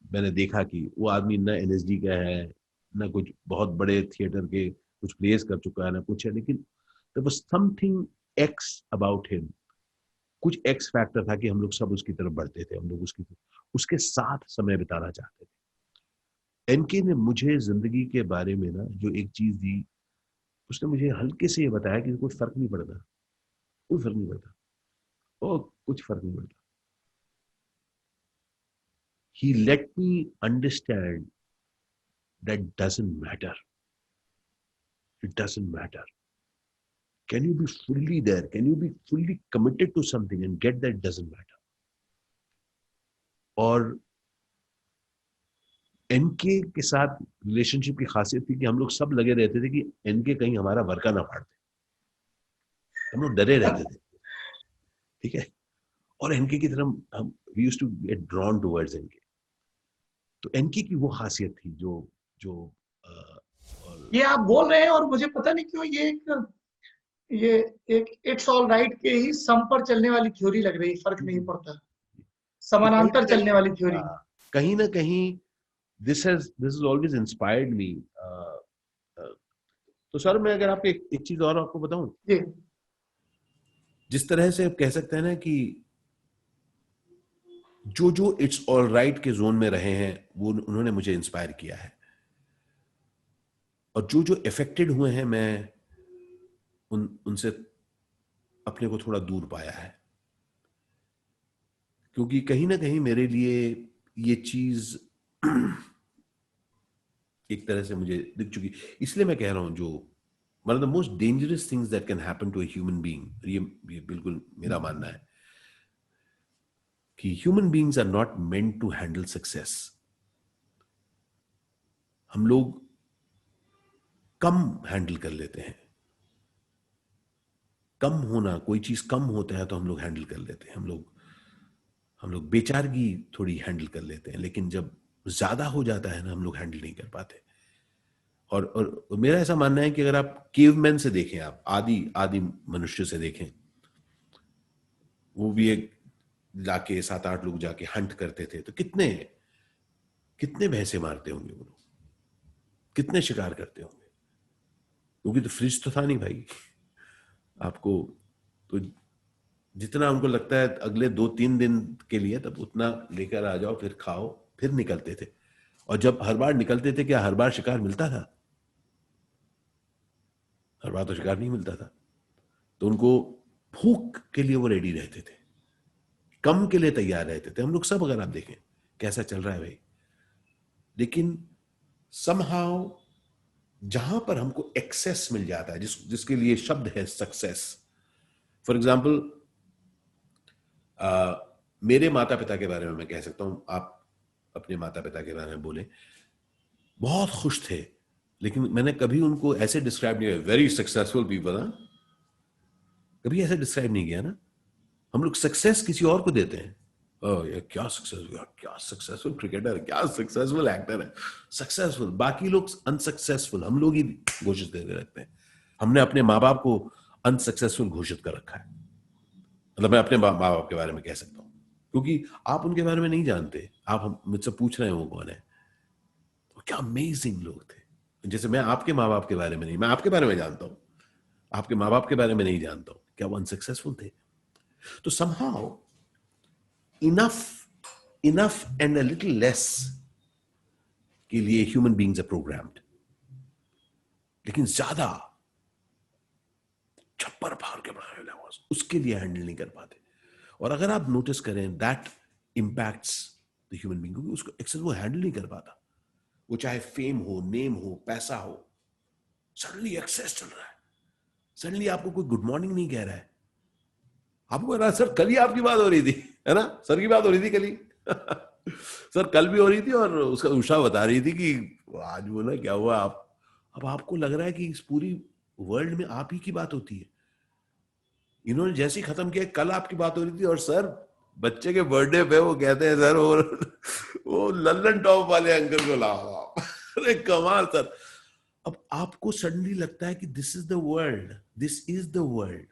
मैंने देखा कि वो आदमी ना एनएसडी का है, ना कुछ बहुत बड़े थिएटर के कुछ प्लेस कर चुका है, ना कुछ है, लेकिन there was something X about him. कुछ एक्स फैक्टर था कि हम लोग सब उसकी तरफ बढ़ते थे, हम लोग उसके साथ समय बिताना चाहते थे। एनके ने मुझे जिंदगी के बारे में ना जो एक चीज दी, उसने मुझे हल्के से ये बताया कि कोई फर्क नहीं पड़ता, कोई फर्क नहीं पड़ता, ओ कुछ फर्क नहीं पड़ता। He let me understand that doesn't matter. It doesn't matter. Can you be fully there? Can you be fully committed to something and get that doesn't matter? और एनके के साथ रिलेशनशिप की खासियत थी कि हम लोग सब लगे रहते थे कि एनके कहीं हमारा वर्का ना फाड़ दे, हम लोग डरे रहते थे, ठीक है। और एनके की तरफ हम we used to get drawn towards NK. तो एनके की वो खासियत थी जो जो और ये आप बोल रहे हैं और मुझे पता नहीं क्यों ये एक इट्स ऑल राइट के ही सम पर चलने वाली थ्योरी लग रही है, फर्क नहीं पड़ता, तो कहीं ना समानांतर चलने कहीं, वाली थ्योरी। कहीं ना कहीं this has always inspired me. तो सर मैं अगर आपको एक चीज और आपको बताऊं, जी जिस तरह से आप कह सकते हैं ना कि जो जो इट्स ऑल राइट के जोन में रहे हैं वो उन्होंने मुझे इंस्पायर किया है, और जो जो इफेक्टेड हुए हैं मैं उनसे अपने को थोड़ा दूर पाया है, क्योंकि कहीं ना कहीं मेरे लिए ये चीज एक तरह से मुझे दिख चुकी। इसलिए मैं कह रहा हूं जो one of the most dangerous things that can happen to a human being, ये बिल्कुल मेरा मानना है कि human beings are not meant to handle success. हम लोग कम हैंडल कर लेते हैं, कम होना, कोई चीज कम होता है तो हम लोग हैंडल कर लेते हैं, हम लोग बेचारगी थोड़ी हैंडल कर लेते हैं, लेकिन जब ज्यादा हो जाता है ना हम लोग हैंडल नहीं कर पाते। और मेरा ऐसा मानना है कि अगर आप केवमैन से देखें, आप आदि आदि मनुष्य से देखें, वो भी एक जाके 7-8 लोग जाके हंट करते थे, तो कितने कितने भैंसे मारते होंगे वो लोग, कितने शिकार करते होंगे, क्योंकि तो फ्रिज तो था नहीं भाई आपको। तो जितना उनको लगता है अगले 2-3 दिन के लिए, तब उतना लेकर आ जाओ, फिर खाओ, फिर निकलते थे। और जब हर बार निकलते थे, क्या हर बार शिकार मिलता था? हर बार तो शिकार नहीं मिलता था। तो उनको भूख के लिए वो रेडी रहते थे, कम के लिए तैयार रहते थे। हम लोग सब अगर आप देखें कैसा चल रहा है भाई, लेकिन समहाउ जहां पर हमको एक्सेस मिल जाता है, जिसके लिए शब्द है सक्सेस। फॉर एग्जाम्पल, मेरे माता पिता के बारे में मैं कह सकता हूं, आप अपने माता पिता के बारे में बोले, बहुत खुश थे, लेकिन मैंने कभी उनको ऐसे डिस्क्राइब नहीं किया वेरी सक्सेसफुल पीपल। कभी ऐसे डिस्क्राइब नहीं किया ना। हम लोग सक्सेस किसी और को देते हैं, ये क्या सक्सेसफुल, क्या सक्सेसफुल क्रिकेटर, क्या सक्सेसफुल एक्टर है, सक्सेसफुल। बाकी लोग अनसक्सेसफुल, हम लोग ही घोषित करके रखते हैं। हमने अपने माँ बाप को अनसक्सेसफुल घोषित कर रखा है। मतलब मैं अपने माँ बाप के बारे में कह सकता हूँ, क्योंकि आप उनके बारे में नहीं जानते। आप मुझसे पूछ रहे हैं वो कौन है, तो क्या अमेजिंग लोग थे। जैसे मैं आपके माँ बाप के बारे में नहीं, मैं आपके बारे में जानता हूँ, आपके माँ बाप के बारे में नहीं जानता हूँ, क्या वो अनसक्सेसफुल थे? तो somehow enough and a little less के लिए ह्यूमन बींग्स आर प्रोग्राम्ड, लेकिन ज्यादा छप्पर फाड़ के बनाया उसके लिए हैंडल नहीं कर पाते। और अगर आप नोटिस करें, that impacts the human being, क्योंकि उसको एक्सेस वो हैंडल नहीं कर पाता। वो चाहे फेम हो, नेम हो, पैसा हो, सडनली एक्सेस चल रहा है, सडनली आपको कोई गुड मॉर्निंग नहीं कह रहा है। आपको कह रहा है सर कल ही आपकी बात हो रही थी, है ना, सर की बात हो रही थी कल ही सर कल भी हो रही थी, और उसका उषा बता रही थी कि आज वो ना क्या हुआ। आप अब आपको लग रहा है कि इस पूरी वर्ल्ड में आप ही की बात होती है। इन्होंने जैसे ही खत्म किया, कल आपकी बात हो रही थी, और सर बच्चे के बर्थडे पे वो कहते हैं सर वो लल्लन टॉप वाले अंकल को लाओ आप अरे कमाल सर। अब आपको सडनली लगता है कि this is the world, this is the world.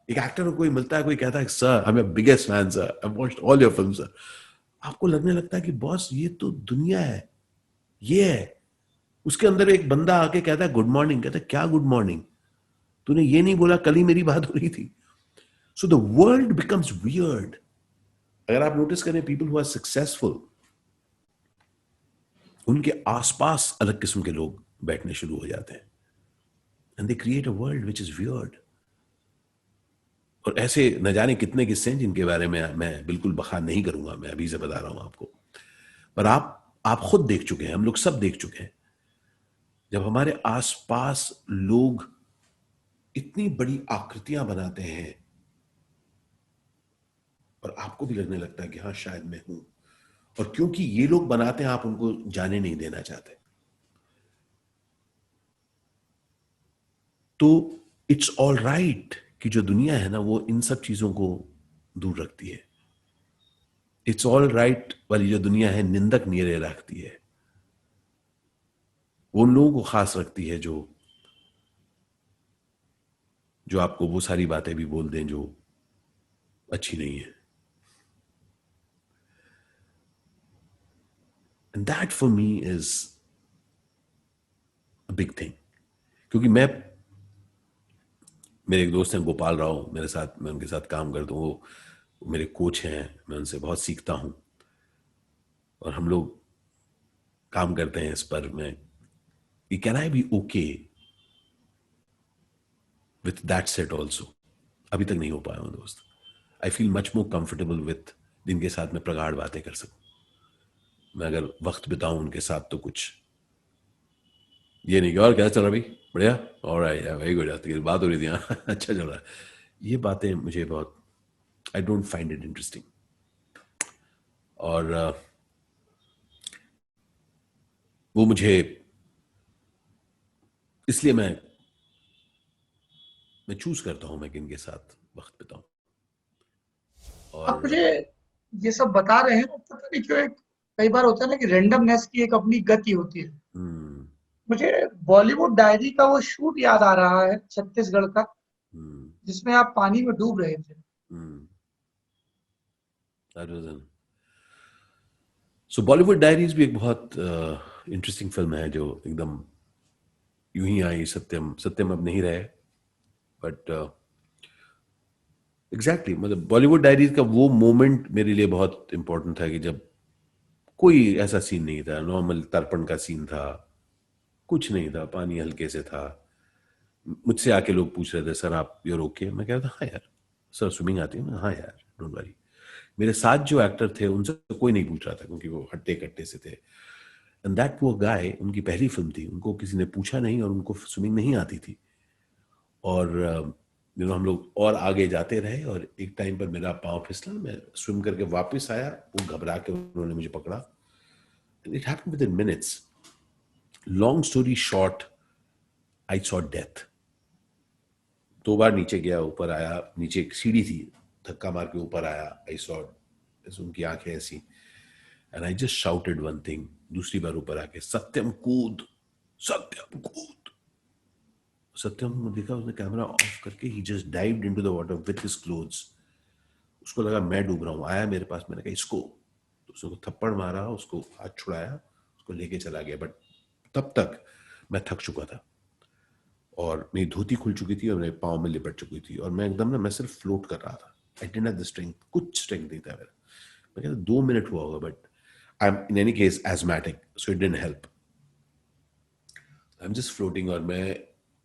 एक एक्टर को कोई मिलता है, कोई कहता है sir I am biggest fan sir, I watched all your film sir. आपको लगने लगता है कि बॉस ये तो दुनिया है, ये है। उसके अंदर एक बंदा आके कहता है गुड मॉर्निंग, कहता है क्या गुड मॉर्निंग, तूने ये नहीं बोला कल ही मेरी बात हो रही थी। So the world becomes weird. अगर आप नोटिस करें, पीपल हु आर सक्सेसफुल, उनके आसपास अलग किस्म के लोग बैठने शुरू हो जाते हैं, and they create a world which is weird. और ऐसे न जाने कितने किस्से हैं जिनके बारे में मैं बिल्कुल बखान नहीं करूंगा, मैं अभी से बता रहा हूं आपको। पर आप खुद देख चुके हैं, हम लोग सब देख चुके हैं, जब हमारे आसपास लोग इतनी बड़ी आकृतियां बनाते हैं और आपको भी लगने लगता है कि हाँ शायद मैं हूं, और क्योंकि ये लोग बनाते हैं, आप उनको जाने नहीं देना चाहते। तो इट्स ऑल राइट कि जो दुनिया है ना वो इन सब चीजों को दूर रखती है। इट्स ऑल राइट वाली जो दुनिया है निंदक नीरे रखती है, वो उन लोगों को खास रखती है जो जो आपको वो सारी बातें भी बोल दें जो अच्छी नहीं है। And that for me is a big thing. क्योंकि मेरे एक दोस्त हैं गोपाल राव, मेरे साथ, मैं उनके साथ काम करता हूँ, वो मेरे कोच हैं, मैं उनसे बहुत सीखता हूँ और हम लोग काम करते हैं इस पर। मैं can I be okay with that set also? अभी तक नहीं हो पाया हूँ दोस्त। I feel much more comfortable with जिनके साथ मैं प्रगाढ़ बातें कर सकूं। मैं अगर वक्त बिताऊं उनके साथ तो कुछ ये नहीं कि और क्या चल रहा भाई, बढ़िया, ऑलराइट, वेरी गुड, बात हो रही थी, हाँ अच्छा चल रहा है। ये बातें मुझे बहुत, I don't find it interesting. और वो मुझे, इसलिए मैं चूज करता हूं मैं किन के साथ वक्त बिताऊं। आप और मुझे ये सब बता रहे हैं, पता नहीं क्यों एक कई बार होता है ना कि रैंडमनेस की एक अपनी गति होती है। हम्म मुझे बॉलीवुड डायरी का वो शूट याद आ रहा है छत्तीसगढ़ का, हम्म जिसमें आप पानी में डूब रहे थे। हम्म सो बॉलीवुड डायरीज भी एक बहुत इंटरेस्टिंग फिल्म है जो एकदम यूं ही आई। सत्यम सत्यम अब नहीं रहे, बट एग्जैक्टली, मतलब बॉलीवुड डायरीज का वो मोमेंट मेरे लिए बहुत इंपॉर्टेंट था कि जब कोई ऐसा सीन नहीं था, नॉर्मल तर्पण का सीन था, कुछ नहीं था, पानी हल्के से था। मुझसे आके लोग पूछ रहे थे सर आप यूर ओके? मैं कह रहा था हाँ यार, सर स्विमिंग आती है? हाँ यार, डोंट वरी। मेरे साथ जो एक्टर थे उनसे कोई नहीं पूछ रहा था क्योंकि वो हट्टे कट्टे से थे। एंड दैट पुअर गाय, उनकी पहली फिल्म थी, उनको किसी ने पूछा नहीं और उनको स्विमिंग नहीं आती थी। और हम लोग और आगे जाते रहे और एक टाइम पर मेरा पाँव फिसला, मैं स्विम करके वापस आया, वो घबरा के उन्होंने मुझे पकड़ा। It happened with in minutes. Long story short, I saw death. 2 बार नीचे गया, ऊपर आया, नीचे एक सीढ़ी थी, धक्का मार के ऊपर आया, आई सॉ, उनकी आंखें ऐसी, and I just shouted one thing. दूसरी बार ऊपर आके सत्यम कूद, सत्यम कूद। सत्यम ने देखा, उसने कैमरा ऑफ करके ही just dived into the water with his clothes. उसको लगा मैं डूब रहा हूँ, आया मेरे पास, मैंने कहा इसको, तो उसको थप्पड़ मारा, उसको हाथ छुड़ाया, उसको लेके चला गया। बट तब तक मैं थक चुका था और मेरी धोती खुल चुकी थी और मेरे पाँव में लिपट चुकी थी और मैं एकदम ना, मैं सिर्फ फ्लोट कर रहा था। I didn't have the strength, कुछ स्ट्रेंथ नहीं था मेरा। मैं कहता 2 मिनट हुआ होगा, but I am in any case asthmatic, so it didn't help. I am just floating और मैं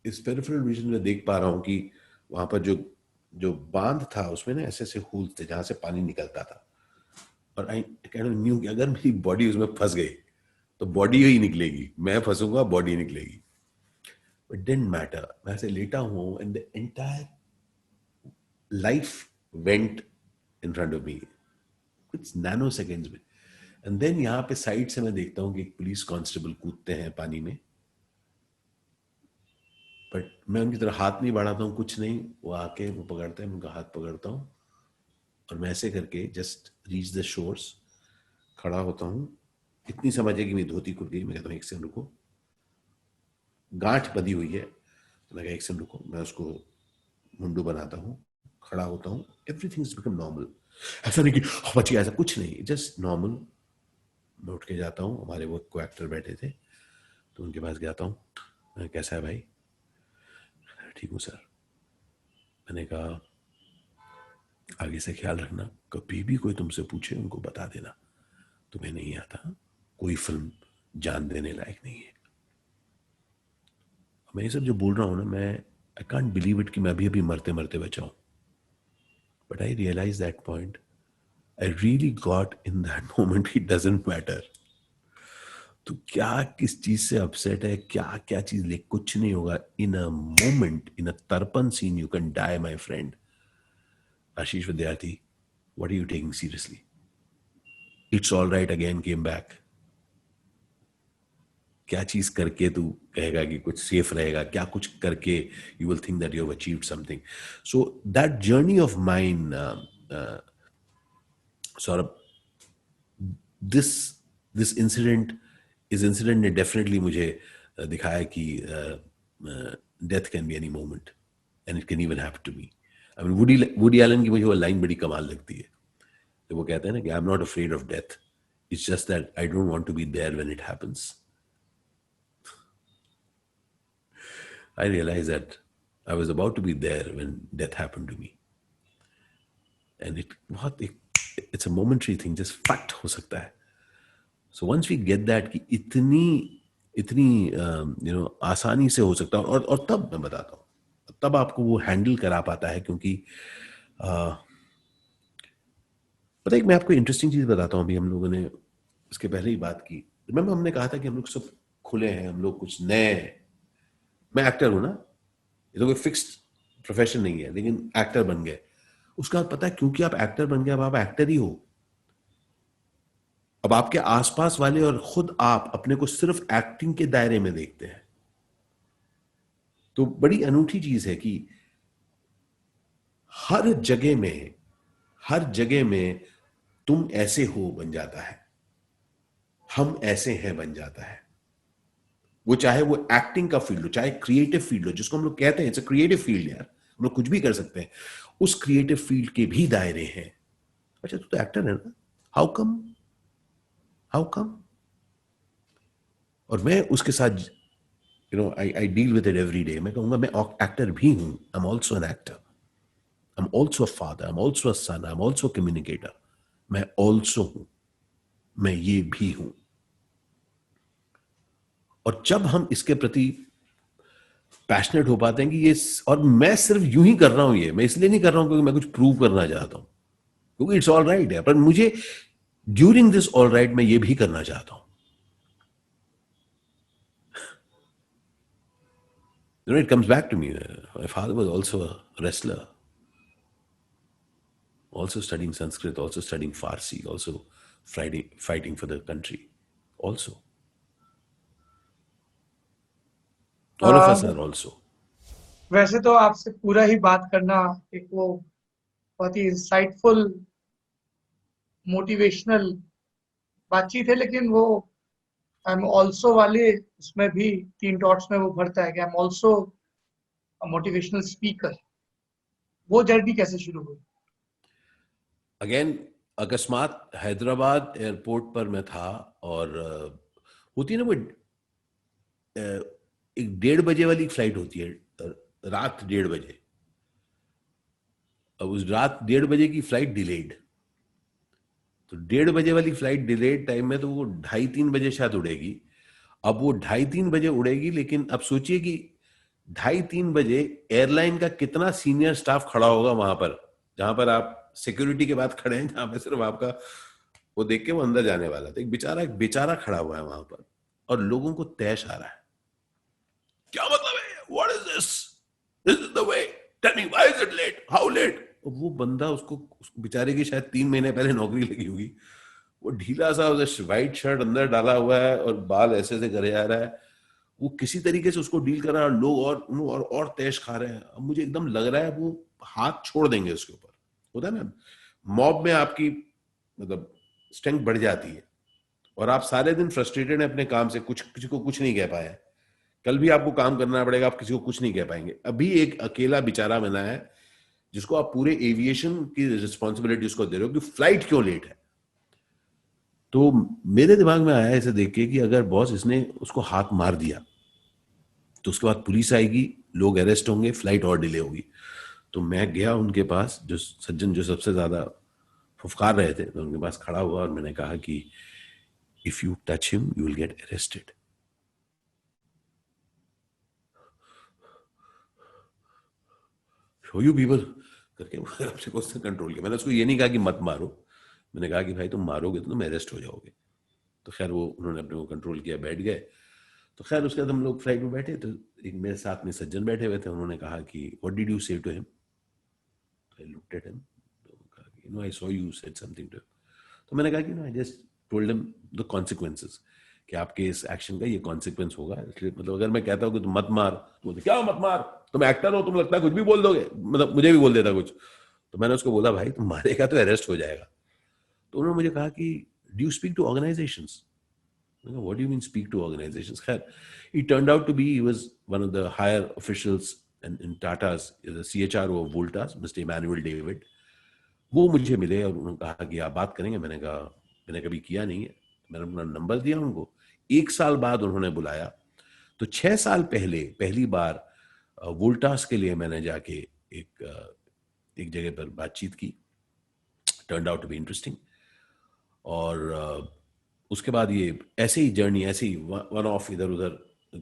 इस पेरिफेरल विजन में देख पा रहा हूँ कि वहां पर जो जो बांध था उसमें ना ऐसे ऐसे होल्स थे जहां से पानी निकलता था। और आई काइंड ऑफ न्यू कि अगर मेरी बॉडी उसमें फंस गई तो बॉडी ही निकलेगी, मैं फंसूंगा बॉडी निकलेगी। इट डिडंट मैटर, मैं ऐसे लेटा हूँ and the entire life went in front of me, कुछ नैनो सेकेंड्स में। एंड देन यहाँ पे साइड से मैं देखता हूँ कि एक पुलिस कांस्टेबल कूदते हैं पानी में, बट मैं उनकी तरफ हाथ नहीं बढ़ाता हूँ, कुछ नहीं, वो आके वो पकड़ते हैं, उनका हाथ पकड़ता हूँ और मैं ऐसे करके जस्ट रीच द शोर्स, खड़ा होता हूँ। इतनी समझ है कि मेरी धोती खुल गई। मैं कहता हूँ एक सेकंड रुको, गांठ बंधी हुई है, तो मैं कहा एक सेकंड रुको, मैं उसको मुंडू बनाता हूँ, खड़ा होता हूँ, एवरीथिंग इज बिकम नॉर्मल। ऐसा नहीं कि बच गया, ऐसा कुछ नहीं, जस्ट नॉर्मल। मैं उठ के जाता हूँ, हमारे वो को एक्टर बैठे थे तो उनके पास जाता हूँ, मैं कैसा है भाई? ठीक हूँ सर। मैंने कहा आगे से ख्याल रखना, कभी भी कोई तुमसे पूछे उनको बता देना तुम्हें नहीं आता, कोई फिल्म जान देने लायक नहीं है। मैं ये सब जो बोल रहा हूँ ना, मैं आई कांट बिलीव इट कि मैं अभी अभी मरते मरते बचा हूँ। But I realize that point, I really got in that moment, it doesn't matter तो क्या किस चीज से अपसेट है, क्या क्या चीज ले, कुछ नहीं होगा। इन a moment, in a Tarpan scene, you can die my friend. Ashish Vidyarthi, what are you taking seriously? It's all right again came back. क्या चीज करके तू कहेगा कि कुछ सेफ रहेगा, क्या कुछ करके you will think that you have achieved something. So that journey of mine Saurabh, this this incident, इस इंसिडेंट ने डेफिनेटली मुझे दिखाया कि death can be any moment and it can even happen to me. I mean Woody Allen की मुझे वो लाइन बड़ी कमाल लगती है, तो वो कहते हैं ना कि I am not afraid of death, it's just that I don't want to be there when it happens. I realized that I was about to be there when death happened to me. And it's a momentary thing, just fact हो सकता है. So once we get that कि इतनी आसानी से हो सकता है, और तब मैं बताता हूँ, तब आपको वो हैंडल करा पाता है, क्योंकि पता है, मैं आपको इंटरेस्टिंग चीज बताता हूँ। अभी हम लोगों ने इसके पहले ही बात की, रिमेंबर हमने कहा था कि हम लोग सब खुले हैं, हम लोग कुछ नए, मैं एक्टर हूं ना, ये तो कोई फिक्स्ड प्रोफेशन नहीं है, लेकिन एक्टर बन गए। उसका पता है, क्योंकि आप एक्टर बन गए, अब आप एक्टर ही हो। अब आपके आसपास वाले और खुद आप अपने को सिर्फ एक्टिंग के दायरे में देखते हैं। तो बड़ी अनूठी चीज है कि हर जगह में तुम ऐसे हो बन जाता है, हम ऐसे हैं बन जाता है। वो चाहे वो एक्टिंग का फील्ड हो, चाहे क्रिएटिव फील्ड हो, जिसको हम लोग कहते हैं इट्स अ क्रिएटिव फील्ड, यार हम लोग कुछ भी कर सकते हैं, उस क्रिएटिव फील्ड के भी दायरे हैं। अच्छा, तू तो एक्टर है ना, हाउ कम। और मैं उसके साथ I deal with it every day. मैं कहूंगा मैं एक्टर भी हूं, I am also an actor, I am also a father, I am also a son, I am also communicator. मैं ऑल्सो हूं, मैं ये भी हूं। और जब हम इसके प्रति पैशनेट हो पाते हैं कि ये, और मैं सिर्फ यूं ही कर रहा हूं, ये मैं इसलिए नहीं कर रहा हूं क्योंकि मैं कुछ प्रूव करना चाहता हूं, क्योंकि इट्स ऑल राइट है, पर मुझे ड्यूरिंग दिस ऑल राइट मैं ये भी करना चाहता हूं। It comes back to me. My father was also a wrestler, also studying Sanskrit, also studying Farsi, also fighting for the country. Also, all of us are also. वैसे तो आपसे पूरा ही बात करना एक वो बहुत ही इंसाइटफुल मोटिवेशनल बातचीत है, लेकिन वो आई एम ऑल्सो वाले उसमें भी 3 डॉट्स में वो भरता है कि I am also motivational speaker. वो जर्नी कैसे शुरू हुई? अगेन अकस्मात हैदराबाद एयरपोर्ट पर मैं था, और होती है ना वो एक 1:30 बजे वाली फ्लाइट होती है, रात 1:30 बजे। अब उस रात 1:30 बजे की फ्लाइट डिलेड, तो 1:30 बजे वाली फ्लाइट डिलेड टाइम में तो वो 2:30-3 बजे शायद उड़ेगी। अब वो 2:30-3 बजे उड़ेगी, लेकिन अब सोचिए कि 2:30-3 बजे एयरलाइन का कितना सीनियर स्टाफ खड़ा होगा वहां पर, जहां पर आप सिक्योरिटी के बाद खड़े हैं, जहां पे सिर्फ आपका वो देख के वो अंदर जाने वाला था। एक बेचारा खड़ा हुआ है वहां पर, और लोगों को तैश आ रहा है, क्या मतलब है, what is this is the way, tell me why is it late, how late. वो बंदा, उसको बेचारे की शायद 3 महीने पहले नौकरी लगी होगी, वो ढीला सा व्हाइट शर्ट अंदर डाला हुआ है और बाल ऐसे से करे जा रहा है, वो किसी तरीके से उसको डील कर रहा है, लोग और तैश खा रहे हैं। अब मुझे एकदम लग रहा है वो हाथ छोड़ देंगे उसके ऊपर। होता है ना, मॉब में आपकी मतलब स्ट्रेंथ बढ़ जाती है, और आप सारे दिन फ्रस्ट्रेटेड हैं अपने काम से, किसी को कुछ नहीं कह पाए। कल भी आपको काम करना पड़ेगा, आप किसी को कुछ नहीं कह पाएंगे। अभी एक अकेला बेचारा बना है जिसको आप पूरे एविएशन की रिस्पॉन्सिबिलिटी उसको दे रहे हो कि फ्लाइट क्यों लेट है। तो मेरे दिमाग में आया इसे देख के कि अगर बॉस इसने उसको हाथ मार दिया तो उसके बाद पुलिस आएगी, लोग अरेस्ट होंगे, फ्लाइट और डिले होगी। तो मैं गया उनके पास, जो सज्जन जो सबसे ज्यादा फुफकार रहे थे, तो उनके पास खड़ा हुआ और मैंने कहा कि if you touch him you will get arrested. Show you people करके अपने को उसने कंट्रोल किया। मैंने उसको ये नहीं कहा कि मत मारो, मैंने कहा कि भाई तुम मारोगे तो तुम अरेस्ट हो जाओगे। तो खैर वो उन्होंने अपने को कंट्रोल किया, बैठ गए। तो खैर उसके बाद हम लोग फ्लाइट में बैठे, तो एक मेरे साथ में सज्जन बैठे हुए थे, उन्होंने कहा कि what did you say to him? I looked at him, तो कहा कि no I saw you said something to him. तो मैंने कहा कि I just told him the consequences, कि आपके इस एक्शन का ये कॉन्सिक्वेंस होगा। मतलब अगर मैं कहता हूँ कि तुम मत मार, तो क्या मत मार, तुम एक्टर हो, तुम लगता है कुछ भी बोल दोगे, मतलब मुझे भी बोल देता कुछ। तो मैंने उसको बोला, भाई तुम मारेगा तो अरेस्ट हो जाएगा। तो उन्होंने मुझे कहा कि do you speak to organisations? What do you mean speak to organizations? Khair, he turned out to be, he was one of the higher officials in Tata's, the CHRO of Voltas, Mr. Emmanuel David. वो मुझे मिले और उन्होंने कहा कि आप बात करेंगे। मैंने कहा मैंने कभी किया नहीं है। मैंने अपना नंबर दिया उनको। 1 साल बाद उन्होंने बुलाया। तो 6 साल पहले पहली बार वोल्टास के लिए मैंने जाके एक जगह पर बातचीत की। Turned out to be interesting. और उसके बाद ये ऐसे ही जर्नी, ऐसे ही वन ऑफ इधर उधर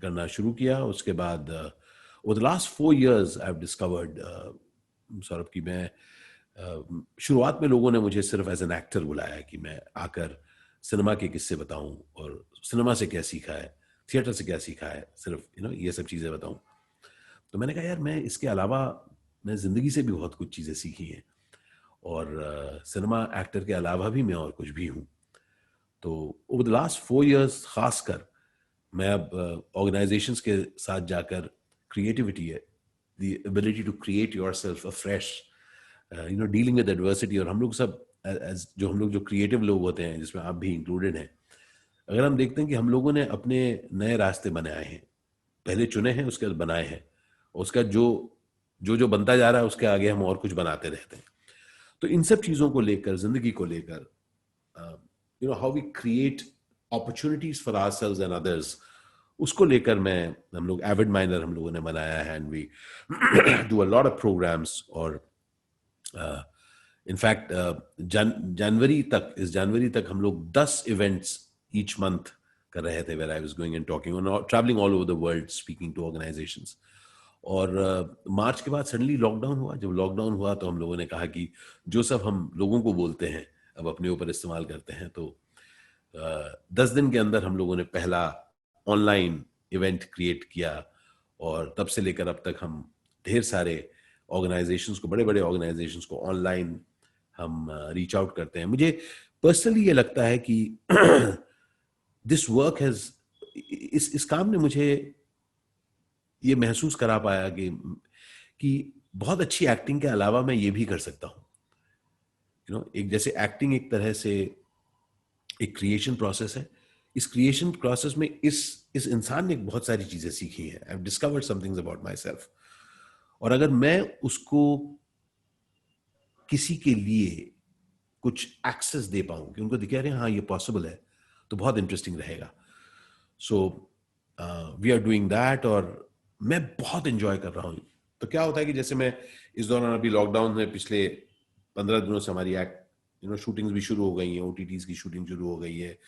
करना शुरू किया। उसके बाद over the last 4 years I have discovered Saurabh की मैं शुरुआत में लोगों ने मुझे सिर्फ एज एन एक्टर बुलाया कि मैं आकर सिनेमा के किस्से बताऊं और सिनेमा से क्या सीखा है, थिएटर से क्या सीखा है, सिर्फ ये सब चीज़ें बताऊं। तो मैंने कहा यार मैं इसके अलावा मैं ज़िंदगी से भी बहुत कुछ चीज़ें सीखी हैं और सिनेमा एक्टर के अलावा भी मैं और कुछ भी हूँ। तो ओवर द लास्ट 4 years खासकर मैं अब ऑर्गेनाइजेशंस के साथ जाकर क्रिएटिविटी है, the ability to create yourself afresh, dealing with adversity. और हम लोग सब हम लोग जो क्रिएटिव लोग होते हैं, जिसमें आप भी इंक्लूडेड हैं, अगर हम देखते हैं कि हम लोगों ने अपने नए रास्ते बनाए हैं, पहले चुने हैं, उसके बाद बनाए हैं, उसका जो बनता जा रहा है उसके आगे हम और कुछ बनाते रहते हैं। तो इन सब चीज़ों को लेकर, जिंदगी को लेकर, how we create opportunities for ourselves and others, उसको लेकर हम लोग एविड माइनर हम लोगों ने बनाया है, and we do a lot of programmes. और इनफैक्ट इस जनवरी तक हम लोग 10 इवेंट्स ईच मंथ कर रहे थे, where I was going and talking और travelling all over the world, speaking to organisations. और मार्च के बाद सडनली लॉकडाउन हुआ। जब लॉकडाउन हुआ तो हम लोगों ने कहा कि जो सब हम लोगों को बोलते हैं अब अपने ऊपर इस्तेमाल करते हैं। तो 10 दिन के अंदर हम लोगों ने पहला ऑनलाइन इवेंट क्रिएट किया और तब से लेकर अब तक हम ढेर सारे ऑर्गेनाइजेशंस को, बड़े बड़े ऑर्गेनाइजेशंस को ऑनलाइन हम रीच आउट करते हैं। मुझे पर्सनली ये लगता है कि दिस वर्क हैज, इस काम ने मुझे ये महसूस करा पाया कि बहुत अच्छी एक्टिंग के अलावा मैं ये भी कर सकता हूँ। एक जैसे एक्टिंग एक तरह से एक क्रिएशन प्रोसेस है। इस क्रिएशन प्रोसेस में इस इंसान ने बहुत सारी चीजें सीखी हैं। I have discovered some things about myself. और अगर मैं उसको किसी के लिए कुछ एक्सेस दे पाऊं कि उनको दिखा रहे हाँ ये पॉसिबल है, तो बहुत इंटरेस्टिंग रहेगा। So we are doing that और मैं बहुत एंजॉय कर रहा हूं। तो क्या होता है कि जैसे मैं इस दौरान, अभी लॉकडाउन में पिछले 15 दिनों से हमारी शूटिंग्स भी शुरू हो गई हैं, OTTs की शूटिंग शुरू हो गई है।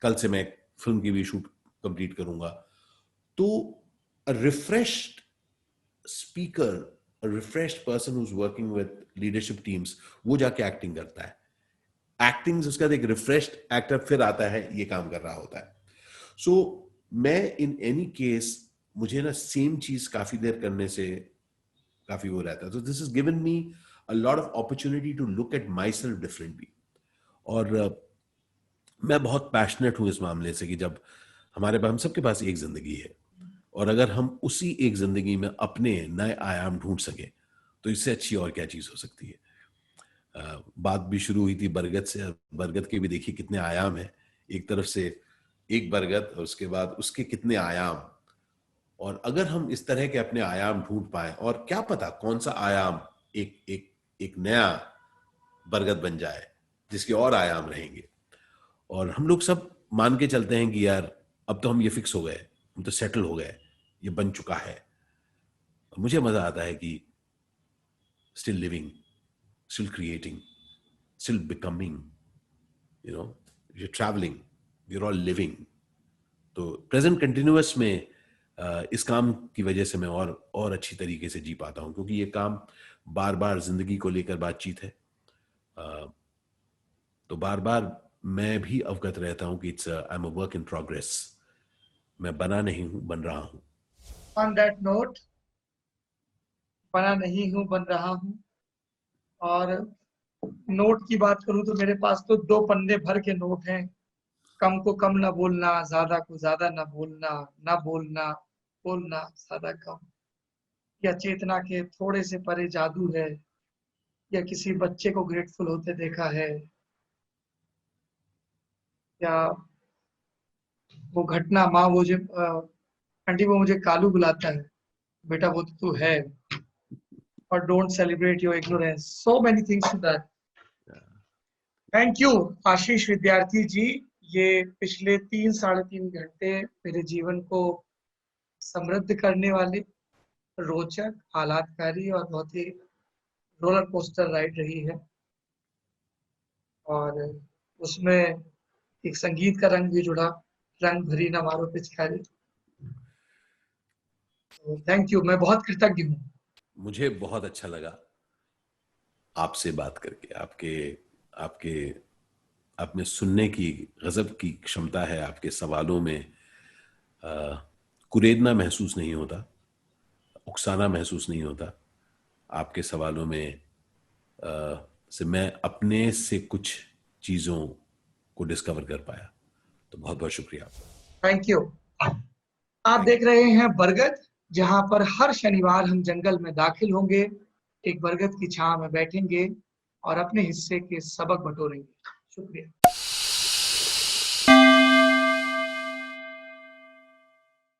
कल से मैं फिल्म की भी शूट कंप्लीट करूंगा। तो a refreshed speaker, a refreshed person who's working with leadership teams, वो जाके एक्टिंग करता है। एक्टिंग उसके बाद एक रिफ्रेश्ड एक्टर फिर आता है, ये काम कर रहा होता है। सो मैं इन एनी केस, मुझे ना सेम चीज काफी देर करने से काफी वो रहता है। तो this is given me a lot of opportunity to look at myself differently. और मैं बहुत पैशनेट हूं इस मामले से कि जब हम सबके पास एक जिंदगी है और अगर हम उसी एक जिंदगी में अपने नए आयाम ढूंढ सके तो इससे अच्छी और क्या चीज हो सकती है। बात भी शुरू हुई थी बरगद से। बरगद के भी देखिए कितने आयाम है। एक तरफ से एक बरगद और उसके बाद उसके कितने आयाम। और अगर हम इस तरह के अपने आयाम ढूंढ पाए, और क्या पता कौन सा आयाम एक एक एक नया बरगद बन जाए जिसके और आयाम रहेंगे। और हम लोग सब मान के चलते हैं कि यार अब तो हम ये फिक्स हो गए, हम तो सेटल हो गए, ये बन चुका है। और मुझे मजा आता है कि still living, still creating, still becoming, you're traveling, we're all living। तो प्रेजेंट कंटिन्यूअस में इस काम की वजह से मैं और अच्छी तरीके से जी पाता हूं, क्योंकि ये काम बार बार जिंदगी को लेकर बातचीत है। तो बार बार मैं भी अवगत रहता हूं कि I am a work in progress. मैं बना नहीं हूं, बन रहा हूं। ऑन दैट नोट, बना नहीं हूं, बन रहा हूं। और नोट की बात करूं तो मेरे पास तो 2 पन्ने भर के नोट हैं। कम को कम ना बोलना, ज्यादा को ज्यादा ना बोलना, ना बोलना, बोलना ज्यादा कम, या चेतना के थोड़े से परे जादू है, या किसी बच्चे को ग्रेटफुल होते देखा है, या वो घटना, माँ वो जो आंटी वो मुझे कालू बुलाता है, बेटा वो तो तू है, और don't celebrate your ignorance, so many things to that. Thank you Ashish Vidyarthi ji. ये पिछले 3-3.5 घंटे मेरे जीवन को समृद्ध करने वाले, रोचक, आह्लादकारी और बहुत ही रोलर कोस्टर राइड रही है, और उसमें एक संगीत का रंग भी जुड़ा, रंग भरी ना मारो पिचकारी। थैंक यू, मैं बहुत कृतज्ञ हूँ। मुझे बहुत अच्छा लगा आपसे बात करके। आपके आपके आप में सुनने की गजब की क्षमता है। आपके सवालों में कुरेदना महसूस नहीं होता, उकसाना महसूस नहीं होता। आपके सवालों में से मैं अपने से कुछ चीजों को डिस्कवर कर पाया। तो बहुत बहुत शुक्रिया आपका। Thank you. आप देख रहे हैं बरगद, जहां पर हर शनिवार हम जंगल में दाखिल होंगे, एक बरगद की छांव में बैठेंगे और अपने हिस्से के सबक बटोरेंगे। शुक्रिया।